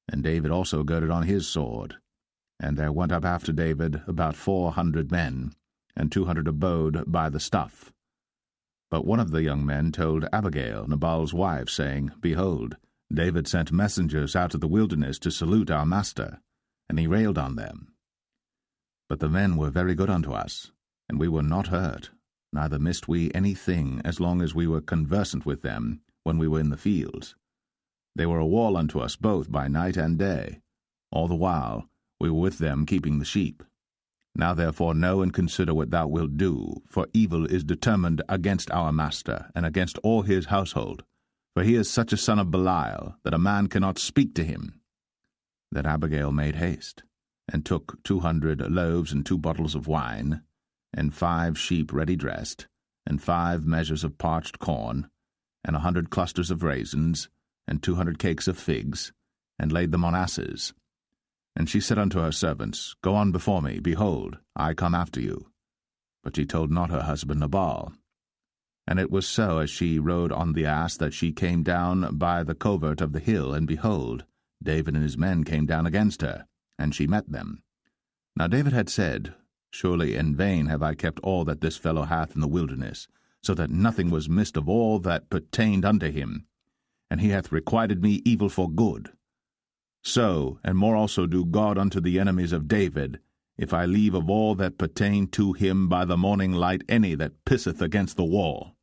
And David also girded on his sword. And there went up after David about 400 men, and 200 abode by the stuff. But one of the young men told Abigail, Nabal's wife, saying, Behold, David sent messengers out of the wilderness to salute our master, and he railed on them. But the men were very good unto us, and we were not hurt, neither missed we any thing as long as we were conversant with them when we were in the fields. They were a wall unto us both by night and day. All the while we were with them keeping the sheep. Now therefore know and consider what thou wilt do, for evil is determined against our master, and against all his household. For he is such a son of Belial, that a man cannot speak to him. Then Abigail made haste, and took 200 loaves and 2 bottles of wine, and 5 sheep ready dressed, and 5 measures of parched corn, and 100 clusters of raisins, and 200 cakes of figs, and laid them on asses. And she said unto her servants, Go on before me, behold, I come after you. But she told not her husband Nabal. And it was so, as she rode on the ass, that she came down by the covert of the hill, and behold, David and his men came down against her, and she met them. Now David had said, Surely in vain have I kept all that this fellow hath in the wilderness, so that nothing was missed of all that pertained unto him, and he hath requited me evil for good. So, and more also do God unto the enemies of David, if I leave of all that pertain to him by the morning light any that pisseth against the wall.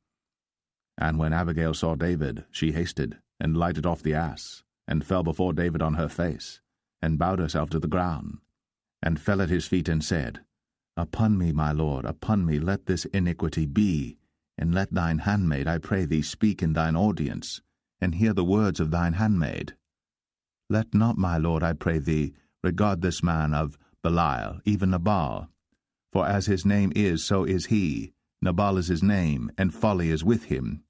And when Abigail saw David, she hasted, and lighted off the ass, and fell before David on her face, and bowed herself to the ground, and fell at his feet, and said, Upon me, my lord, upon me let this iniquity be, and let thine handmaid, I pray thee, speak in thine audience, and hear the words of thine handmaid. Let not, my lord, I pray thee, regard this man of Belial, even Nabal. For as his name is, so is he. Nabal is his name, and folly is with him.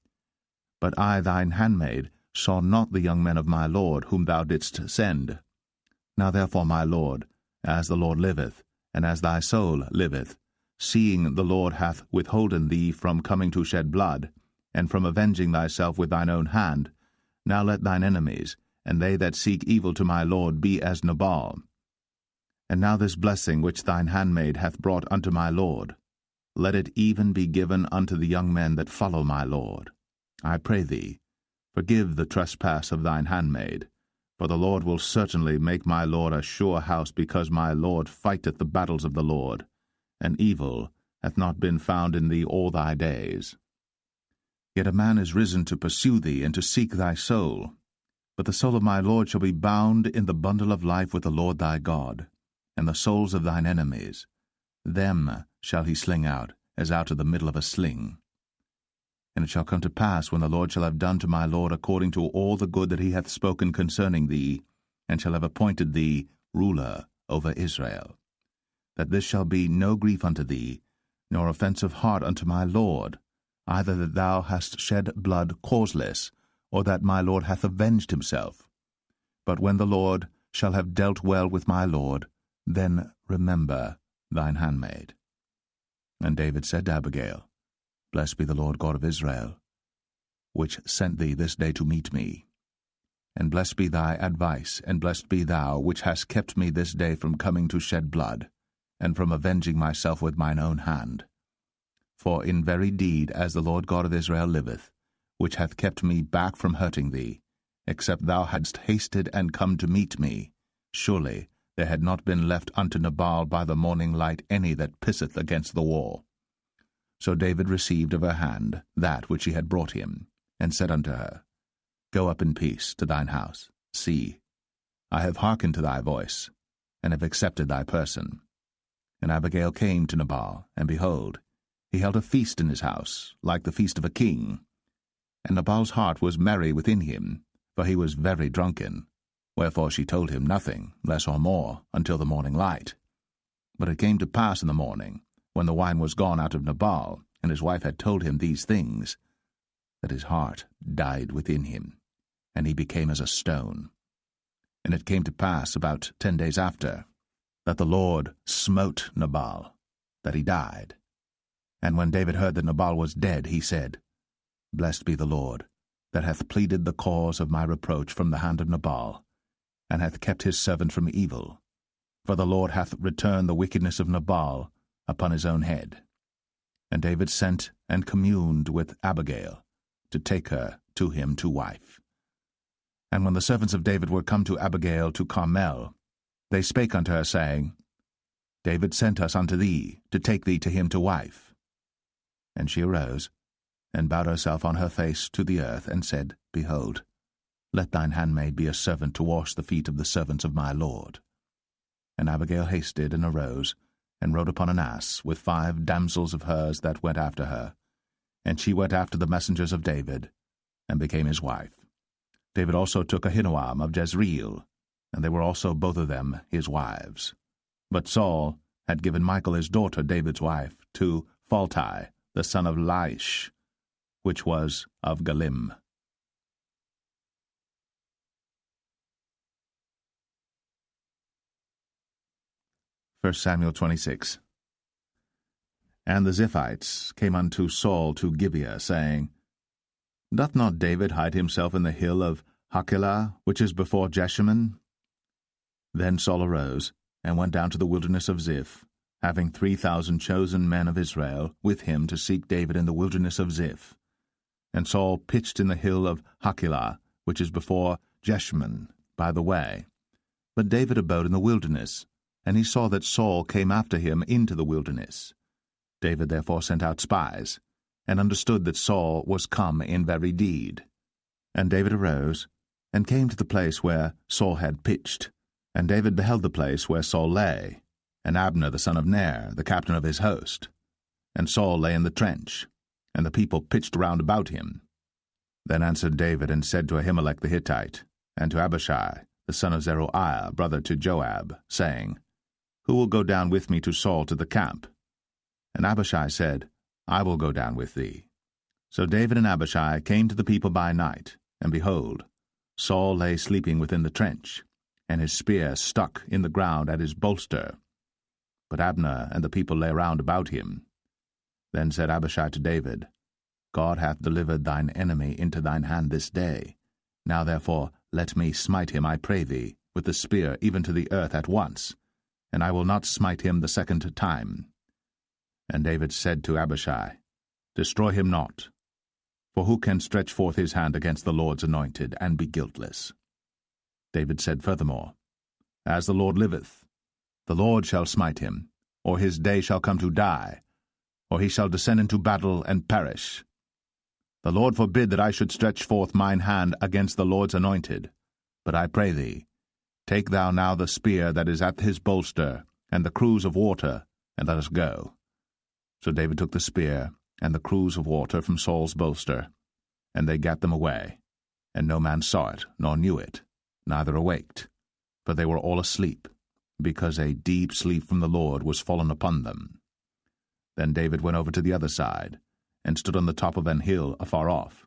But I, thine handmaid, saw not the young men of my lord, whom thou didst send. Now therefore, my lord, as the Lord liveth, and as thy soul liveth, seeing the Lord hath withholden thee from coming to shed blood, and from avenging thyself with thine own hand, now let thine enemies, and they that seek evil to my lord, be as Nabal. And now this blessing which thine handmaid hath brought unto my lord, let it even be given unto the young men that follow my lord. I pray thee, forgive the trespass of thine handmaid, for the Lord will certainly make my lord a sure house, because my lord fighteth the battles of the Lord, and evil hath not been found in thee all thy days. Yet a man is risen to pursue thee, and to seek thy soul. But the soul of my lord shall be bound in the bundle of life with the Lord thy God, and the souls of thine enemies, them shall he sling out, as out of the middle of a sling. And it shall come to pass, when the Lord shall have done to my lord according to all the good that he hath spoken concerning thee, and shall have appointed thee ruler over Israel, that this shall be no grief unto thee, nor offense of heart unto my lord, either that thou hast shed blood causeless, or that my lord hath avenged himself. But when the Lord shall have dealt well with my lord, then remember thine handmaid. And David said to Abigail, Blessed be the Lord God of Israel, which sent thee this day to meet me. And blessed be thy advice, and blessed be thou, which hast kept me this day from coming to shed blood, and from avenging myself with mine own hand. For in very deed, as the Lord God of Israel liveth, which hath kept me back from hurting thee, except thou hadst hasted and come to meet me, surely there had not been left unto Nabal by the morning light any that pisseth against the wall. So David received of her hand that which she had brought him, and said unto her, Go up in peace to thine house. See, I have hearkened to thy voice, and have accepted thy person. And Abigail came to Nabal, and behold, he held a feast in his house, like the feast of a king. And Nabal's heart was merry within him, for he was very drunken. Wherefore she told him nothing, less or more, until the morning light. But it came to pass in the morning, when the wine was gone out of Nabal, and his wife had told him these things, that his heart died within him, and he became as a stone. And it came to pass about 10 days after, that the Lord smote Nabal, that he died. And when David heard that Nabal was dead, he said, Blessed be the Lord, that hath pleaded the cause of my reproach from the hand of Nabal, and hath kept his servant from evil. For the Lord hath returned the wickedness of Nabal upon his own head. And David sent and communed with Abigail, to take her to him to wife. And when the servants of David were come to Abigail to Carmel, they spake unto her, saying, David sent us unto thee, to take thee to him to wife. And she arose, and bowed herself on her face to the earth, and said, Behold, let thine handmaid be a servant to wash the feet of the servants of my lord. And Abigail hasted, and arose, and rode upon an ass, with 5 damsels of hers that went after her. And she went after the messengers of David, and became his wife. David also took Ahinoam of Jezreel, and they were also both of them his wives. But Saul had given Michal his daughter, David's wife, to Phalti, the son of Laish, which was of Galim. 1 Samuel 26. And the Ziphites came unto Saul to Gibeah, saying, Doth not David hide himself in the hill of Hachilah, which is before Jeshimon? Then Saul arose, and went down to the wilderness of Ziph, having 3,000 chosen men of Israel with him to seek David in the wilderness of Ziph. And Saul pitched in the hill of Hachilah, which is before Jeshimon, by the way. But David abode in the wilderness, and he saw that Saul came after him into the wilderness. David therefore sent out spies, and understood that Saul was come in very deed. And David arose, and came to the place where Saul had pitched. And David beheld the place where Saul lay, and Abner the son of Ner, the captain of his host. And Saul lay in the trench, and the people pitched round about him. Then answered David, and said to Ahimelech the Hittite, and to Abishai, the son of Zeruiah, brother to Joab, saying, Who will go down with me to Saul to the camp? And Abishai said, I will go down with thee. So David and Abishai came to the people by night, and behold, Saul lay sleeping within the trench, and his spear stuck in the ground at his bolster. But Abner and the people lay round about him. Then said Abishai to David, God hath delivered thine enemy into thine hand this day. Now therefore let me smite him, I pray thee, with the spear even to the earth at once, and I will not smite him the second time. And David said to Abishai, Destroy him not, for who can stretch forth his hand against the Lord's anointed, and be guiltless? David said furthermore, As the Lord liveth, the Lord shall smite him, or his day shall come to die, or he shall descend into battle and perish. The Lord forbid that I should stretch forth mine hand against the Lord's anointed. But I pray thee, take thou now the spear that is at his bolster, and the cruse of water, and let us go. So David took the spear and the cruse of water from Saul's bolster, and they gat them away, and no man saw it, nor knew it, neither awaked, for they were all asleep, because a deep sleep from the Lord was fallen upon them. Then David went over to the other side, and stood on the top of an hill afar off,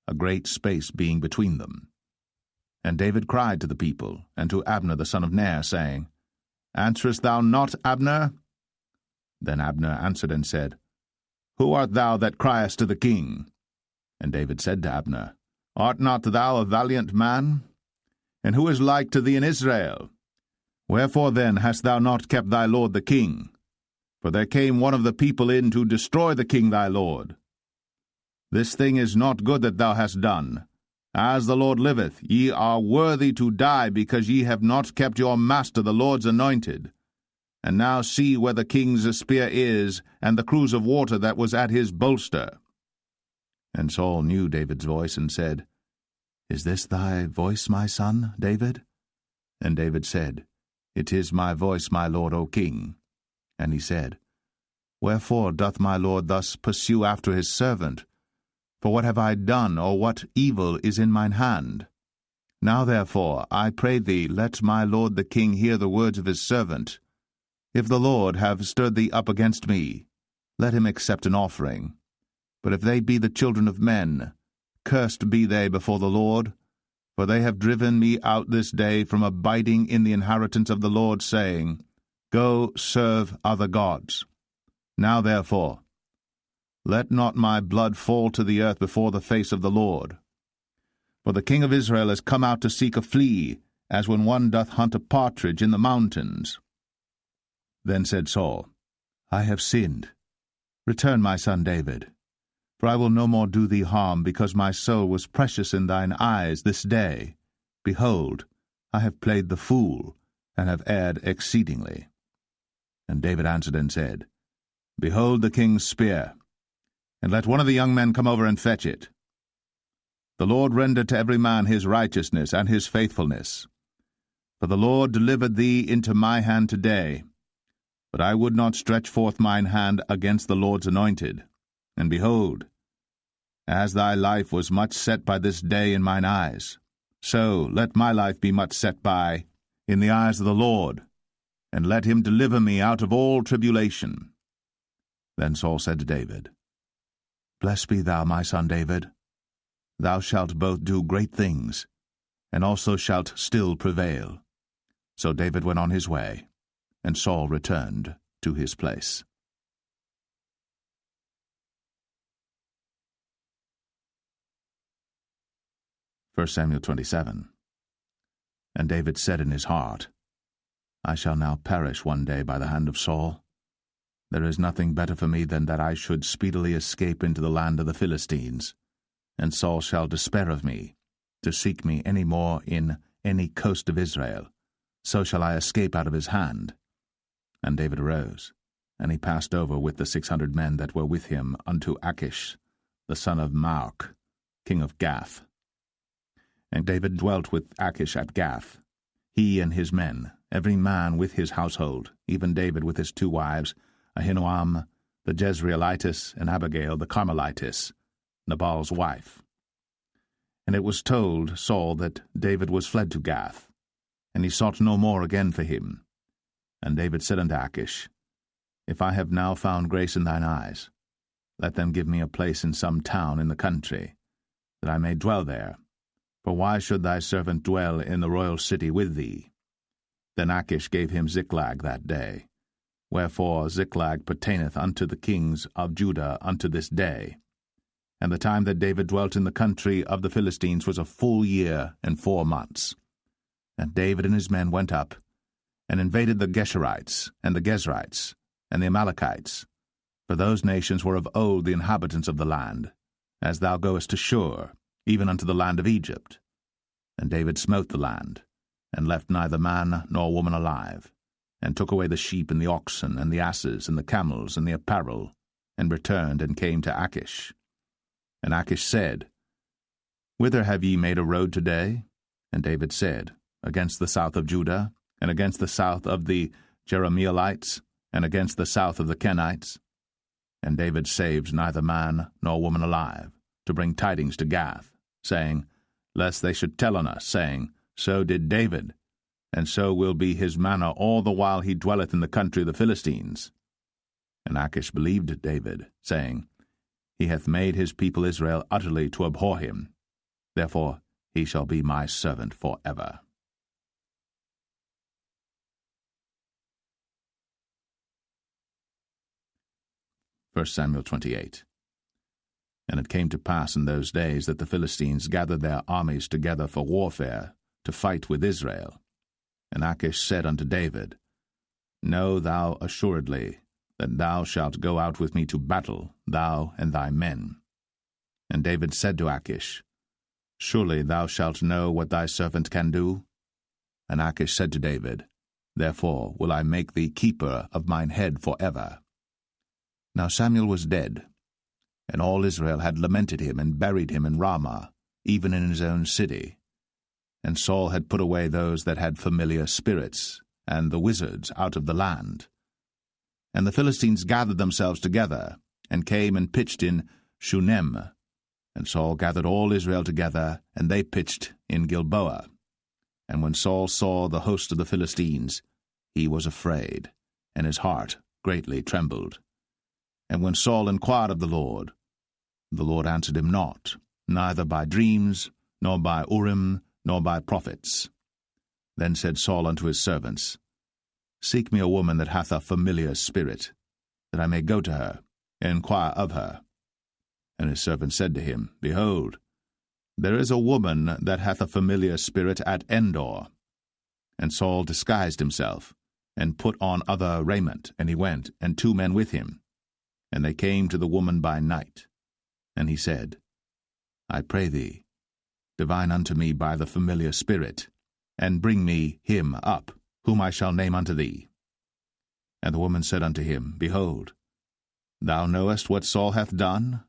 a great space being between them. And David cried to the people, and to Abner the son of Ner, saying, Answerest thou not, Abner? Then Abner answered and said, Who art thou that criest to the king? And David said to Abner, Art not thou a valiant man? And who is like to thee in Israel? Wherefore then hast thou not kept thy lord the king? For there came one of the people in to destroy the king thy lord. This thing is not good that thou hast done. As the Lord liveth, ye are worthy to die, because ye have not kept your master the Lord's anointed. And now see where the king's spear is, and the cruse of water that was at his bolster. And Saul knew David's voice, and said, Is this thy voice, my son, David? And David said, It is my voice, my lord, O king. And he said, Wherefore doth my lord thus pursue after his servant? For what have I done, or what evil is in mine hand? Now therefore, I pray thee, let my lord the king hear the words of his servant. If the Lord have stirred thee up against me, let him accept an offering. But if they be the children of men, cursed be they before the Lord. For they have driven me out this day from abiding in the inheritance of the Lord, saying, Go serve other gods. Now therefore, let not my blood fall to the earth before the face of the Lord. For the king of Israel is come out to seek a flea, as when one doth hunt a partridge in the mountains. Then said Saul, I have sinned. Return, my son David. For I will no more do thee harm, because my soul was precious in thine eyes this day. Behold, I have played the fool, and have erred exceedingly. And David answered and said, Behold the king's spear, and let one of the young men come over and fetch it. The Lord render to every man his righteousness and his faithfulness. For the Lord delivered thee into my hand today. But I would not stretch forth mine hand against the Lord's anointed. And behold, as thy life was much set by this day in mine eyes, so let my life be much set by in the eyes of the Lord, and let him deliver me out of all tribulation. Then Saul said to David, Blessed be thou, my son David. Thou shalt both do great things, and also shalt still prevail. So David went on his way, and Saul returned to his place. 1 Samuel 27. And David said in his heart, I shall now perish one day by the hand of Saul. There is nothing better for me than that I should speedily escape into the land of the Philistines, and Saul shall despair of me, to seek me any more in any coast of Israel. So shall I escape out of his hand. And David arose, and he passed over with the 600 men that were with him unto Achish, the son of Maoch, king of Gath. And David dwelt with Achish at Gath, he and his men, every man with his household, even David with his 2 wives, Ahinoam the Jezreelitess, and Abigail the Carmelitess, Nabal's wife. And it was told Saul that David was fled to Gath, and he sought no more again for him. And David said unto Achish, If I have now found grace in thine eyes, let them give me a place in some town in the country, that I may dwell there. For why should thy servant dwell in the royal city with thee? Then Achish gave him Ziklag that day. Wherefore Ziklag pertaineth unto the kings of Judah unto this day. And the time that David dwelt in the country of the Philistines was a full year and 4 months. And David and his men went up, and invaded the Geshurites, and the Gezrites, and the Amalekites. For those nations were of old the inhabitants of the land, as thou goest to Shur, even unto the land of Egypt. And David smote the land, and left neither man nor woman alive, and took away the sheep and the oxen, and the asses, and the camels, and the apparel, and returned and came to Achish. And Achish said, Whither have ye made a road today? And David said, Against the south of Judah, and against the south of the Jerahmeelites, and against the south of the Kenites. And David saved neither man nor woman alive, to bring tidings to Gath, saying, Lest they should tell on us, saying, So did David, and so will be his manner all the while he dwelleth in the country of the Philistines. And Achish believed David, saying, He hath made his people Israel utterly to abhor him. Therefore he shall be my servant for ever. 1 Samuel 28. And it came to pass in those days that the Philistines gathered their armies together for warfare, to fight with Israel. And Achish said unto David, Know thou assuredly that thou shalt go out with me to battle, thou and thy men. And David said to Achish, Surely thou shalt know what thy servant can do? And Achish said to David, Therefore will I make thee keeper of mine head for ever. Now Samuel was dead, and all Israel had lamented him and buried him in Ramah, even in his own city. And Saul had put away those that had familiar spirits, and the wizards out of the land. And the Philistines gathered themselves together, and came and pitched in Shunem. And Saul gathered all Israel together, and they pitched in Gilboa. And when Saul saw the host of the Philistines, he was afraid, and his heart greatly trembled. And when Saul inquired of the Lord answered him not, neither by dreams, nor by Urim, nor by prophets. Then said Saul unto his servants, Seek me a woman that hath a familiar spirit, that I may go to her, and inquire of her. And his servants said to him, Behold, there is a woman that hath a familiar spirit at Endor. And Saul disguised himself, and put on other raiment, and he went, and 2 men with him. And they came to the woman by night. And he said, I pray thee, divine unto me by the familiar spirit, and bring me him up, whom I shall name unto thee. And the woman said unto him, Behold, thou knowest what Saul hath done,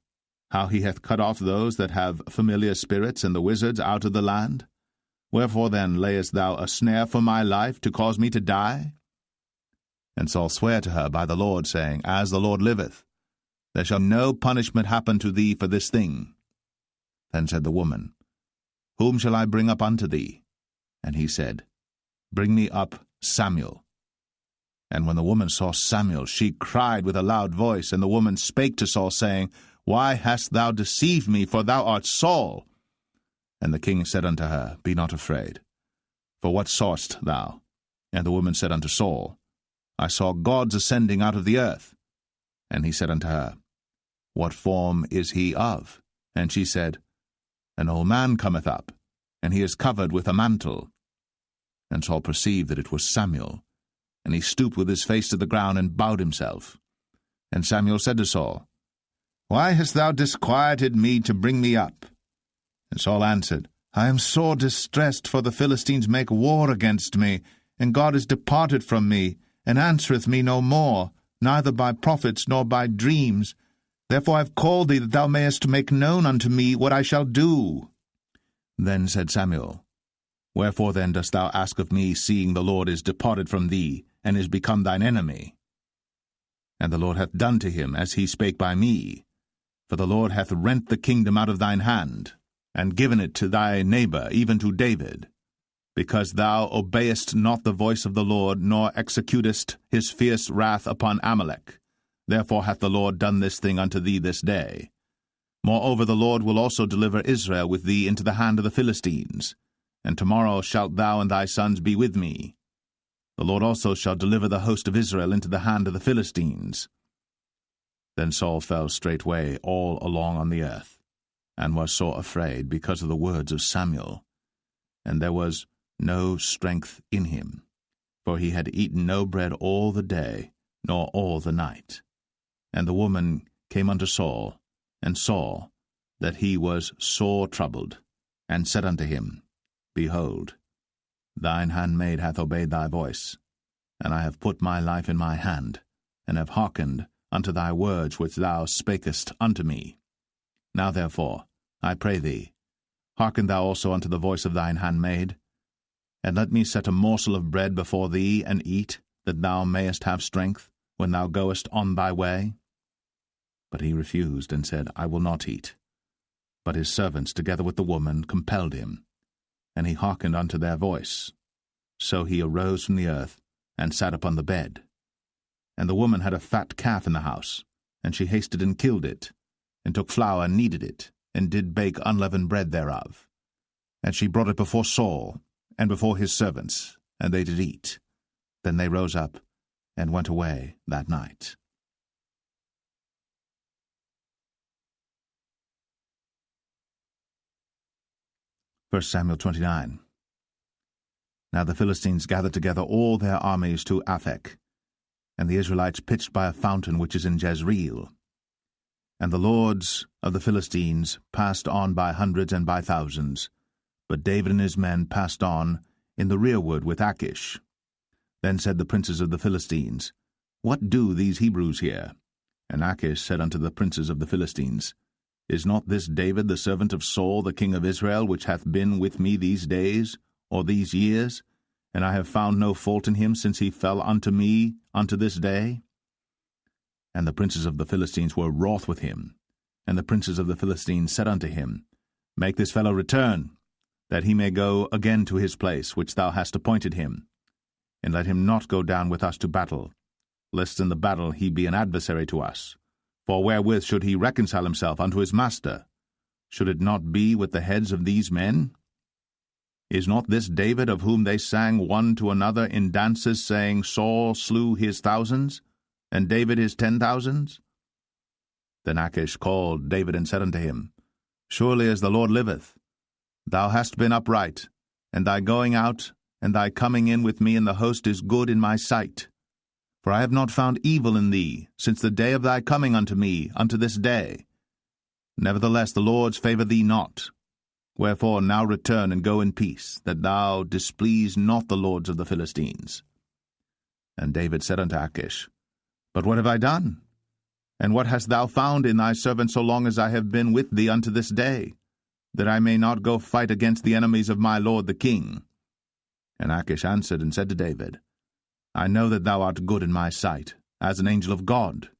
how he hath cut off those that have familiar spirits and the wizards out of the land? Wherefore then layest thou a snare for my life, to cause me to die? And Saul sware to her by the Lord, saying, As the Lord liveth, there shall no punishment happen to thee for this thing. Then said the woman, Whom shall I bring up unto thee? And he said, Bring me up Samuel. And when the woman saw Samuel, she cried with a loud voice, and the woman spake to Saul, saying, Why hast thou deceived me? For thou art Saul. And the king said unto her, Be not afraid. For what sawest thou? And the woman said unto Saul, I saw gods ascending out of the earth. And he said unto her, What form is he of? And she said, An old man cometh up, and he is covered with a mantle. And Saul perceived that it was Samuel, and he stooped with his face to the ground, and bowed himself. And Samuel said to Saul, Why hast thou disquieted me to bring me up? And Saul answered, I am sore distressed, for the Philistines make war against me, and God is departed from me, and answereth me no more, neither by prophets nor by dreams. Therefore I have called thee, that thou mayest make known unto me what I shall do. Then said Samuel, Wherefore then dost thou ask of me, seeing the Lord is departed from thee, and is become thine enemy? And the Lord hath done to him as he spake by me. For the Lord hath rent the kingdom out of thine hand, and given it to thy neighbor, even to David, because thou obeyest not the voice of the Lord, nor executest his fierce wrath upon Amalek. Therefore hath the Lord done this thing unto thee this day. Moreover, the Lord will also deliver Israel with thee into the hand of the Philistines, and tomorrow shalt thou and thy sons be with me. The Lord also shall deliver the host of Israel into the hand of the Philistines. Then Saul fell straightway all along on the earth, and was sore afraid because of the words of Samuel. And there was no strength in him, for he had eaten no bread all the day, nor all the night. And the woman came unto Saul, and saw that he was sore troubled, and said unto him, Behold, thine handmaid hath obeyed thy voice, and I have put my life in my hand, and have hearkened unto thy words which thou spakest unto me. Now therefore, I pray thee, hearken thou also unto the voice of thine handmaid, and let me set a morsel of bread before thee, and eat, that thou mayest have strength, when thou goest on thy way. But he refused, and said, I will not eat. But his servants, together with the woman, compelled him, and he hearkened unto their voice. So he arose from the earth, and sat upon the bed. And the woman had a fat calf in the house, and she hasted and killed it, and took flour and kneaded it, and did bake unleavened bread thereof. And she brought it before Saul, and before his servants, and they did eat. Then they rose up, and went away that night. 1 Samuel 29. Now the Philistines gathered together all their armies to Aphek, and the Israelites pitched by a fountain which is in Jezreel. And the lords of the Philistines passed on by hundreds and by thousands, but David and his men passed on in the rearward with Achish. Then said the princes of the Philistines, What do these Hebrews here? And Achish said unto the princes of the Philistines, Is not this David the servant of Saul the king of Israel, which hath been with me these days, or these years? And I have found no fault in him since he fell unto me unto this day. And the princes of the Philistines were wroth with him. And the princes of the Philistines said unto him, Make this fellow return, that he may go again to his place which thou hast appointed him, and let him not go down with us to battle, lest in the battle he be an adversary to us. For wherewith should he reconcile himself unto his master? Should it not be with the heads of these men? Is not this David of whom they sang one to another in dances, saying, Saul slew his thousands, and David his 10,000s? Then Achish called David and said unto him, Surely as the Lord liveth, thou hast been upright, and thy going out and thy coming in with me in the host is good in my sight. For I have not found evil in thee since the day of thy coming unto me unto this day. Nevertheless the Lord's favour thee not. Wherefore now return and go in peace, that thou displease not the lords of the Philistines. And David said unto Achish, But what have I done? And what hast thou found in thy servant so long as I have been with thee unto this day, that I may not go fight against the enemies of my lord the king? And Achish answered and said to David, I know that thou art good in my sight, as an angel of God.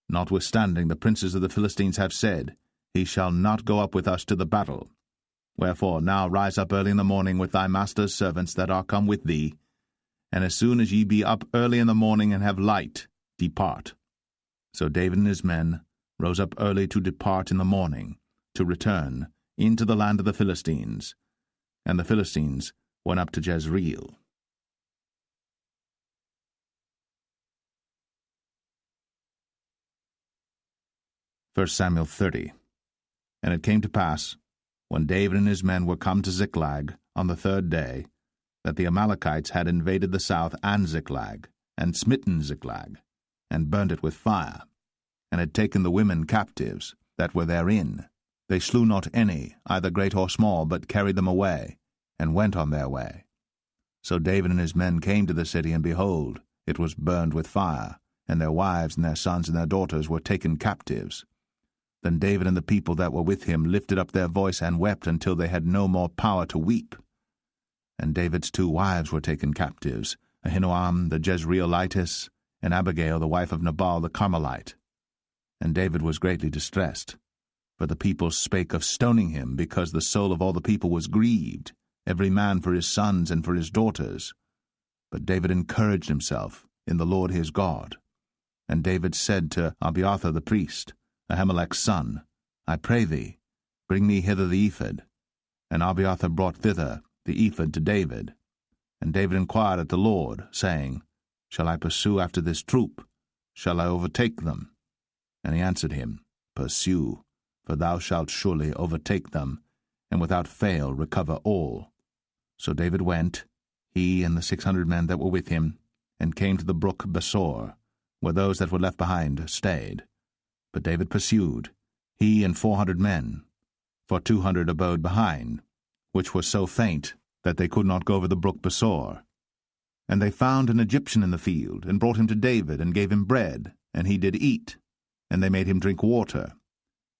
Notwithstanding the princes of the Philistines have said, He shall not go up with us to the battle. Wherefore now rise up early in the morning with thy master's servants that are come with thee, and as soon as ye be up early in the morning and have light, depart. So David and his men rose up early to depart in the morning, to return into the land of the Philistines. And the Philistines went up to Jezreel. 1 Samuel 30. And it came to pass, when David and his men were come to Ziklag on the 3rd day, that the Amalekites had invaded the south and Ziklag, and smitten Ziklag, and burnt it with fire, and had taken the women captives that were therein. They slew not any, either great or small, but carried them away, and went on their way. So David and his men came to the city, and behold, it was burned with fire, and their wives and their sons and their daughters were taken captives. Then David and the people that were with him lifted up their voice and wept until they had no more power to weep. And David's 2 wives were taken captives, Ahinoam the Jezreelitess, and Abigail the wife of Nabal the Carmelite. And David was greatly distressed, for the people spake of stoning him, because the soul of all the people was grieved, every man for his sons and for his daughters. But David encouraged himself in the Lord his God. And David said to Abiathar the priest, Ahimelech's son, I pray thee, bring me hither the ephod. And Abiathar brought thither the ephod to David. And David inquired at the Lord, saying, Shall I pursue after this troop? Shall I overtake them? And he answered him, Pursue, for thou shalt surely overtake them, and without fail recover all. So David went, he and the 600 men that were with him, and came to the brook Besor, where those that were left behind stayed. But David pursued, he and 400 men, for 200 abode behind, which were so faint that they could not go over the brook Besor. And they found an Egyptian in the field, and brought him to David, and gave him bread, and he did eat, and they made him drink water.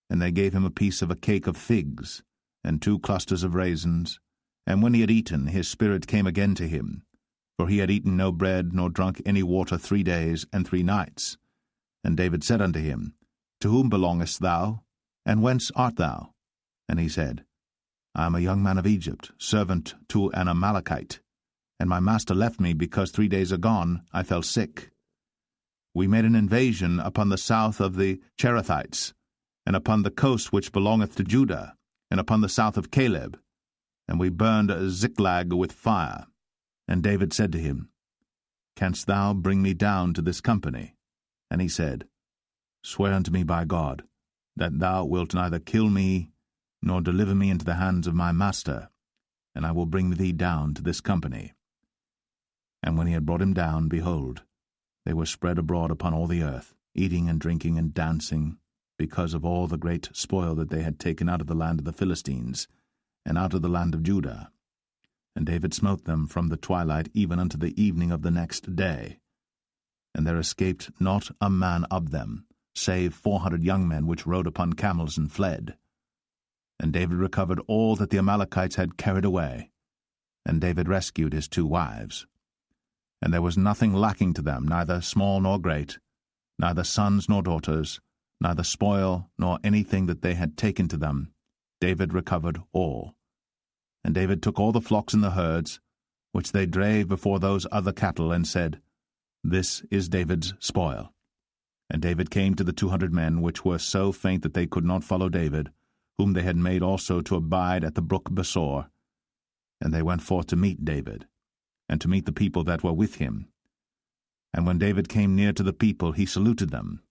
And they gave him a piece of a cake of figs, and 2 clusters of raisins. And when he had eaten, his spirit came again to him, for he had eaten no bread, nor drunk any water 3 days and 3 nights. And David said unto him, To whom belongest thou, and whence art thou? And he said, I am a young man of Egypt, servant to an Amalekite, and my master left me because 3 days agone I fell sick. We made an invasion upon the south of the Cherethites, and upon the coast which belongeth to Judah, and upon the south of Caleb, and we burned Ziklag with fire. And David said to him, Canst thou bring me down to this company? And he said, Swear unto me by God, that thou wilt neither kill me, nor deliver me into the hands of my master, and I will bring thee down to this company. And when he had brought him down, behold, they were spread abroad upon all the earth, eating and drinking and dancing, because of all the great spoil that they had taken out of the land of the Philistines, and out of the land of Judah. And David smote them from the twilight even unto the evening of the next day. And there escaped not a man of them, save 400 young men which rode upon camels and fled. And David recovered all that the Amalekites had carried away. And David rescued his 2 wives. And there was nothing lacking to them, neither small nor great, neither sons nor daughters, neither spoil nor anything that they had taken to them. David recovered all. And David took all the flocks and the herds, which they drave before those other cattle, and said, This is David's spoil. And David came to the 200 men, which were so faint that they could not follow David, whom they had made also to abide at the brook Besor. And they went forth to meet David, and to meet the people that were with him. And when David came near to the people, he saluted them.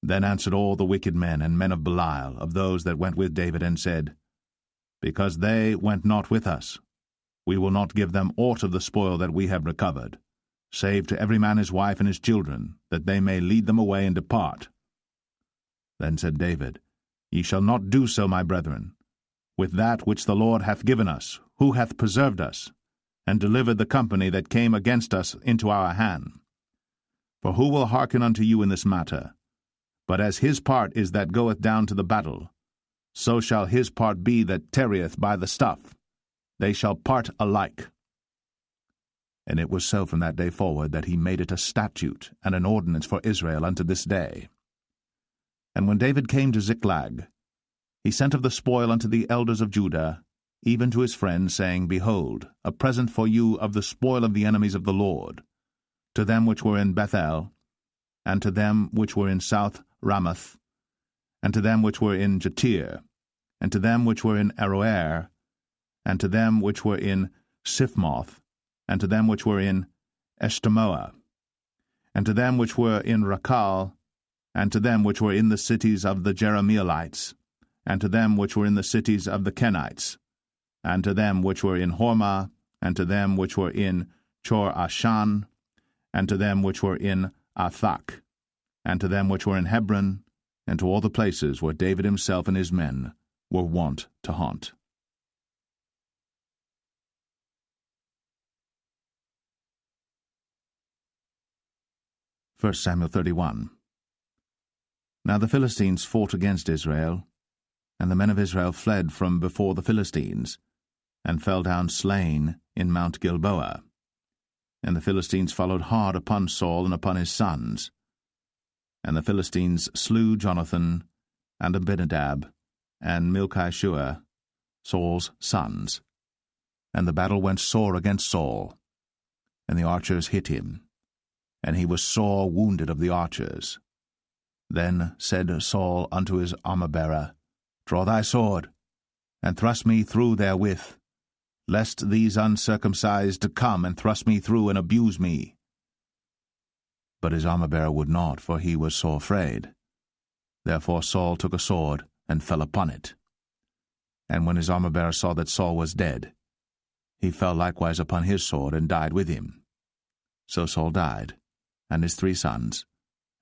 Then answered all the wicked men and men of Belial, of those that went with David, and said, Because they went not with us, we will not give them aught of the spoil that we have recovered, save to every man his wife and his children, that they may lead them away and depart. Then said David, Ye shall not do so, my brethren, with that which the Lord hath given us, who hath preserved us, and delivered the company that came against us into our hand. For who will hearken unto you in this matter? But as his part is that goeth down to the battle, so shall his part be that tarrieth by the stuff. They shall part alike. And it was so from that day forward that he made it a statute and an ordinance for Israel unto this day. And when David came to Ziklag, he sent of the spoil unto the elders of Judah, even to his friends, saying, Behold, a present for you of the spoil of the enemies of the Lord, to them which were in Bethel, and to them which were in South Ramoth, and to them which were in Jatir, and to them which were in Aroer, and to them which were in Siphmoth, and to them which were in Eshtemoa, and to them which were in Rakal, and to them which were in the cities of the Jerahmeelites, and to them which were in the cities of the Kenites, and to them which were in Hormah, and to them which were in Chor-Ashan, and to them which were in Athak, and to them which were in Hebron, and to all the places where David himself and his men were wont to haunt. First Samuel 31. Now the Philistines fought against Israel, and the men of Israel fled from before the Philistines, and fell down slain in Mount Gilboa. And the Philistines followed hard upon Saul and upon his sons. And the Philistines slew Jonathan, and Abinadab, and Malchishua, Saul's sons. And the battle went sore against Saul, and the archers hit him, and he was sore wounded of the archers. Then said Saul unto his armor-bearer, Draw thy sword, and thrust me through therewith, lest these uncircumcised come and thrust me through and abuse me. But his armor-bearer would not, for he was sore afraid. Therefore Saul took a sword, and fell upon it. And when his armor-bearer saw that Saul was dead, he fell likewise upon his sword, and died with him. So Saul died, and his 3 sons,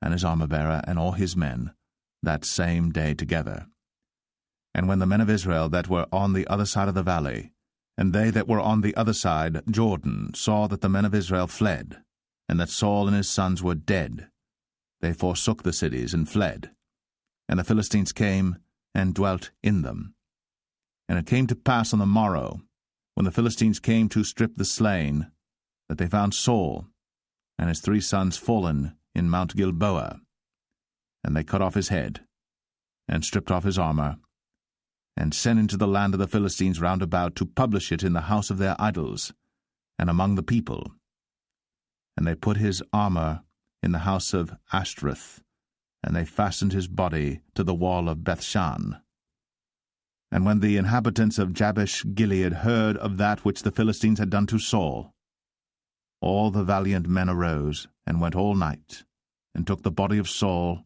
and his armor-bearer, and all his men, that same day together. And when the men of Israel that were on the other side of the valley, and they that were on the other side, Jordan, saw that the men of Israel fled, and that Saul and his sons were dead, they forsook the cities and fled. And the Philistines came and dwelt in them. And it came to pass on the morrow, when the Philistines came to strip the slain, that they found Saul and his 3 sons fallen in Mount Gilboa. And they cut off his head, and stripped off his armor, and sent into the land of the Philistines round about to publish it in the house of their idols, and among the people. And they put his armor in the house of Ashtoreth, and they fastened his body to the wall of Bethshan. And when the inhabitants of Jabesh-Gilead heard of that which the Philistines had done to Saul, all the valiant men arose, and went all night, and took the body of Saul,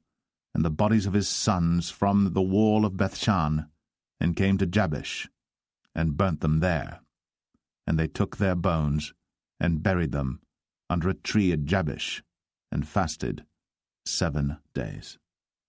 and the bodies of his sons from the wall of Bethshan, and came to Jabesh, and burnt them there. And they took their bones, and buried them under a tree at Jabesh, and fasted 7 days.